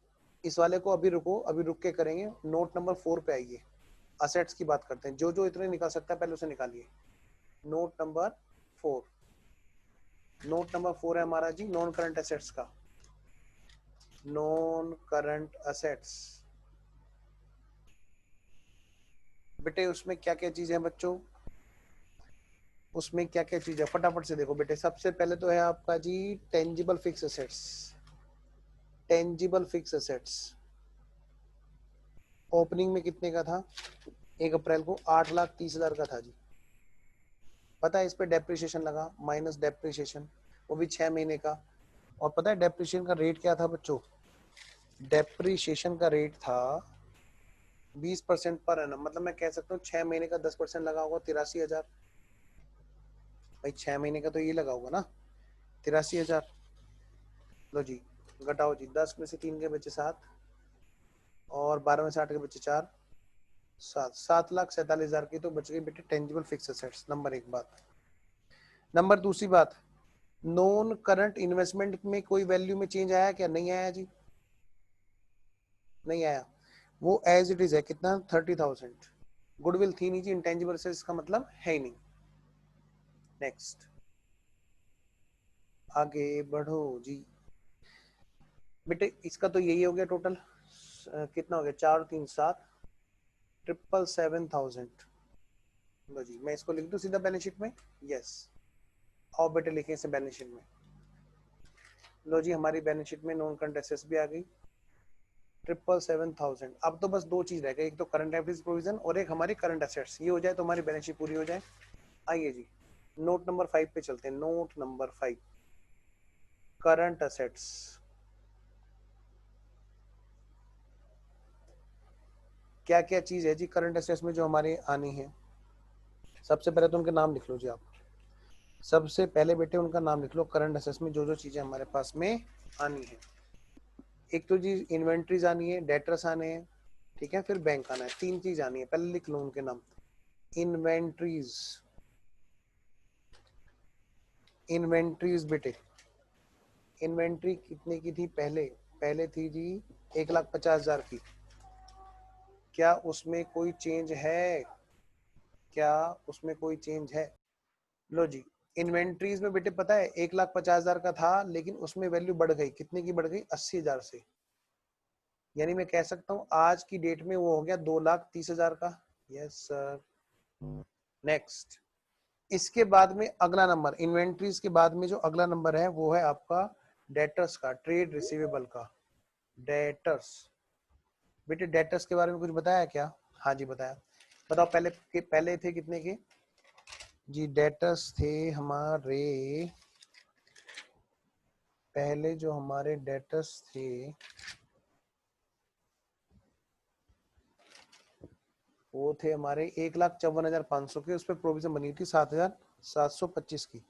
इस वाले को, अभी रुको, अभी रुक के करेंगे। नोट नंबर 4 पे आइए, असेट्स की बात करते हैं। जो जो इतने निकाल सकता है पहले उसे निकालिए। नोट नंबर 4, नोट नंबर 4 है हमारा जी नॉन करंट एसेट्स का। नॉन करंट असेट्स बेटे उसमें क्या क्या चीजें हैं बच्चों। उसमें क्या क्या चीज है फटाफट से देखो बेटे। सबसे पहले तो है आपका जी tangible fix assets. Tangible fix assets opening में कितने का था? 1 अप्रैल को 8,30,000 का था जी। पता है इस पे डेप्रिसिएशन लगा, माइनस डेप्रिसिएशन, वो भी 6 महीने का। और पता है डेप्रिसिएशन का रेट क्या था बच्चों? डेप्रिसिएशन का रेट था 20% पर एनम। मतलब मैं कह सकता हूँ 6 महीने का 10% लगा होगा 83,000। भाई 6 महीने का तो ये लगा होगा ना 83,000। लो जी घटाओ जी, 10 में से 3 के बचे 7 और 12 में से 8 के बचे 4, 7,47,000 की तो बच गई बेटे टेंजिबल फिक्स एसेट्स। नंबर एक बात। नंबर दूसरी बात, नॉन करंट इन्वेस्टमेंट में कोई वैल्यू में चेंज आया क्या? नहीं आया जी, नहीं आया। वो एज इट इज है। कितना? 30,000। गुडविल थी नहीं जी, इंटेंजिबल से इसका मतलब है ही नहीं। नेक्स्ट आगे बढ़ो जी बेटे। इसका तो यही हो गया टोटल। कितना हो गया? 4 3 7 777,000। लो जी मैं इसको लिख दूं सीधा बैलेंस शीट में। यस आओ बेटे लिखें इसे बैलेंस शीट में। लो जी हमारी बैलेंस शीट में नॉन करंट एसेट्स भी आ गई 777,000। अब तो बस दो चीज रह गई, एक तो करंट एवरेज प्रोविजन और एक हमारी करंट एसेट्स। ये हो जाए तो हमारी बैलेंस शीट पूरी हो जाए। आइए जी नोट नंबर 5 पे चलते हैं। Note number 5 current assets. क्या क्या चीज है जी करंट एसेट्स में जो हमारे आनी है? सबसे पहले तो उनके नाम लिख लो जी आप। सबसे पहले बेटे उनका नाम लिख लो करंट एसेट्स में जो जो चीजें हमारे पास में आनी है। एक तो जी इन्वेंट्रीज आनी है, डेटर्स आने हैं, ठीक है, फिर बैंक आना है। 3 चीज आनी है, पहले लिख लो उनके नाम। इन्वेंट्रीज, इन्वेंट्रीज बेटे। इन्वेंट्री कितने की थी पहले? पहले थी जी 1,50,000 की। क्या उसमें कोई चेंज है? क्या उसमें कोई चेंज है? लो जी इन्वेंट्रीज में बेटे पता है 1,50,000 का था, लेकिन उसमें वैल्यू बढ़ गई। कितने की बढ़ गई? 80,000 से। यानी मैं कह सकता हूँ आज की डेट में वो हो गया 2,30,000 का। Yes sir. नेक्स्ट इसके बाद में अगला नंबर, इन्वेंट्रीज के बाद में जो अगला नंबर है वो है आपका डेटर्स का, ट्रेड रिसीवेबल का। डेटर्स बेटे, डेटर्स के बारे में कुछ बताया क्या? हाँ जी बताया। बताओ पहले थे कितने के? जी डेटर्स थे हमारे, पहले जो हमारे डेटर्स थे वो थे हमारे 1,54,500 के। उस पर प्रोविजन बनी थी 7,725 की।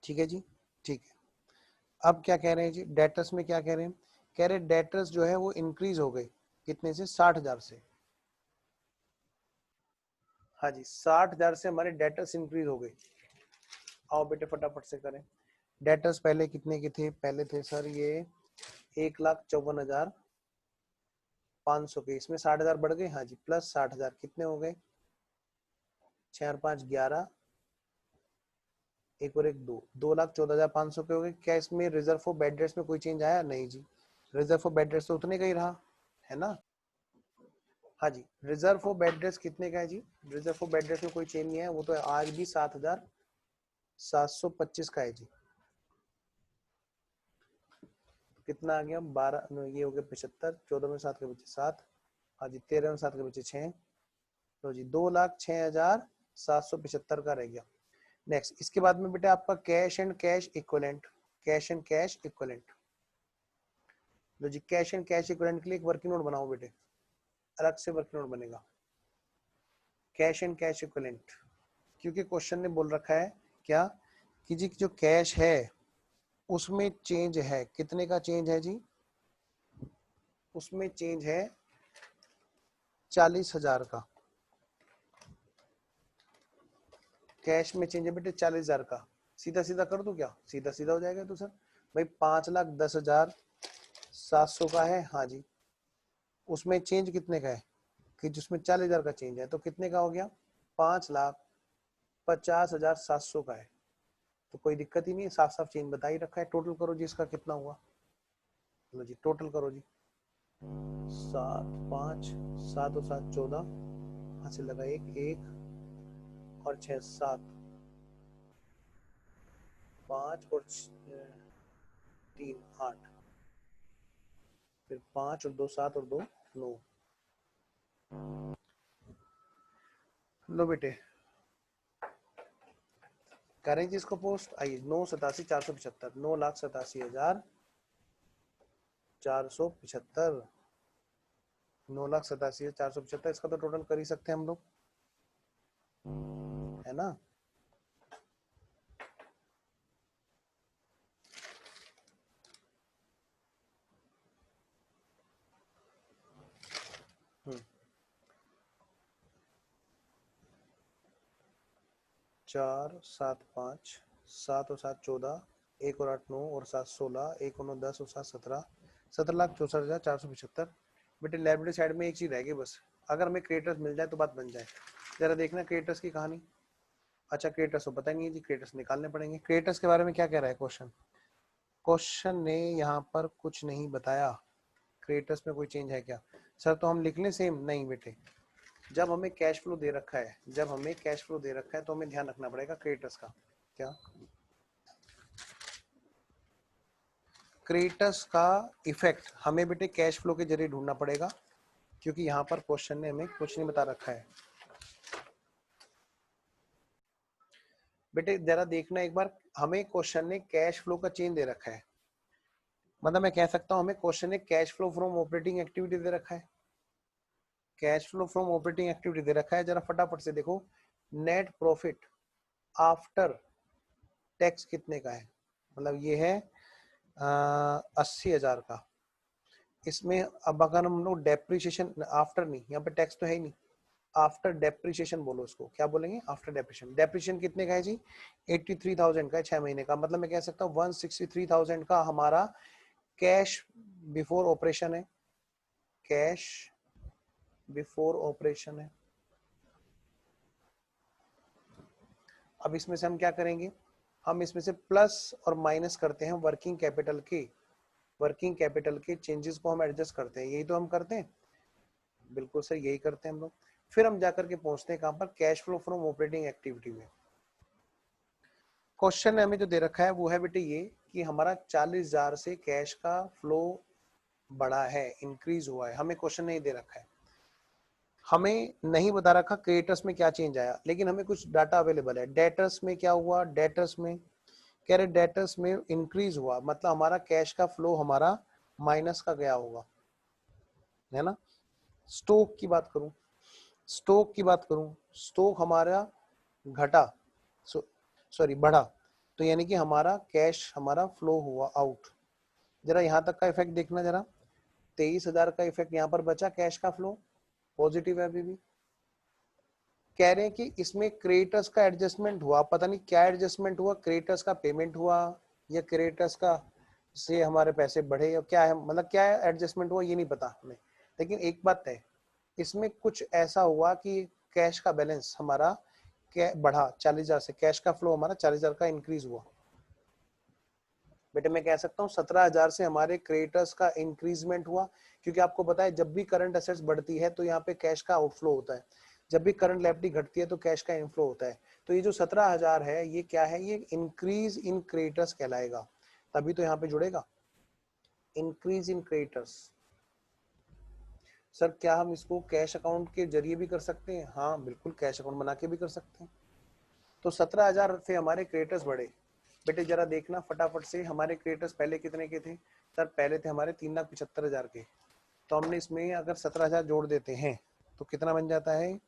ठीक है जी, ठीक है। अब क्या कह रहे हैं जी डेटर्स में? क्या कह रहे हैं? कह रहे डेटर्स जो है वो इंक्रीज हो गए। कितने से? 60,000 से। हाँ जी 60,000 से हमारे डेटर्स इंक्रीज हो गए। आओ बेटे फटाफट से करें। डेटर्स पहले कितने के थे? पहले थे सर ये 1,54,500 के। इसमें 60,000 बढ़ गए। हाँ जी प्लस 60,000 कितने हो गए? 6 और 5 11, एक और एक 2, 2,14,500 के हो गए। क्या इसमें रिजर्व फॉर बेड डेट्स में कोई चेंज आया? नहीं जी, रिजर्व फॉर बेड डेट्स तो उतने का ही रहा है ना। हाँ जी रिजर्व फॉर बेड डेट्स कितने का है जी? रिजर्व फॉर बेड डेट्स में कोई चेंज नहीं है, वो तो आज भी 7,725 का है जी। कितना आ गया? 12, ये हो गया 75, 14 में 7 के बच्चे 7, हाँ जी 13 में 7 के बच्चे 6, तो जी 2,06,775 का रह गया। नेक्स्ट इसके बाद में बेटा आपका cash and cash equivalent. Cash and cash equivalent. लो जी कैश एंड कैश इक्विवेलेंट के लिए एक वर्किंग नोट बनाओ बेटे, अलग से वर्किंग नोट बनेगा। कैश एंड कैश इक्विवेलेंट, क्योंकि क्वेश्चन ने बोल रखा है क्या कि जी जो कैश है उसमें चेंज है। कितने का चेंज है जी? उसमें चेंज है 40,000 का। कैश में चेंज है बेटे 40,000 का। सीधा सीधा कर दो क्या? सीधा सीधा हो जाएगा तो सर भाई 5,10,700 का है। हाँ जी उसमें चेंज कितने का है? कि जिसमें 40,000 का चेंज है तो कितने का हो गया? 5,50,700 का है। तो कोई दिक्कत ही नहीं है, साफ साफ चेंज बता ही रखा है। टोटल करो जी इसका कितना हुआ। लो जी टोटल करो जी। 7 5 7 और 7 14, हाथ से लगा एक एक और 6 7, 5 और 3 8, फिर 5 और 2 7 और 2 9। लो बेटे करें जी इसको पोस्ट। आइए 9,87,475, 9,87,475, 9,87,475, इसका तो टोटल कर ही सकते हैं हम लोग, है ना। चार 7 5, 7 और 7 14, 1 और 8 9 और 7 16, 1 और 9 10 और 7 17, 17,64,475। बेटे लाइब्रेरी साइड में एक चीज रहेगी बस, अगर हमें क्रिएटर्स मिल जाए तो बात बन जाए। जरा देखना क्रिएटर्स की कहानी। अच्छा क्रिएटर्स तो पता नहीं है जी, क्रिएटर्स निकालने पड़ेंगे। क्रिएटर्स के बारे में क्या कह रहा है क्वेश्चन? क्वेश्चन ने यहाँ पर कुछ नहीं बताया क्रिएटर्स में कोई चेंज है क्या। सर तो हम लिख लें सेम? नहीं बेटे, जब हमें कैश फ्लो दे रखा है, जब हमें कैश फ्लो दे रखा है तो हमें ध्यान रखना पड़ेगा क्रिएटर्स का। क्या क्रिएटर्स का इफेक्ट हमें बेटे कैश फ्लो के जरिए ढूंढना पड़ेगा, क्योंकि यहाँ पर क्वेश्चन ने हमें कुछ नहीं बता रखा है। बेटे जरा देखना एक बार, हमें क्वेश्चन ने कैश फ्लो का चेंज दे रखा है, मतलब मैं कह सकता हूं हमें क्वेश्चन ने cash flow from operating activity दे रखा है, cash flow from operating activity दे रखा है। जरा फटाफट से देखो, नेट प्रॉफिट आफ्टर टैक्स कितने का है, मतलब ये है 80,000 का। इसमें अब अगर हम लोग डेप्रिसिएशन, आफ्टर नहीं, यहाँ पे टैक्स तो है ही नहीं, आफ्टर डेप्रिसिएशन बोलो इसको, क्या बोलेंगे? After depreciation. डेप्रिसिएशन कितने का है जी? 83,000 का है 6 महीने का, मतलब मैं कह सकता हूँ 163,000 का हमारा कैश बिफोर ऑपरेशन है, कैश बिफोर ऑपरेशन है। अब इसमें से हम क्या करेंगे, हम इसमें से प्लस और माइनस करते हैं वर्किंग कैपिटल के, वर्किंग कैपिटल के चेंजेस को हम एडजस्ट करते हैं, यही तो हम करते हैं। बिल्कुल सर यही करते हैं हम लोग। फिर हम जाकर के पहुंचते हैं कहां पर? Cash flow from operating activity में। क्वेश्चन हमें जो दे रखा है वो है बेटे ये कि हमारा 40,000 से कैश का फ्लो बढ़ा है, इंक्रीज हुआ है, हमें क्वेश्चन नहीं दे रखा है, हमें नहीं बता रखा क्रेडिटर्स में क्या चेंज आया, लेकिन हमें कुछ डाटा अवेलेबल है। डेटर्स में क्या हुआ? डेटर्स में कह रहे डेटर्स में इंक्रीज हुआ, मतलब हमारा कैश का फ्लो हमारा माइनस का गया होगा, है ना। स्टॉक की बात करूं, स्टॉक की बात करूं, स्टॉक हमारा घटा, सॉरी बढ़ा, तो यानी कि हमारा कैश हमारा फ्लो हुआ आउट। जरा यहां तक का इफेक्ट देखना जरा, 23,000 का इफेक्ट यहाँ पर बचा, कैश का फ्लो पॉजिटिव है अभी भी। कह रहे हैं कि इसमें क्रेडिटर्स का एडजस्टमेंट हुआ, पता नहीं क्या एडजस्टमेंट हुआ, क्रेडिटर्स का पेमेंट हुआ या क्रेडिटर्स का से हमारे पैसे बढ़े या क्या है, मतलब क्या एडजस्टमेंट हुआ ये नहीं पता हमें, लेकिन एक बात है इसमें कुछ ऐसा हुआ कि कैश का बैलेंस हमारा बढ़ा 40,000 से, कैश का फ्लो हमारा 40,000 का इंक्रीज हुआ। बेटे मैं कह सकता हूँ 17,000 से हमारे क्रेडिटर्स का इंक्रीजमेंट हुआ, क्योंकि आपको पता है जब भी करंट एसेट्स बढ़ती है तो यहाँ पे कैश का आउटफ्लो होता है, जब भी करंट लायबिलिटी घटती है तो कैश का इनफ्लो होता है। तो ये जो 17,000 है ये क्या है? ये इंक्रीज इन क्रेडिटर्स कहलाएगा, तभी तो यहाँ पे जुड़ेगा इंक्रीज इन क्रेडिटर्स। सर क्या हम इसको कैश अकाउंट के जरिए भी कर सकते हैं? हाँ बिल्कुल, कैश अकाउंट बना के भी कर सकते हैं। तो 17,000 से हमारे क्रेडिटर्स बढ़े। बेटे जरा देखना फटाफट से, हमारे क्रिएटर्स पहले कितने के थे? सर पहले थे हमारे 3,75,000 के, तो हमने इसमें अगर 17,000 जोड़ देते हैं तो कितना बन जाता है?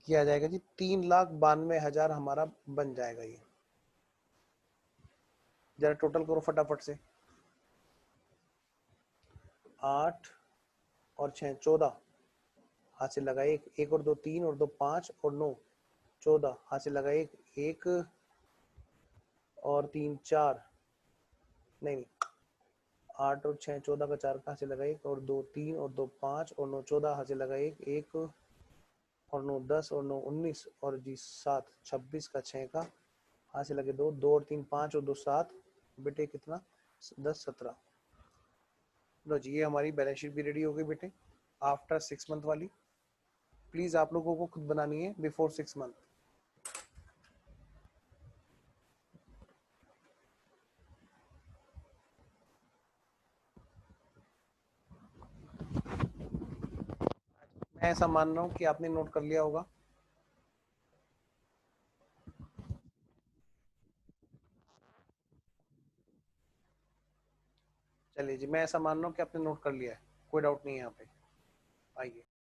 किया जाएगा जी 3,92,000 हमारा बन जाएगा ये। जरा टोटल करो फटाफट से, 8 और 6 14, हाथ से लगा एक, एक और दो 3 और दो 5 और 9 14, हाथ से लगा एक, एक और 3 4, नहीं 8 और 6 14 का 4 कहाँ से लगा एक, और 2 3 और 2 5 और 9 14, हाथ से लगा एक, एक और 9 10 और 9 19 और जी 7 26 का 6 का, हाथ से लगे 2 2 और 3 5 और 2 7, बेटे कितना 10 17। लो जी ये हमारी बैलेंस शीट भी रेडी हो गई बेटे आफ्टर 6 मंथ वाली। प्लीज आप लोगों को खुद बनानी है बिफोर 6 मंथ। मैं ऐसा मान रहा हूँ कि आपने नोट कर लिया होगा। चलिए जी, मैं ऐसा मान रहा हूँ कि आपने नोट कर लिया है, कोई डाउट नहीं है यहाँ पे। आइए।